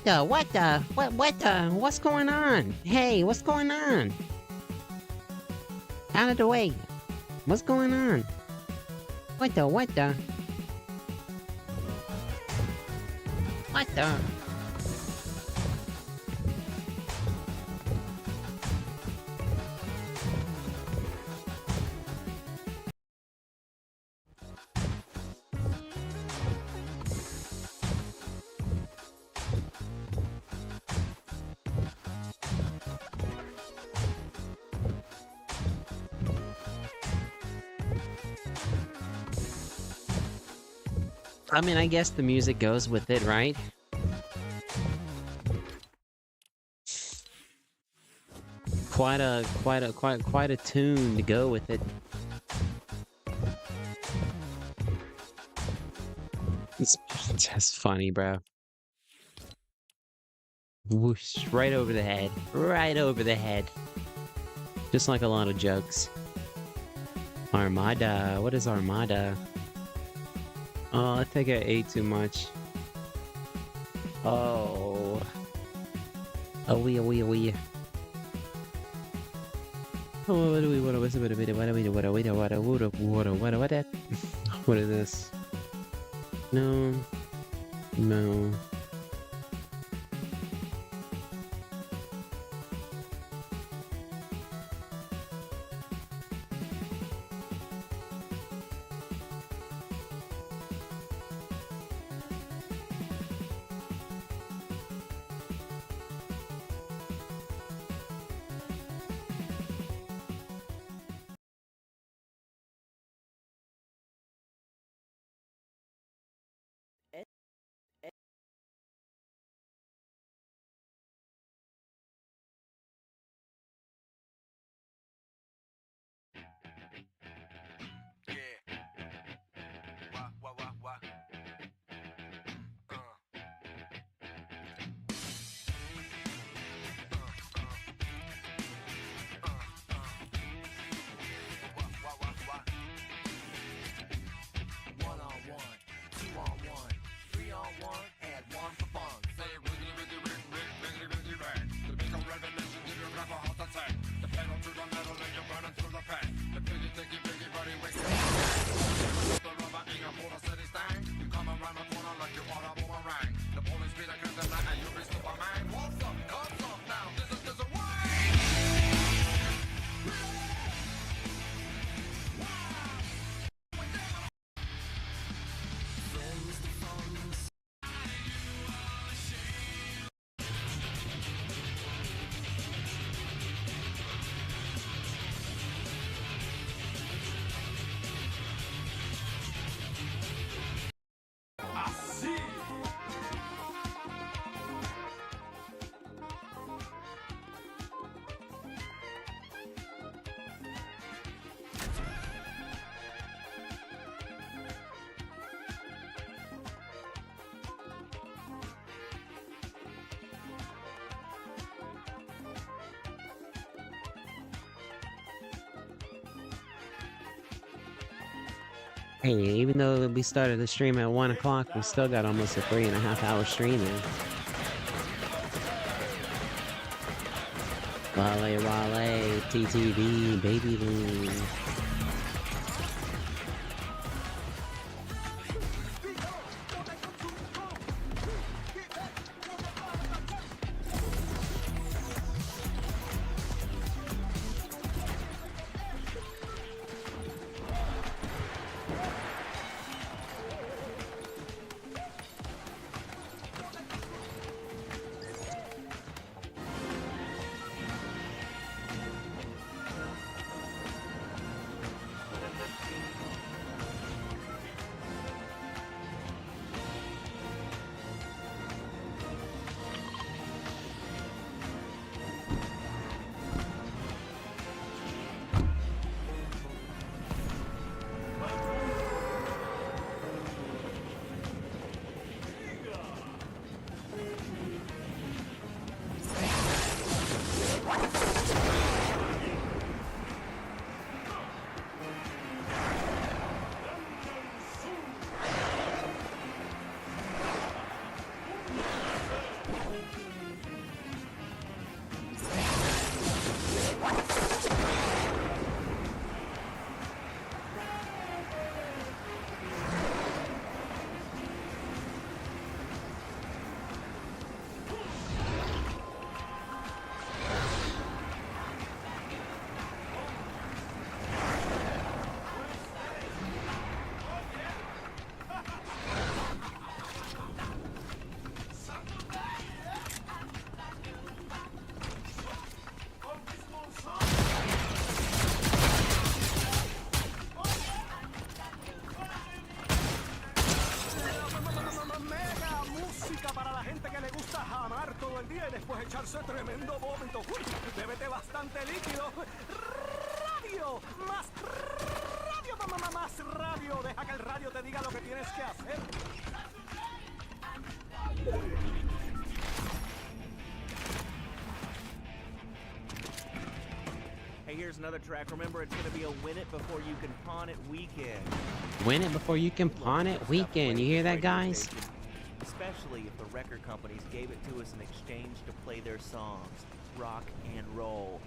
the? What's going on? Hey, what's going on? Out of the way. What's going on? What the? What the? I mean, I guess the music goes with it, right? Quite a tune to go with it. It's just funny, bro. Whoosh, right over the head. Right over the head. Just like a lot of jokes. Armada. What is Armada? Oh, I think I ate too much. Oh. Oh, wee. Oh, what is this? No. No. Hey, even though we started the stream at 1 o'clock, we still got almost a 3.5-hour stream in. Wale, TTV, baby loom. tremendo vómito. Uy, bébete bastante líquido. Radio, más radio, mamá, más radio. Deja que el radio te diga lo que tienes que hacer. Hey, here's another track. Remember, it's going to be a win it before you can pawn it weekend. Win it before you can pawn it weekend. You hear that, guys? Especially if the record companies gave it to us in exchange to play their songs. Rock and roll.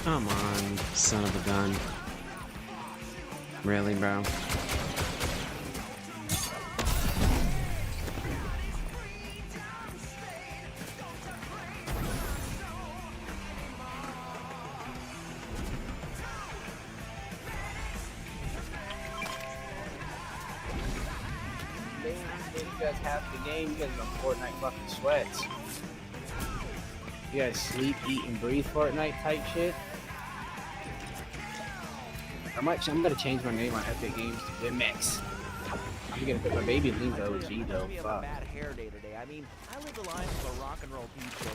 Come on, son of a gun. Really, bro? game. You guys have the game. You guys are Fortnite fucking sweats. You guys sleep, eat, and breathe Fortnite type shit. I'm gonna change my name on Epic Games to Mix. I'm gonna put my baby Lee's OG though. We have a Fuck. bad hair day today. I mean, I live the life of a rock and roll DJ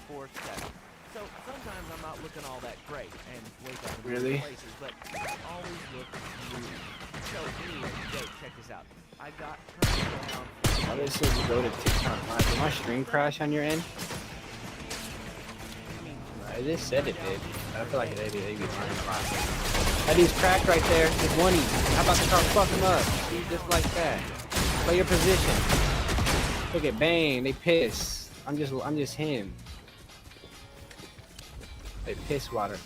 24/7. So sometimes I'm not looking all that great and wake up in Really? places, but I always look groovy. So anyway, today, check this out. I got turned around. How does this go to TikTok Live? Did my stream crash on your end? I just said it did. I feel like it did. They be lying a lot. That dude's cracked right there. Just one. How about the car fuck him up? See, just like that. Play your position. Look at bang. They piss. I'm just him. They piss water.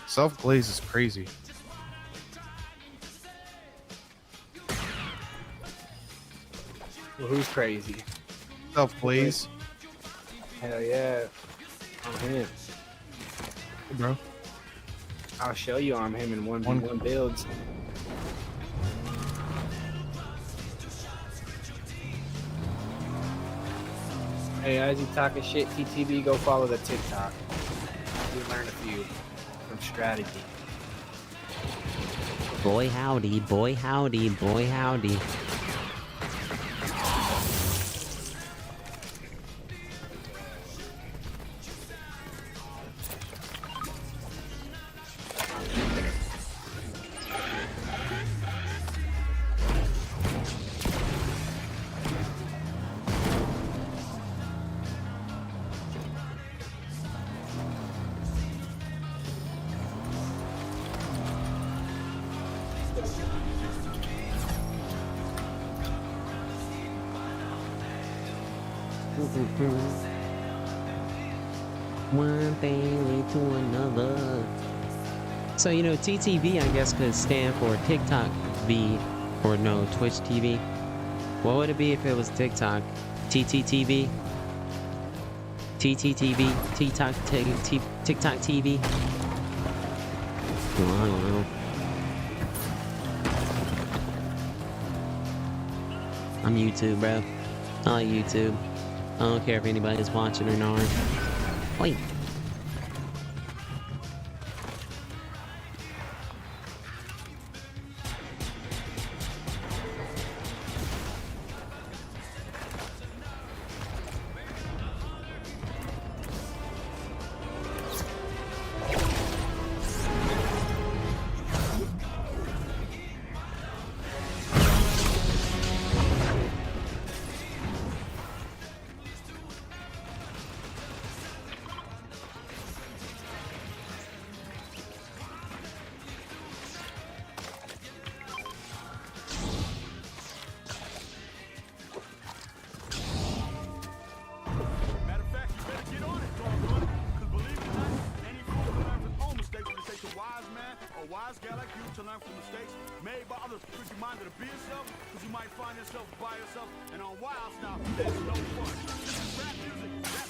Self-glaze is crazy. Well, who's crazy? Self-glaze, Hell yeah. I'm him. bro. I'll show you I'm him in 1v1 builds. Hey, as you talking shit, TTB, go follow the TikTok. You learn a few from strategy. Boy howdy, boy howdy, boy howdy. One thing lead to another. So, you know, TTV, I guess, could stand for TikTok V, or no, Twitch TV. What would it be if it was TikTok? TTTV? TTTV? TikTok TV? Well, I don't know. I'm YouTube, bro. I like YouTube. I don't care if anybody's watching or not. Wait. Matter of fact, you better get on it, doggone it. Because believe it or not, any fool can learn from own mistakes, but it takes a wise man or wise gal like you to learn from mistakes made by others. Because you minded to be yourself, because you might find yourself by yourself. And on Wild now, there's no fun. This is rap music. Rap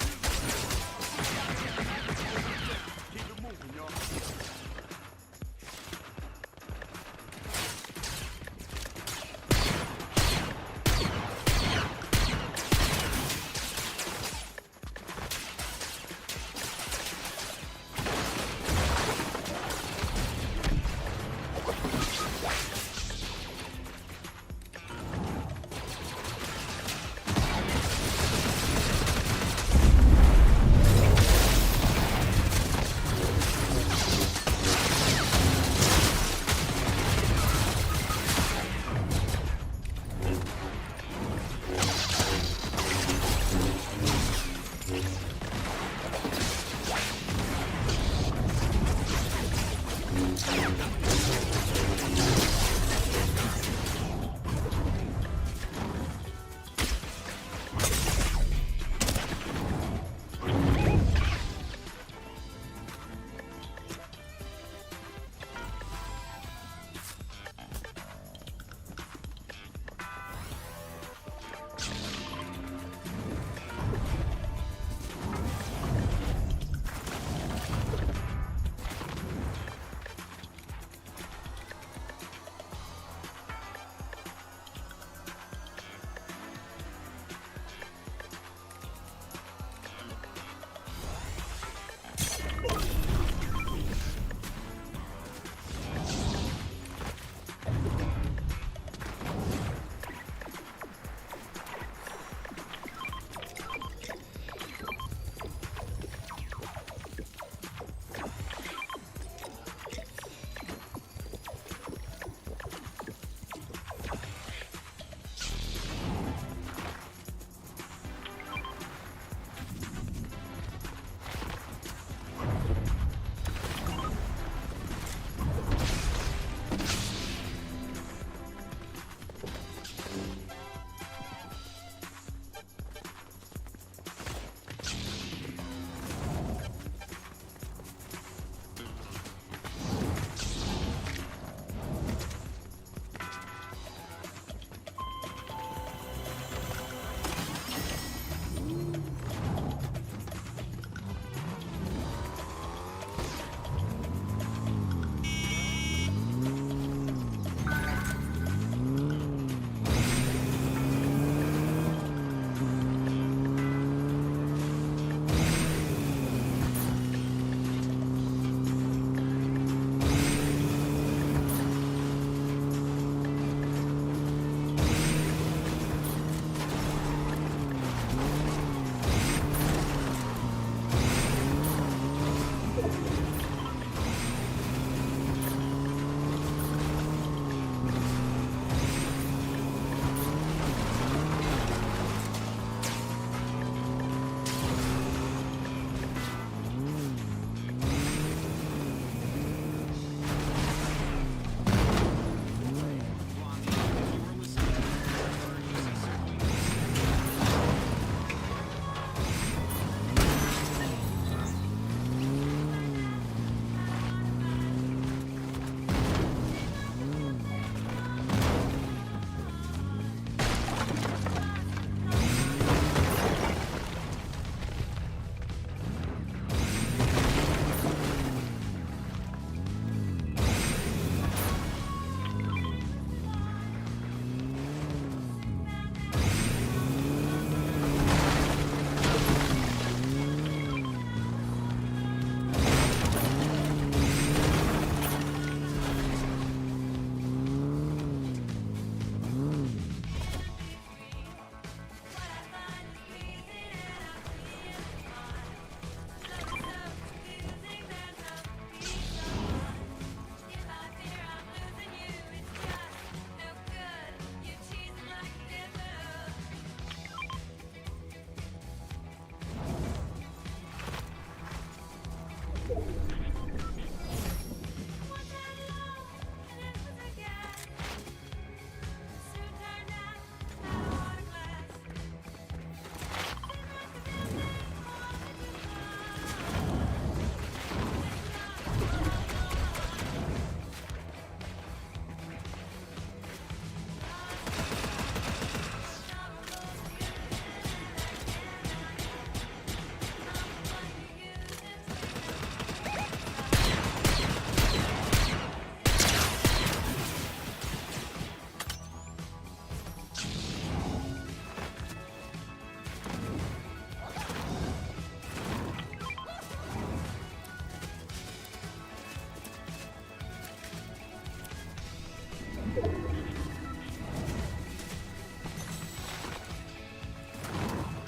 music. Keep it moving, y'all.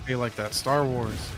Hey, like that Star Wars.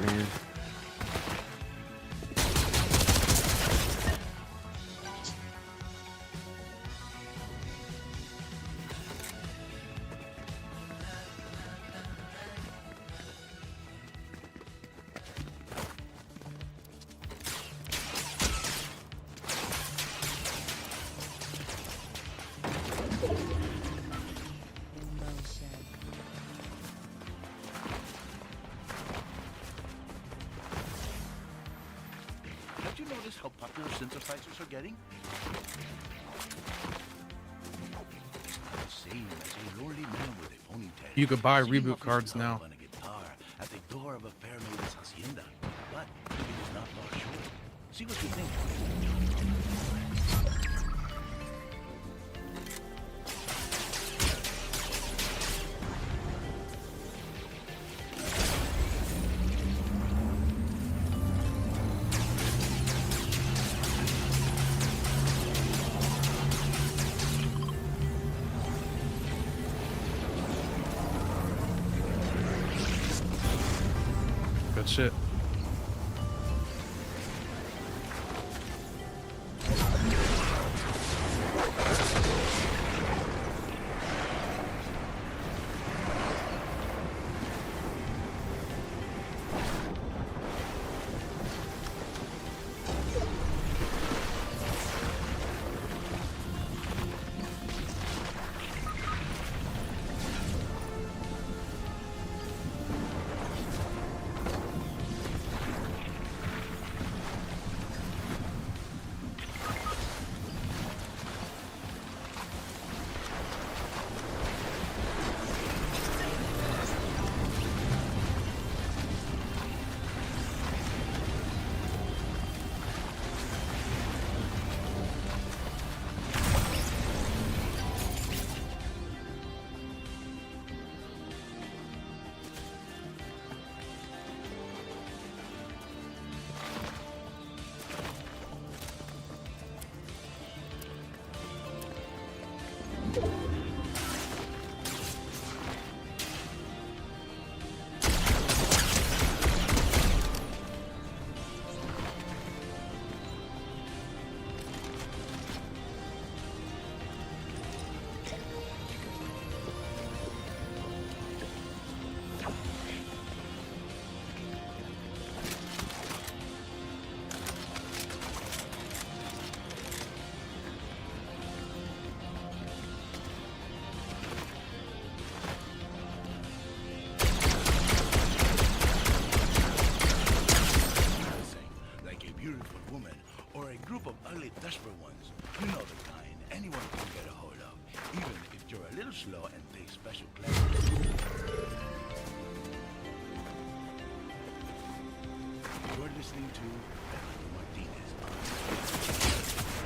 Man. Have you noticed how popular synthesizers are getting? The same as a lonely man with a ponytail. You could buy singing reboot off his cards guitar now. on a guitar at the door of a fair maiden's hacienda. But it is not far short. See what you think. Good shit. desperate ones. You know the kind anyone can get a hold of, even if you're a little slow and take special classes. You're listening to Martinez.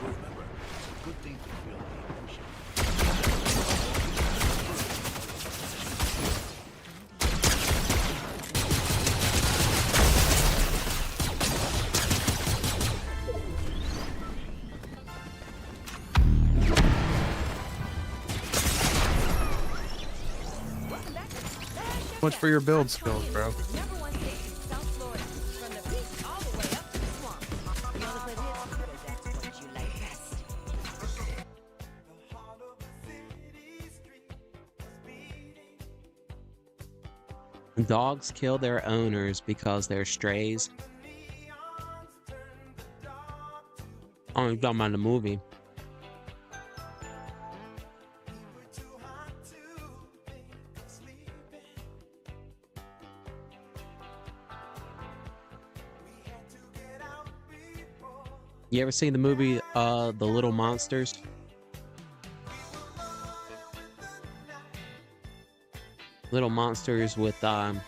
Remember, it's a good thing to feel the emotion. Much for your build skills, bro. Dogs kill their owners because they're strays. Oh, you're talking about the movie. You ever seen the movie The Little Monsters? Little Monsters with the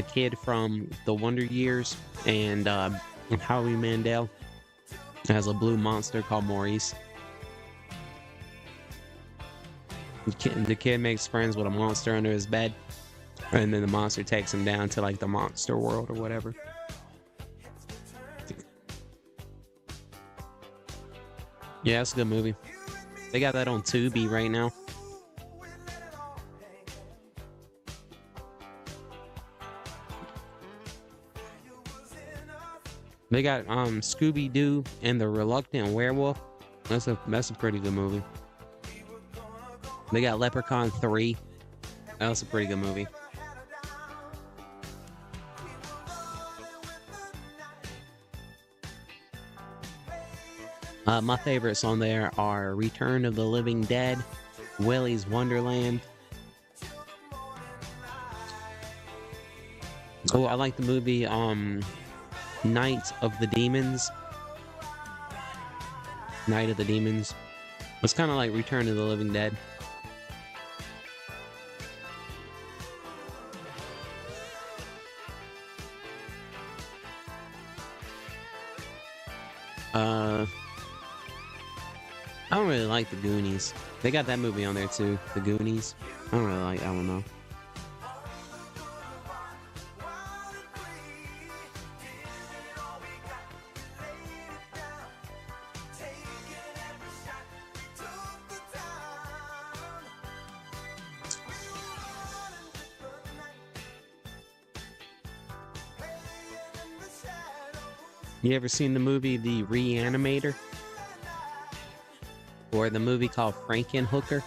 kid from The Wonder Years and Howie Mandel. It has a blue monster called Maurice. The kid makes friends with a monster under his bed, and then the monster takes him down to like the monster world or whatever. Yeah, it's a good movie. They got that on Tubi right now. They got Scooby-Doo and the Reluctant Werewolf. That's a pretty good movie. They got Leprechaun 3. That's a pretty good movie. My favorites on there are Return of the Living Dead, Willy's Wonderland. Oh, I like the movie Night of the Demons. Night of the Demons. It's kind of like Return of the Living Dead. I don't really like the Goonies. They got that movie on there too, the Goonies. I don't really like that one though. You ever seen the movie The Reanimator? Or the movie called Frankenhooker?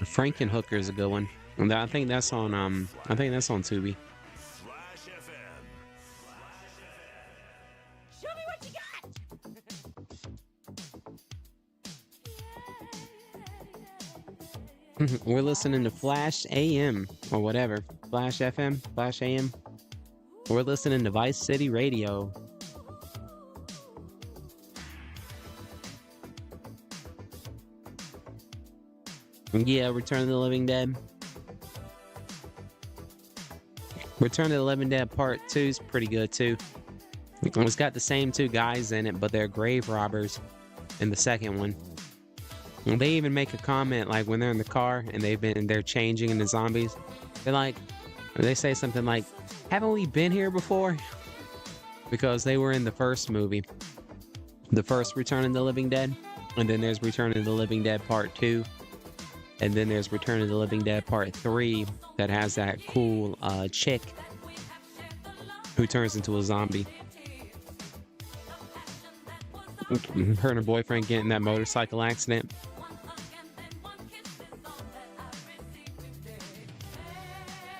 Frankenhooker is a good one. And I think that's on Tubi. Show me what you got. We're listening to Flash AM or whatever. Flash FM, Flash AM. We're listening to Vice City Radio. Yeah, Return of the Living Dead. Return of the Living Dead Part 2 is pretty good too. It's got the same two guys in it, but they're grave robbers in the second one. And they even make a comment like when they're in the car and they're changing into zombies. They say something like, "Haven't we been here before?" Because they were in the first movie, the first Return of the Living Dead, and then there's Return of the Living Dead Part 2, and then there's Return of the Living Dead Part 3 that has that cool chick who turns into a zombie. Her and her boyfriend get in that motorcycle accident.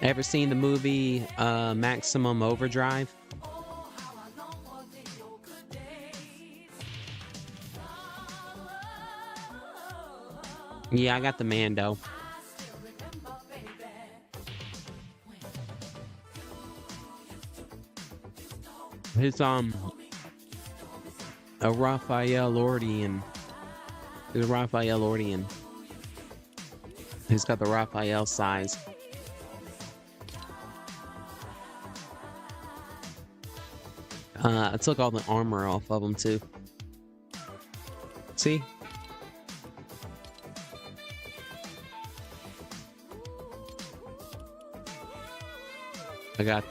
Ever seen the movie Maximum Overdrive? Yeah, I got the Mando. His a Raphael Ordian. He's a Raphael Ordian. He's got the Raphael size. I took all the armor off of him too. See? I got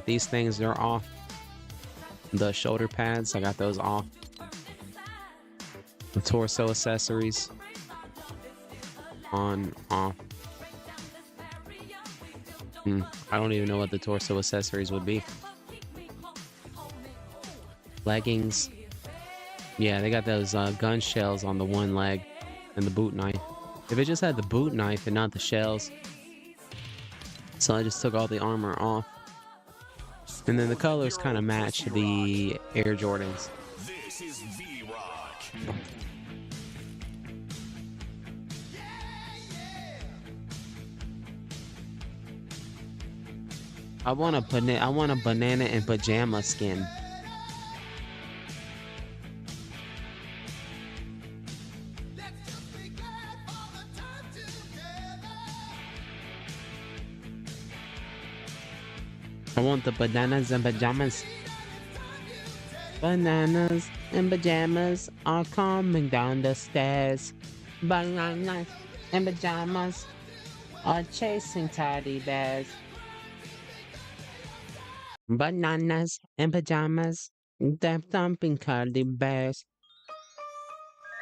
these things, they're off. The shoulder pads, I got those off. The torso accessories. On, off. I don't even know what the torso accessories would be. Leggings. Yeah, they got those gun shells on the one leg and the boot knife. If it just had the boot knife and not the shells. So I just took all the armor off. And then the colors kind of match the Air Jordans. This is V-Rock. I want a banana and pajama skin. I want the bananas and pajamas. Bananas and pajamas are coming down the stairs. Bananas and pajamas are chasing teddy bears. Bananas and pajamas, they're thumping teddy bears.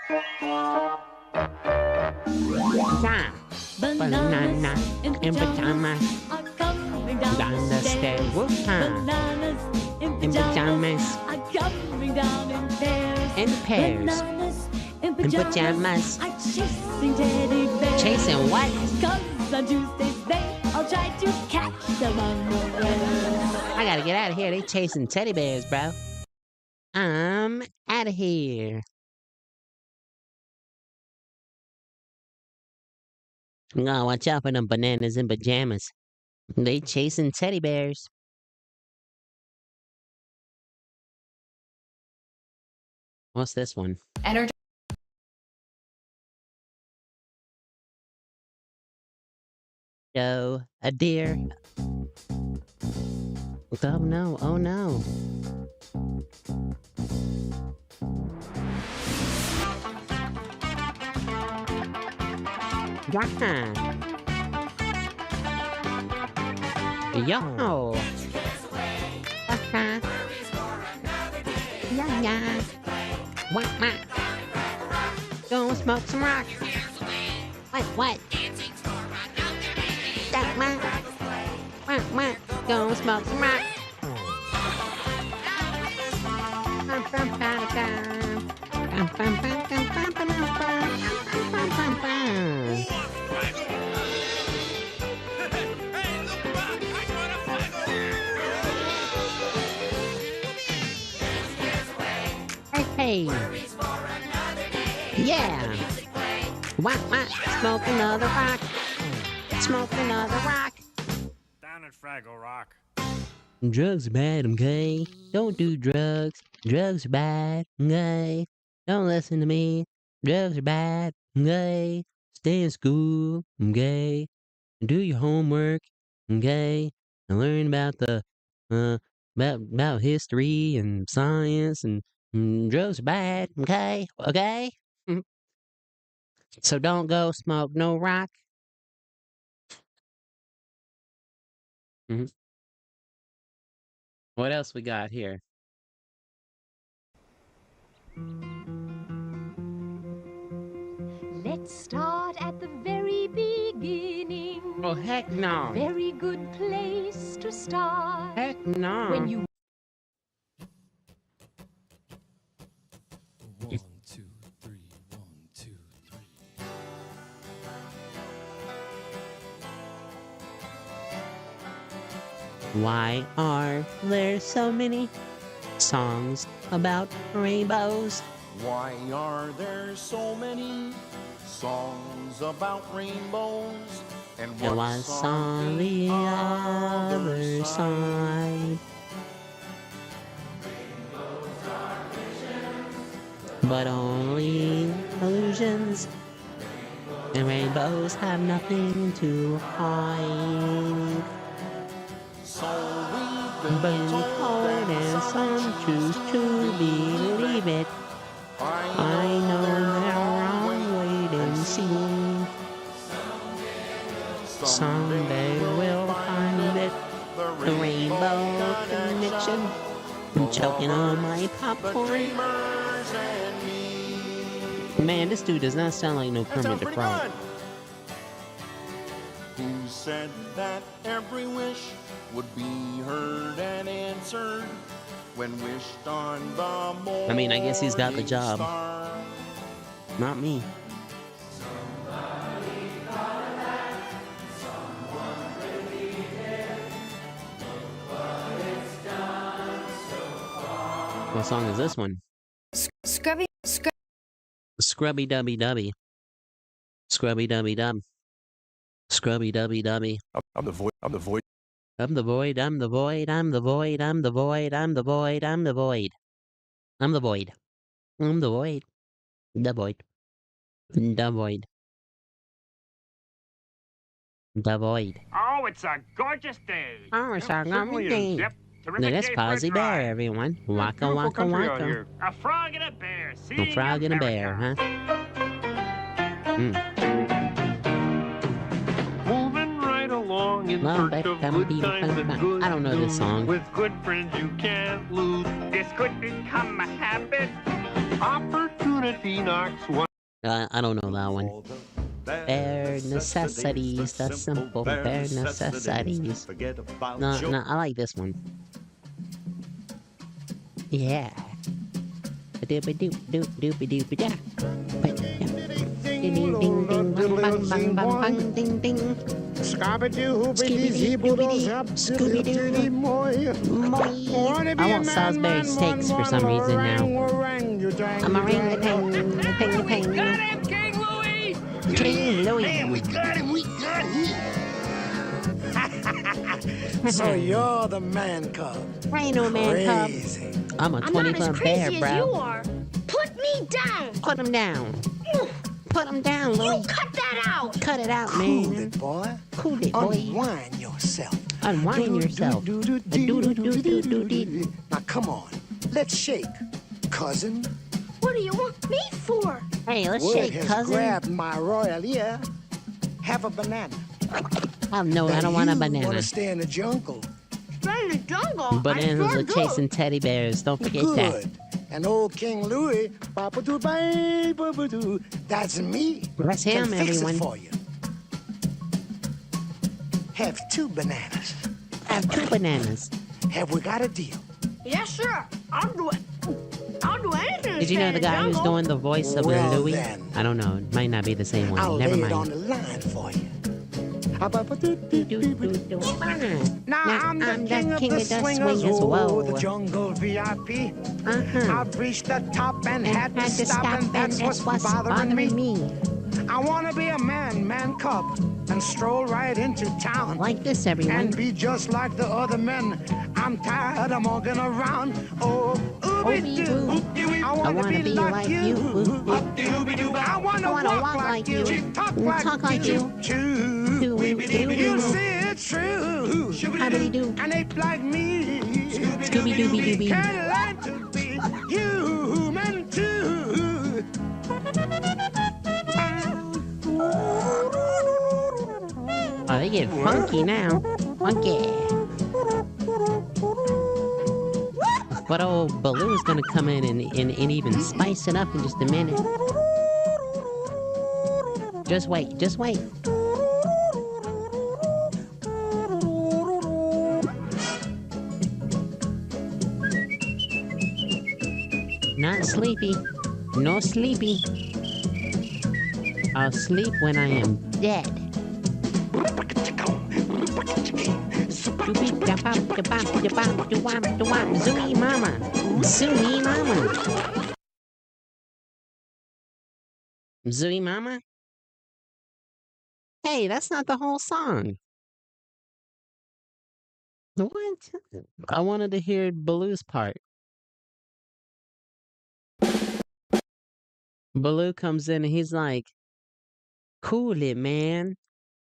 Yeah. Banana and pajamas are coming down the stairs. Bananas and pajamas are coming down in pairs. In pairs. Bananas and In pajamas pajamas. are chasing teddy bears. Chasing what? 'Cause on Tuesdays they all try to catch them unawares. I gotta get out of here. They chasing teddy bears, bro. I'm out of here. No, watch out for them bananas and pajamas. They chasing teddy bears. What's this one? Energy. Oh, a deer. Oh no, oh no. Yeah. Yo. Yeah, yeah. What? Go smoke some rock. What? What? Go smoke some rock. Hey. Yeah. What? Smoke another rock. Smoke another rock. Down at Fraggle Rock. Drugs are bad, okay? Don't do drugs. Drugs are bad, okay? Don't listen to me. Drugs are bad, okay? Stay in school, okay? Do your homework, okay? And learn about the about history and science and drugs are bad, okay? Okay? So don't go smoke no rock. What else we got here? Let's start at the very beginning. Oh, heck no. Very good place to start. Heck no. When you 1, 2, 3, 1, 2, 3. Why are there so many songs about rainbows? Why are there so many songs about rainbows? And It was on the other side. But only illusions. And rainbows have nothing to hide. So we've But been told and that some choose to believe it. I know they're wrong, wait and see. Someday we'll find it. The rainbow connection. I'm choking on my popcorn. Dreamers and me. Man, this dude does not sound like no That sounds Kermit the pretty Frog. good. Who said that every wish would be heard and answered when wished on the morning I mean, I guess he's got the job. star? Not me. What song is this one? Scrubby, Scrubby Dubby Dubby. Scrubby Dubby Dub. Scrubby Dubby Dubby. I'm the void. I'm the void. I'm the void, I'm the void, I'm the void, I'm the void, I'm the void, I'm the void. I'm the void. I'm the void. The void. The void. The void. Oh, it's a gorgeous day. Oh, it's a Certainly lovely is. day. Yep. Now Terrific that's day for a Posy drive. Bear, everyone. Waka Beautiful waka country out waka. here. A frog and a bear. A Seeing frog and a bear, America. huh? Moving right along in Love search that of dumb good beat, times bum, and bum. good I don't know this news. song. With good friends you can't lose. This could become a habit. Opportunity knocks one. I don't know that one. Bare necessities, the simple bare necessities. No, no, I like this one. Yeah. Doopy doop doop doopy doopy da. Ding ding ding ding bang bang bang bang ding ding. Scooby-Doo, Scooby-Doo. I want Salisbury steaks for some reason now. I'm a ring-a-ping, ping-a-ping. Got him, King Louie! King Louie. Man, we got him. We got him. So you're the man cub. I ain't no man cub. Crazy. I'm a I'm not as 20-foot crazy bear, as you bro. are. Put me down. Put him down. Put him down, You Louie. cut that out. Cut it out, Cool man. it, boy. Cool it, boy. Unwind yourself. Unwind yourself. Do-do-do-do-do-do-do. Now come on, let's shake, cousin. What do you want me for? Hey, let's Wood shake, has cousin. grabbed my royal ear. Have a banana. Oh, no, I don't want a banana. Want to stay in the jungle? Stay in the jungle. Bananas I sure are do. chasing teddy bears. Don't forget that. Good. And old King Louis, ba-ba-doo-ba-ba-doo, that's me. That's Can him, fix everyone. it for you. Have 2 bananas. I have 2 bananas. Have we got a deal? Yeah, sure. I'll do it. I'll do anything. to Did you stay know in the guy who's jungle. doing the voice of Well, Louis? then. I don't know. It might not be the same one. I'll Never lay it on mind. the line for you. Now I'm the king of the swingers. Oh, the jungle VIP. I've reached the top and had to stop, and that's what's bothering me. I want to be a man cub, and stroll right into town. Like this, everyone. And be just like the other men. I'm tired of walking around. Oh, ooby-doo. I want to be like you. I want to walk like you. Talk like you. You see it's true. How-do-we-do? An ape like me. Scooby-Dooby-Dooby. Can learn to be human too. Oh, they get funky now. Funky. But old Baloo's gonna come in and even spice it up in just a minute. Just wait, just wait. Not sleepy. No sleepy. I'll sleep when I am dead. Zooey mama. Zooey mama. Zooey mama? Hey, that's not the whole song. What? I wanted to hear Baloo's part. Baloo comes in and he's like, cool it, man.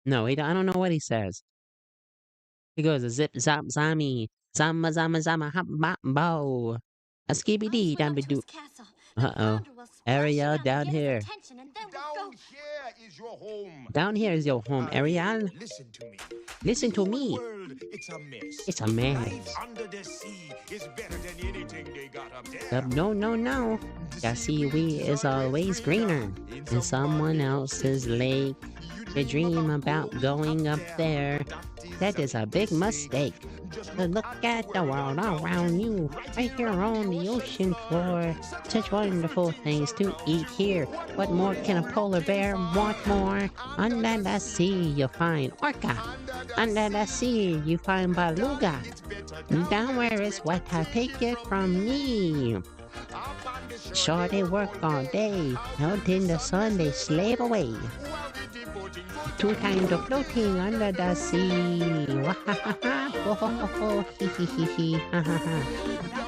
No, I don't know what he says. He goes, zip, zap, zammy, zama, zama, zama, hop, bop, bow. A skibby dee, dabby doo. Castle. Uh-oh. Ariel, down here. Down here is your home. Down here is your home, Ariel. Listen to me. Listen to me. World, it's a mess. It's a mess. Life under the sea is better than anything they got up there. No, no, no. The seaweed is always greener in someone else's lake. They dream about going up there. That is a big mistake. To look at the world around you, right here on the ocean floor. Such wonderful things to eat here. What more can a polar bear want more? Under the sea you find orca. Under the sea you find beluga. Down where it's wet, I take it from me. Sure they work all day, out in the sun they slave away. 2 times of floating under the sea.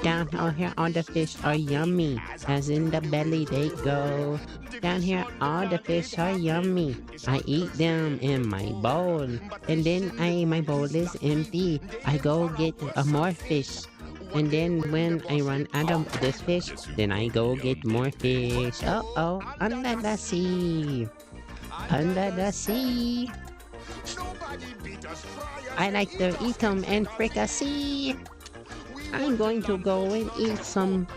Down out here all the fish are yummy, as in the belly they go. Down here all the fish are yummy. I eat them in my bowl, and then my bowl is empty. I go get more fish. And then when I run out of this fish, then I go get more fish. Uh-oh, under the sea. Under the sea. I like to eat them and fricassee. I'm going to go and eat some.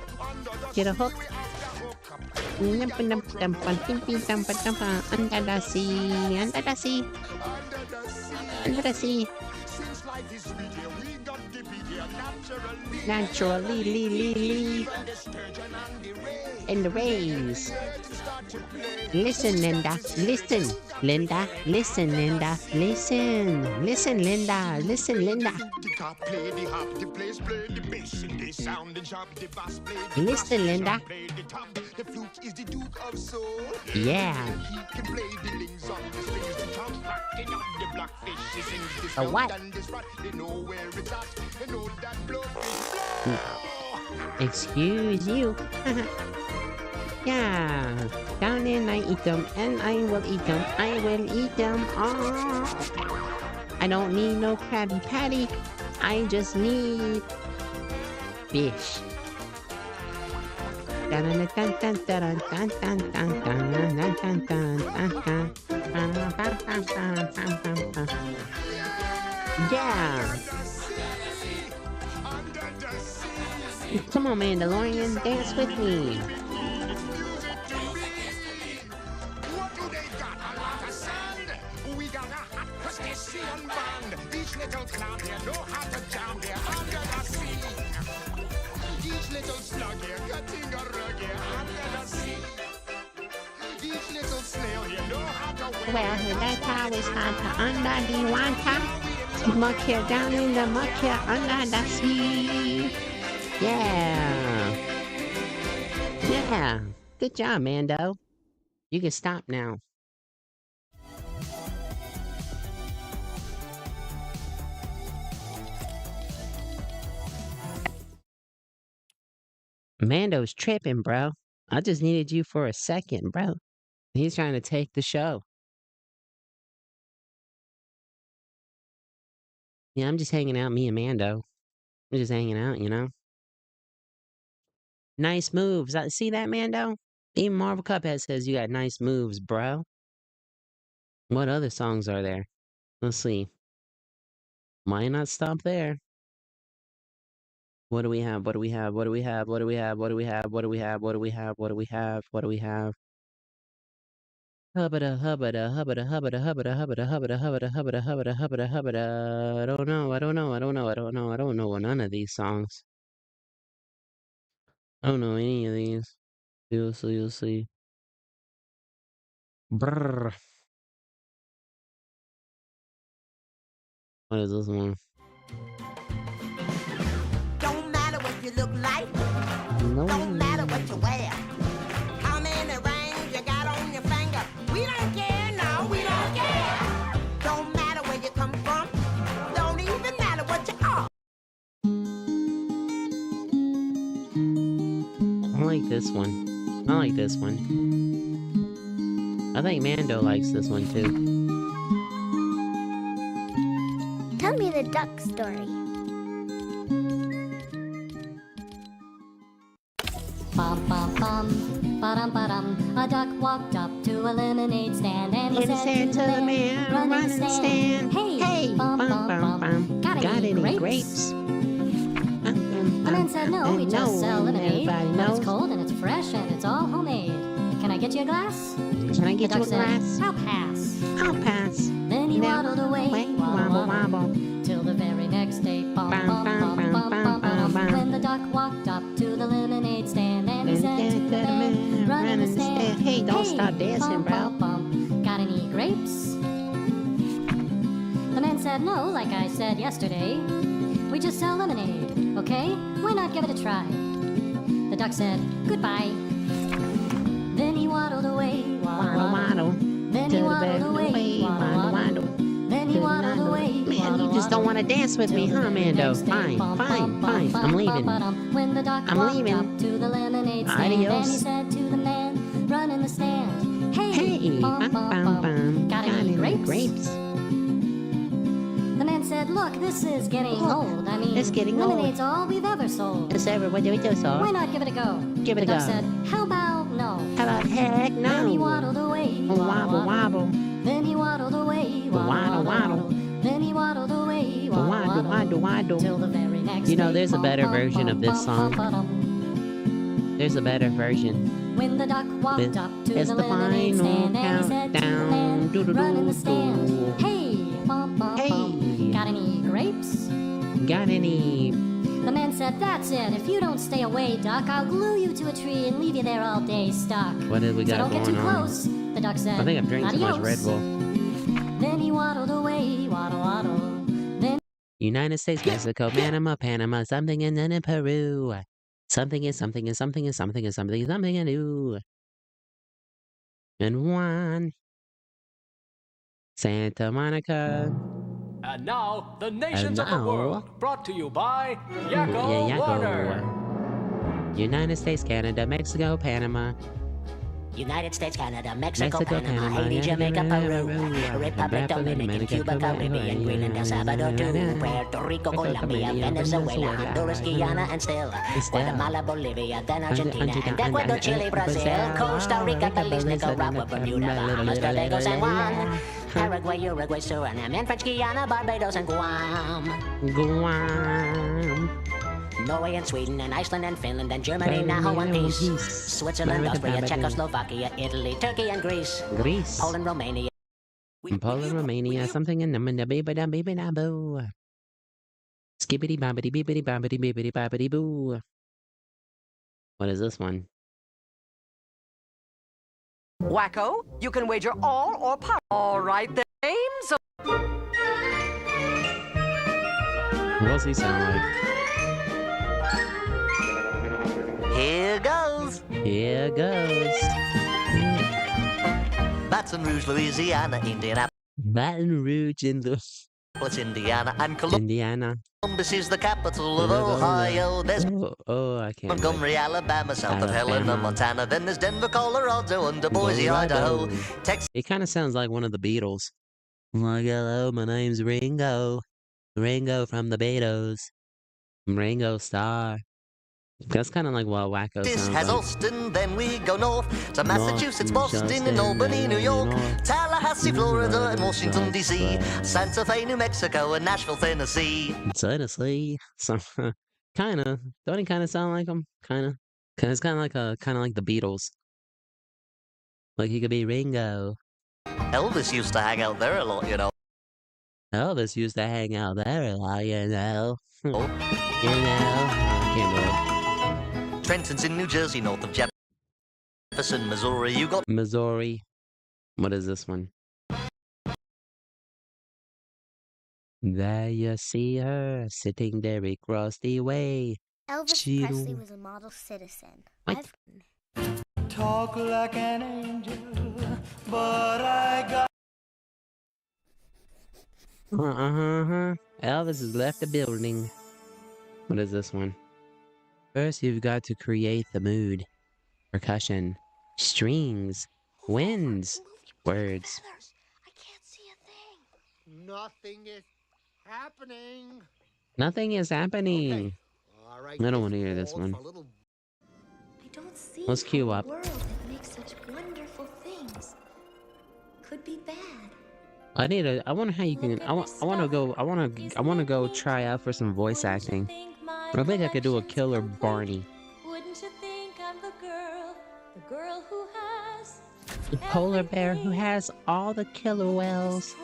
Get a hook. Under the sea. Under the sea. Under the sea. Naturally, and the rays. Listen, Linda. Listen, Linda. Listen, Linda. Listen. Listen, Linda. Listen, Linda. Listen, Linda. Yeah. A what? Excuse you. Yeah. Down in I eat them, and I will eat them. I will eat them all. I don't need no Krabby Patty. I just need fish. Yeah. Come on, Mandalorian, dance with me. Well, that's how it's time to under the water. Muck here, down in the muck here, under the sea. Yeah. Yeah. Good job, Mando. You can stop now. Mando's tripping, bro. I just needed you for a second, bro. He's trying to take the show. Yeah, I'm just hanging out, me and Mando. We're just hanging out, you know? Nice moves. See that, Mando? Even Marvel Cuphead says you got nice moves, bro. What other songs are there? Let's see. Might not stop there. What do we have? What do we have? What do we have? What do we have? What do we have? What do we have? What do we have? What do we have? What do we have? Hubbada, hubbada, hubbada, hubbada, hubbada, hubbada, hubbada, hubbada, hubbada, hubbada, hubbada, hubbada. I don't know. I don't know. I don't know. I don't know. I don't know none of these songs. I don't know any of these. You'll see. You'll see. Brrr. What is this one? Don't matter what you look like. No. Don't matter what you wear. How many rings you got on your finger. We don't care, no, we don't care. Don't matter where you come from. Don't even matter what you are. I like this one. I like this one. I think Mando likes this one too. Tell me the duck story. Bum bum bum. A duck walked up to a lemonade stand and he said to the man running running the stand, Hey, bum, bum, bum, got any grapes? The man said, no, we just sell lemonade, but it's cold and it's fresh and it's all homemade. Can I get you a glass? Can I get The you a duck said, glass? I'll pass. I'll pass. Then he waddled away, wobble, wobble. till the very next day. Bum, bum, bum, bum, bum, bum. When the duck walked up to the lemonade stand and he said to the man running the stand, Hey, don't stop dancing, bro. Got any grapes? The man said, no, like I said yesterday. We just sell lemonade, okay? Why not give it a try? The duck said, goodbye. Then he waddled away, Waddle, waddle. Then he waddled away, Waddle, waddle. Then he waddled away. Man, you just don't want to dance with me, huh, Mando? Fine, fine, fine. I'm leaving. When the duck I'm walked leaving. up to the lemonade stand, and he Adios. said to the man running the stand, Hey, bum, bum, bum. got any grapes? The man said, look, this is getting old. I mean, it's getting old. lemonade's all we've ever sold. It's ever, what do we do, so? Why not give it a go? Give it a The duck go. said, how about no? How about heck no? Then he waddled away, Wobble, wobble. Then he waddled away, Waddle, waddle. Then he waddled away, Waddle, waddle, waddle. till the very next You know, day. there's a better version of this song. There's a better version. When the duck walked up to It's the the lemonade final stand and he said to the countdown. man Doo-doo-doo-doo. running the stand, hey, Hey. got any grapes? Got any? The man said, that's it. If you don't stay away, duck, I'll glue you to a tree and leave you there all day stuck. What did we So got don't get too going on? close, the duck said. I think I'm drinking too much Red Adios. Bull. Then he waddled away, waddle, waddle. Then United States, Mexico, Panama, Panama, something and then in Peru. Something is something is something is something is something is something new. And one. Santa Monica. And now, the And nations of the now- world, brought to you by Yeah, Yakko Warner. United States, Canada, Mexico, Panama. United States, Canada, Mexico, Mexico, Panama, Panama, Haiti, Jamaica, Peru, Peru, Republic, Dominican, Cuba, Caribbean, Greenland, El Salvador, too, Puerto Rico, Colombia, Venezuela, Honduras, Guyana, and still Guatemala, Bolivia, then Argentina, and Ecuador, Chile, Brazil, Costa Rica, Belize, Nicaragua, Bermuda, Bahamas, Tobago, San Juan, Paraguay, Uruguay, Suriname, and French Guiana, Barbados, and Guam. Guam. Norway and Sweden and Iceland and Finland and Germany now one piece. Switzerland, Austria, Czechoslovakia, Italy, Turkey and Greece. Greece. Poland, Romania. Poland, Romania, something in the baby da baby da boo. Skibbity bobbity bibbity bobbity bibbity bobbity boo. What is this one? Wacko, you can wager all or part. All right, then. Games. What does he sound like? Here goes. Here goes. Baton Rouge, Louisiana, Indianapolis, Baton Rouge in the Indiana, and Indiana. Columbus is the capital of Ohio. There's I can't. Montgomery, Alabama, south of Helena, Montana. Then there's Denver, Colorado, under Boise, Idaho. Texas. It kind of sounds like one of the Beatles. Like, hello, my name's Ringo. Ringo from the Beatles. Ringo Starr. That's kind of like what Wacko This sounds has like. Austin, then we go north to North Massachusetts, to Boston, and Albany, New York, Tallahassee, Florida, and Washington, D.C., Santa Fe, New Mexico, and Nashville, Tennessee. Tennessee. So, kind of. Don't he kind of sound like him? Kind of. It's kind of like the Beatles. Like he could be Ringo. Elvis used to hang out there a lot, you know. Elvis used to hang out there a lot, you know. You know. I can't do it. Trenton's in New Jersey, north of Jefferson, Missouri. You got Missouri. What is this one? There you see her, sitting there across the way. Elvis She Presley don't- was a model citizen. What? Talk like an angel, but I got. Elvis has left the building. What is this one? First, you've got to create the mood. Percussion, strings, winds, words. Nothing is happening. Nothing is happening. All right, I don't want to hear this one. I don't see Let's queue up. a world that could be bad. I wonder how you can. I want to go try out for some voice acting. I think I could do a killer Barney. Wouldn't you think I'm the girl who has The polar bear who has all the killer whales.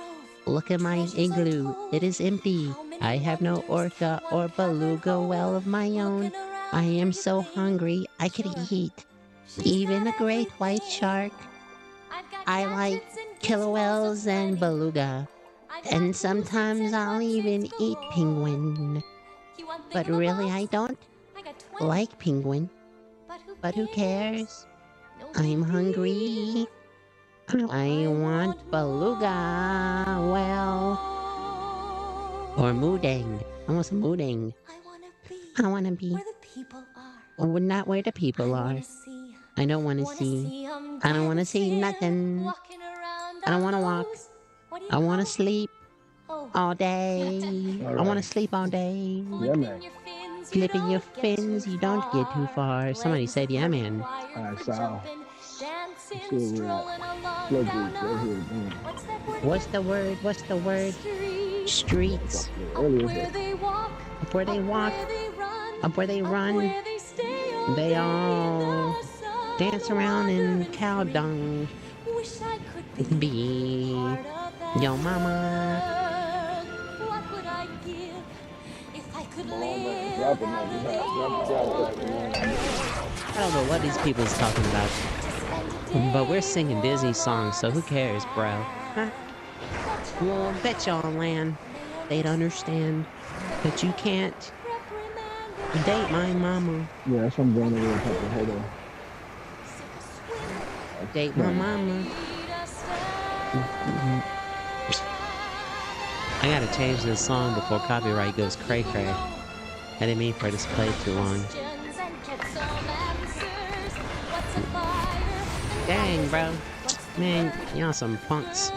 Look at my igloo. It is empty. I have no orca or beluga well of my own. I am so hungry I could eat even a great white shark. I like killer whales and beluga. And sometimes I'll even eat penguin. But really I don't like penguin. But who cares? I'm hungry. I want beluga well. Or moodang. I want some moodang. I want to be where the people are. or not where the people are. I don't want to see. I don't want to see nothing. I don't want to walk. I want to sleep all day. I want to sleep all day. Yeah, man. Flipping your fins, you don't get too far. Somebody said, yeah, man. So. What's the word? What's the word? Streets. Up where they walk. Up where they run. They all dance around in cow dung. Be your mama. What would I give if I could live? I don't know what these people's talking about. But we're singing Disney songs, so who cares, bro? Huh? Well, bet you on land. They'd understand. But you can't date my mama. Yeah, that's what I'm going over here. Hold on. Date my mama. I gotta change this song before copyright goes cray-cray. I didn't mean for it to play too long. Dang, bro. Man, y'all some punks.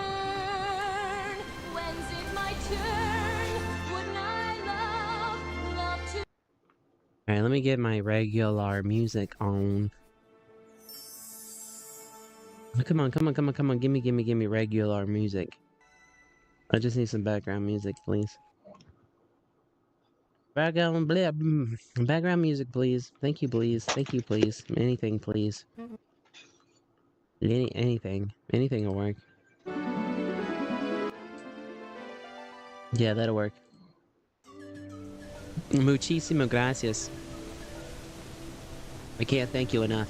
Alright, let me get my regular music on. Come on, come on, come on, come on. Gimme, gimme, gimme regular music. I just need some background music, please. Background music, please. Thank you, please. Thank you, please. Anything, please. Anything. Anything will work. Yeah, that'll work. Muchísimas gracias. I can't thank you enough.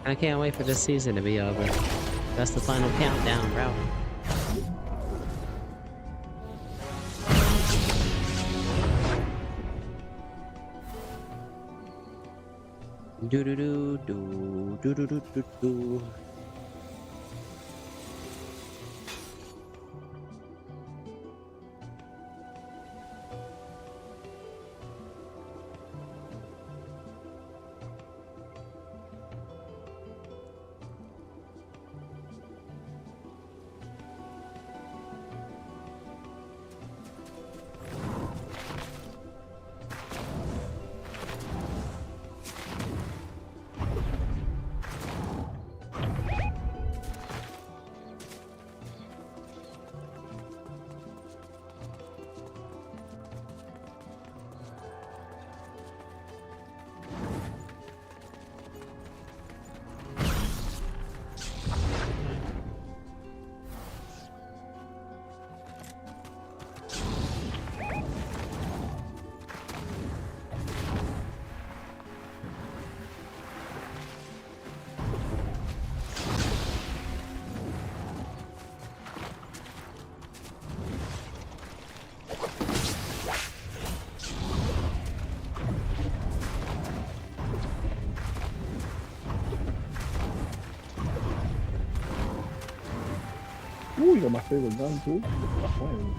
I can't wait for this season to be over. That's the final countdown, bro. Do do do do do do do do do. Ooh, you got my favorite gun too. Stop playing.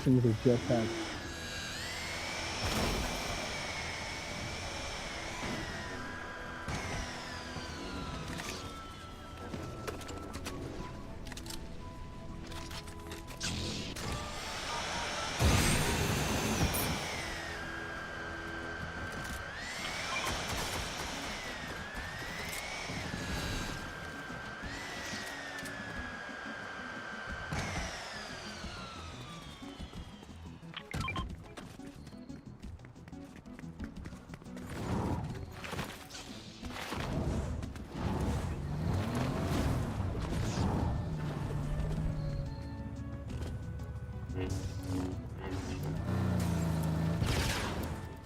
person with a jetpack.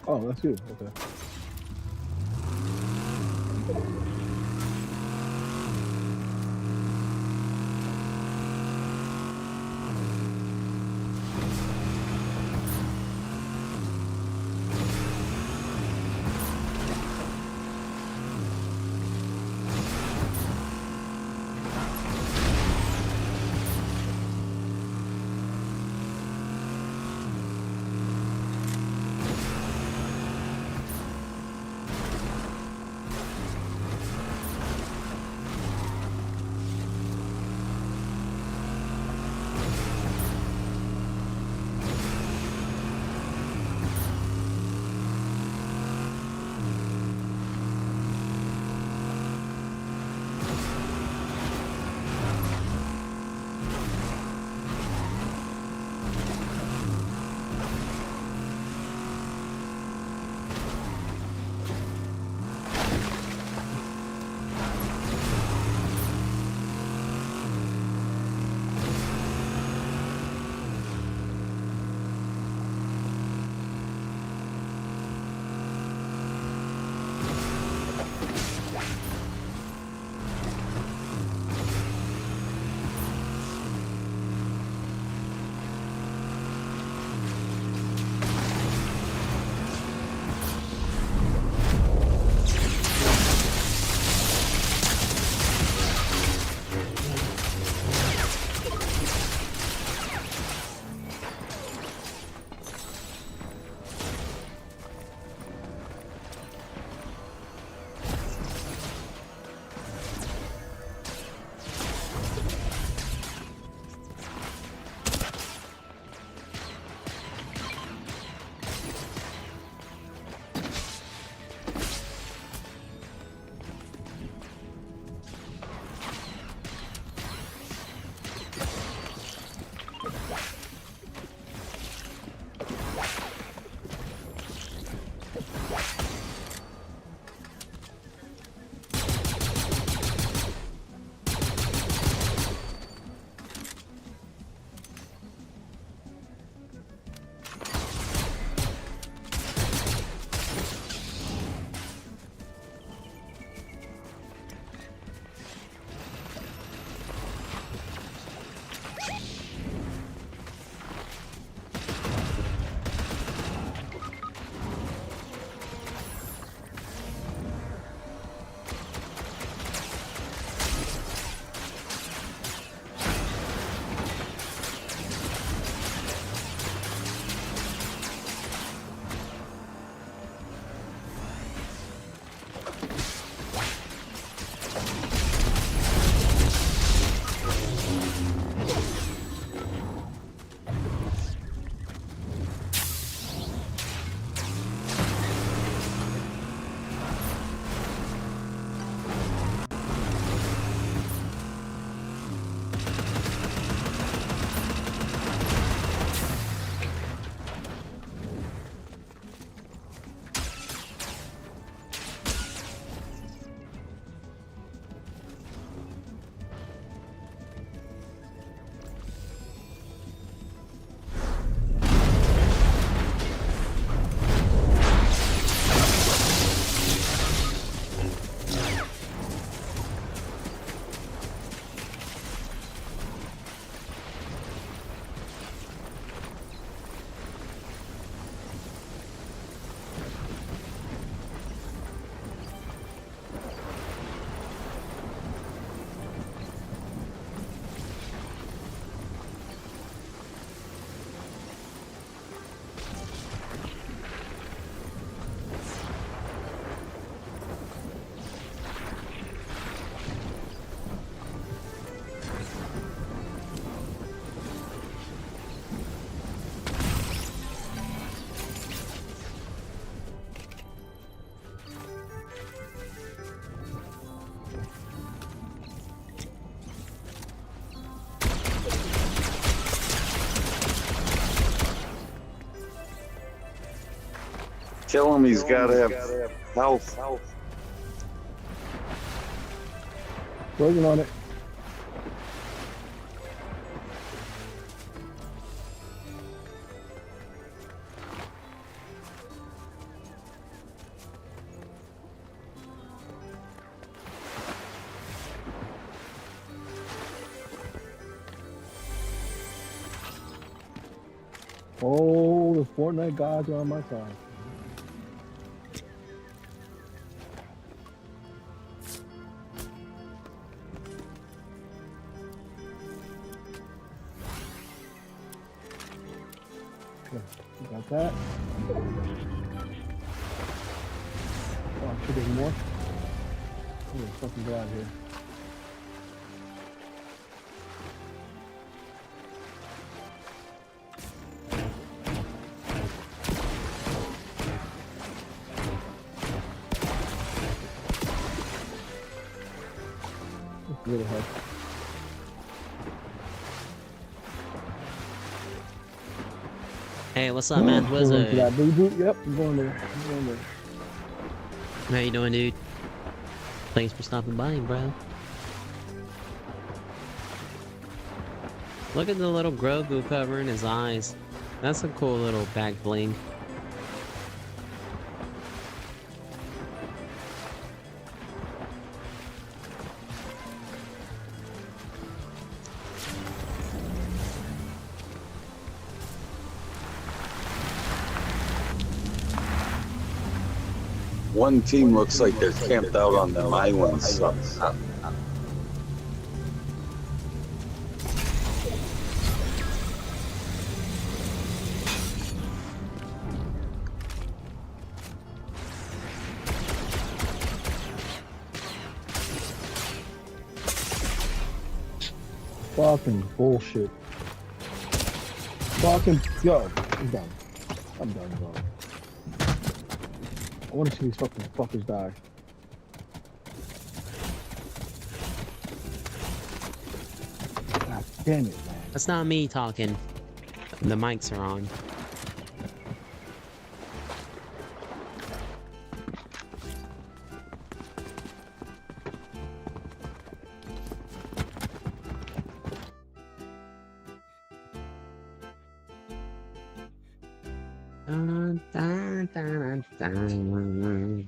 Oh, that's you. Okay. Kill him, he's gotta have health. Working on it. Oh, the Fortnite gods are on my side. Okay, you got that. Oh, should there be more? Oh, there's fucking god here. Really hard. Hey, what's up, man? Wizard? Yep, I'm going there. I'm going there. How you doing, dude? Thanks for stopping by, bro. Look at the little Grogu covering his eyes. That's a cool little back bling. One team looks like they're camped out on the island. Fucking bullshit. Fucking yo, I'm done. I'm done, bro. I want to see these fucking fuckers die. God damn it, man. That's not me talking. The mics are on. Dun, dun, dun, dun, dun.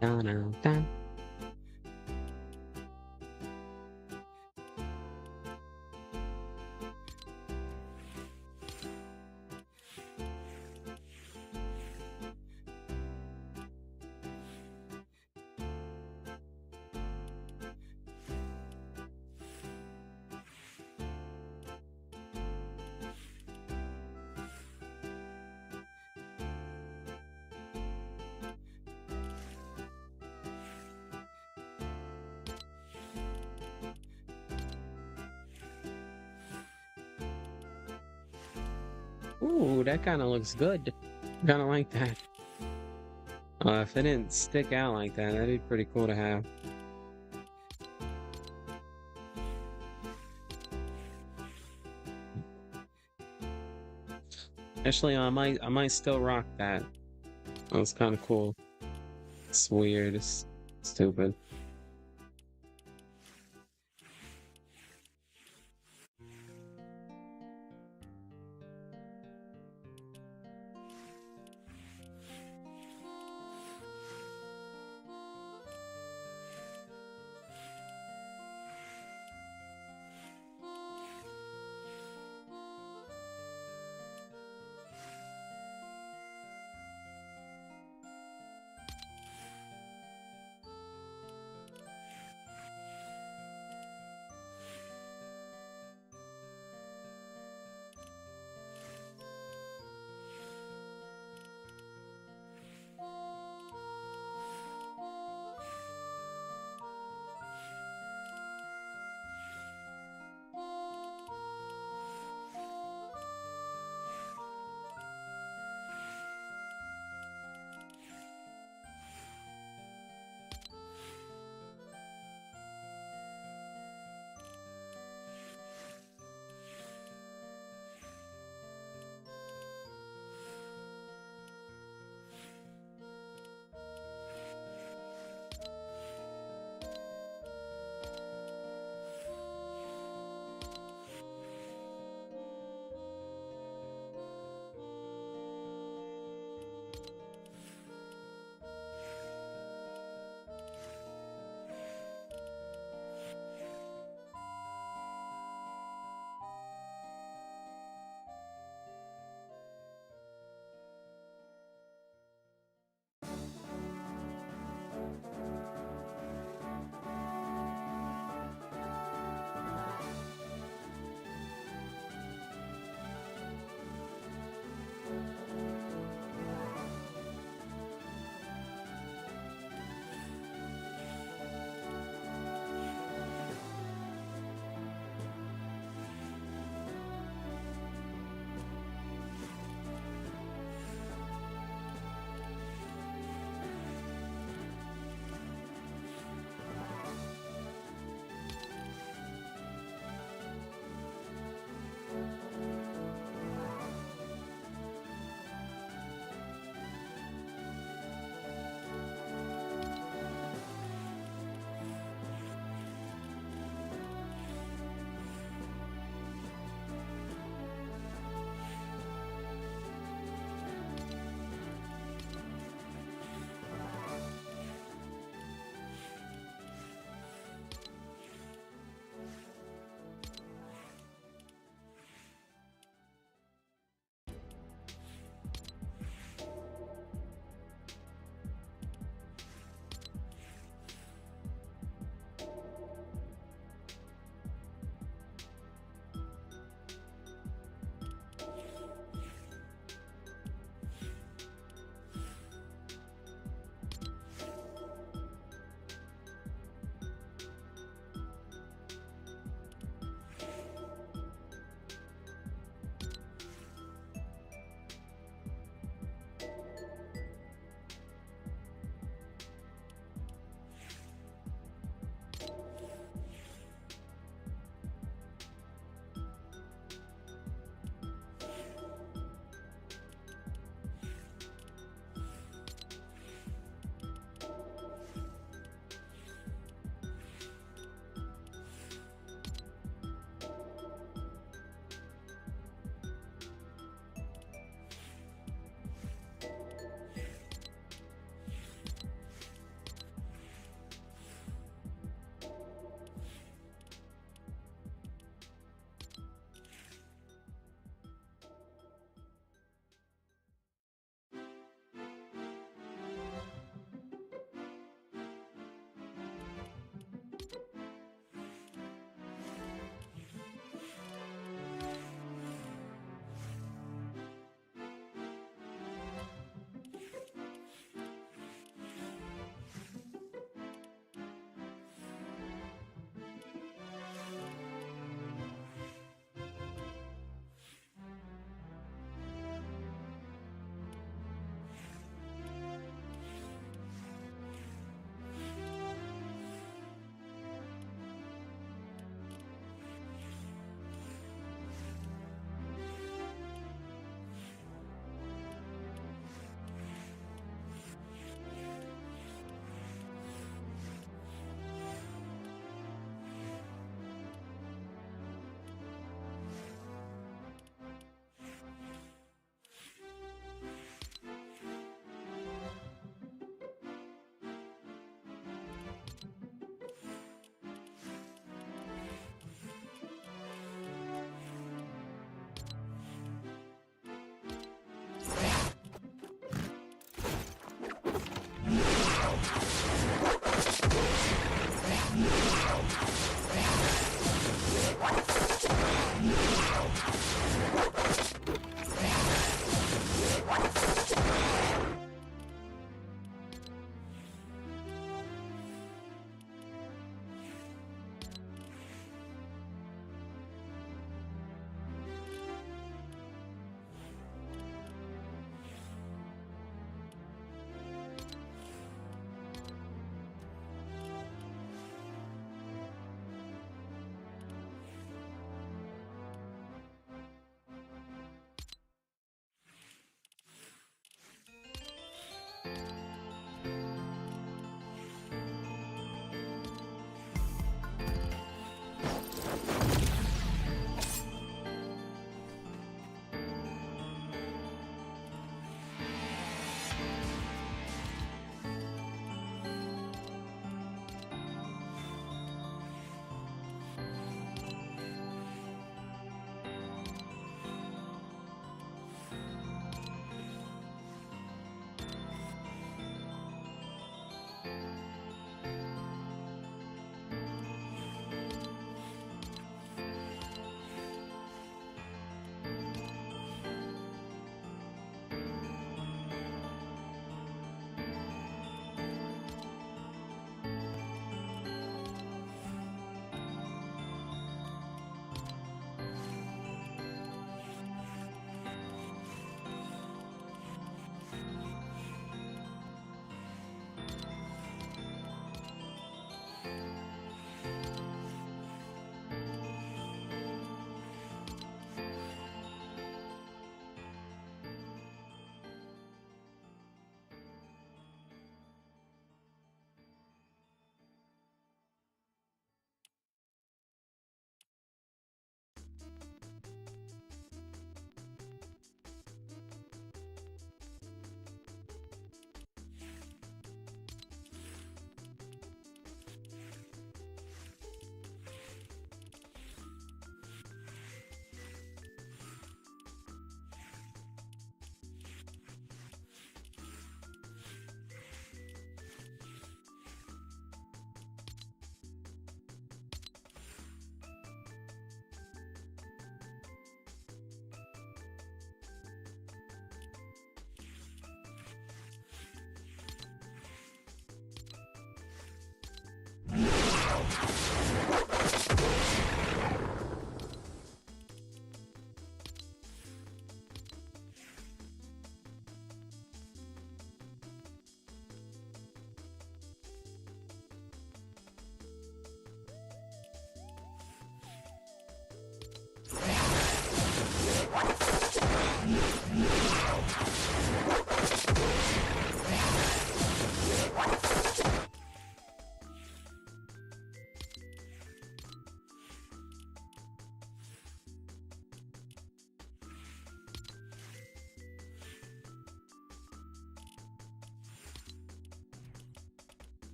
Dun, dun, dun. Ooh, that kind of looks good. Kind of like that. If it didn't stick out like that, that'd be pretty cool to have. Actually, I might still rock that. That's kind of cool. It's weird. It's stupid.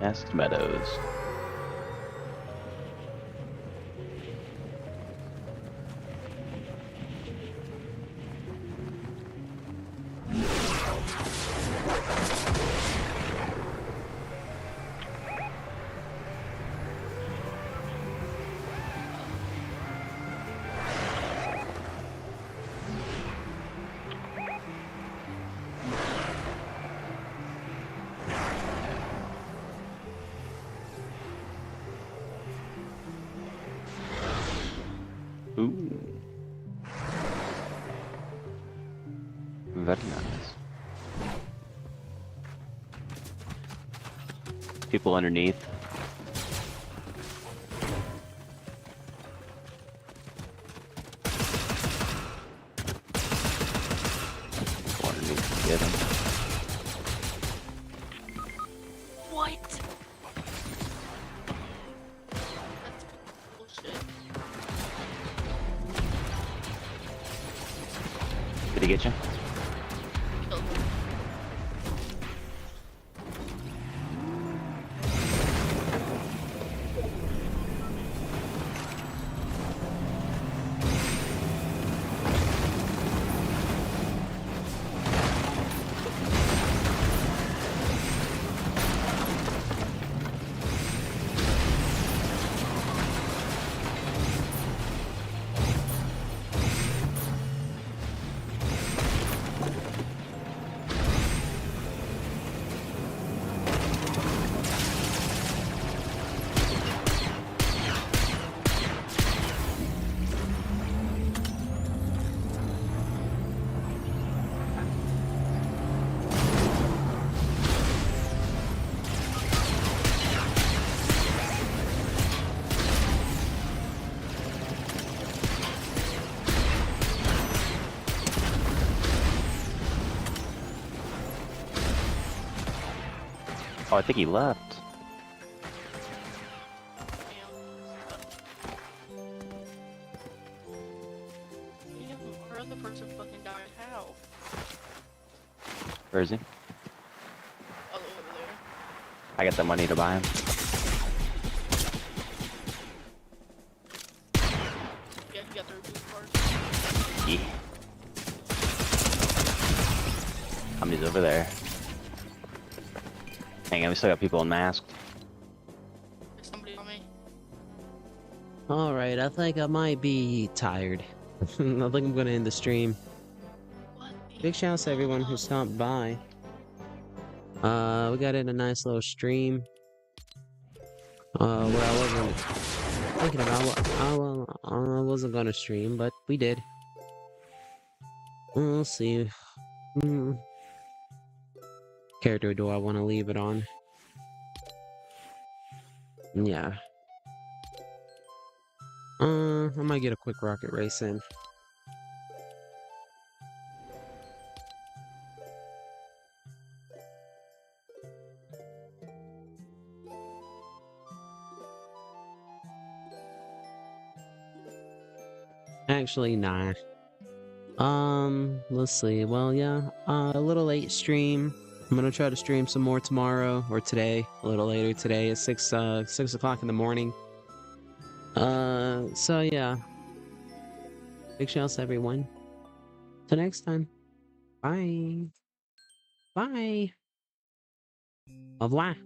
Nest Meadows. Ooh. Very nice. People underneath. People underneath, get him. What? That's bullshit. Did he get you? Killed him. Oh, I think he left. Damn, our other person fucking died. How? Where is he? All over there. I got the money to buy him. Yeah, he got the review card. Yeah. Somebody's over there. Hang on, we still got people unmasked. There's somebody on me. Alright, I think I might be tired. I think I'm gonna end the stream. Big shouts to everyone who stopped by. We got in a nice little stream. Where I wasn't thinking about what I wasn't gonna stream, but we did. We'll see. Character do I want to leave it on? Yeah. I might get a quick rocket race in. Actually, nah. Let's see. Well, yeah. A little late stream. I'm gonna try to stream some more tomorrow or today. A little later today at 6 o'clock in the morning. So yeah. Big shouts to everyone. Till next time. Bye. Bye. Au revoir.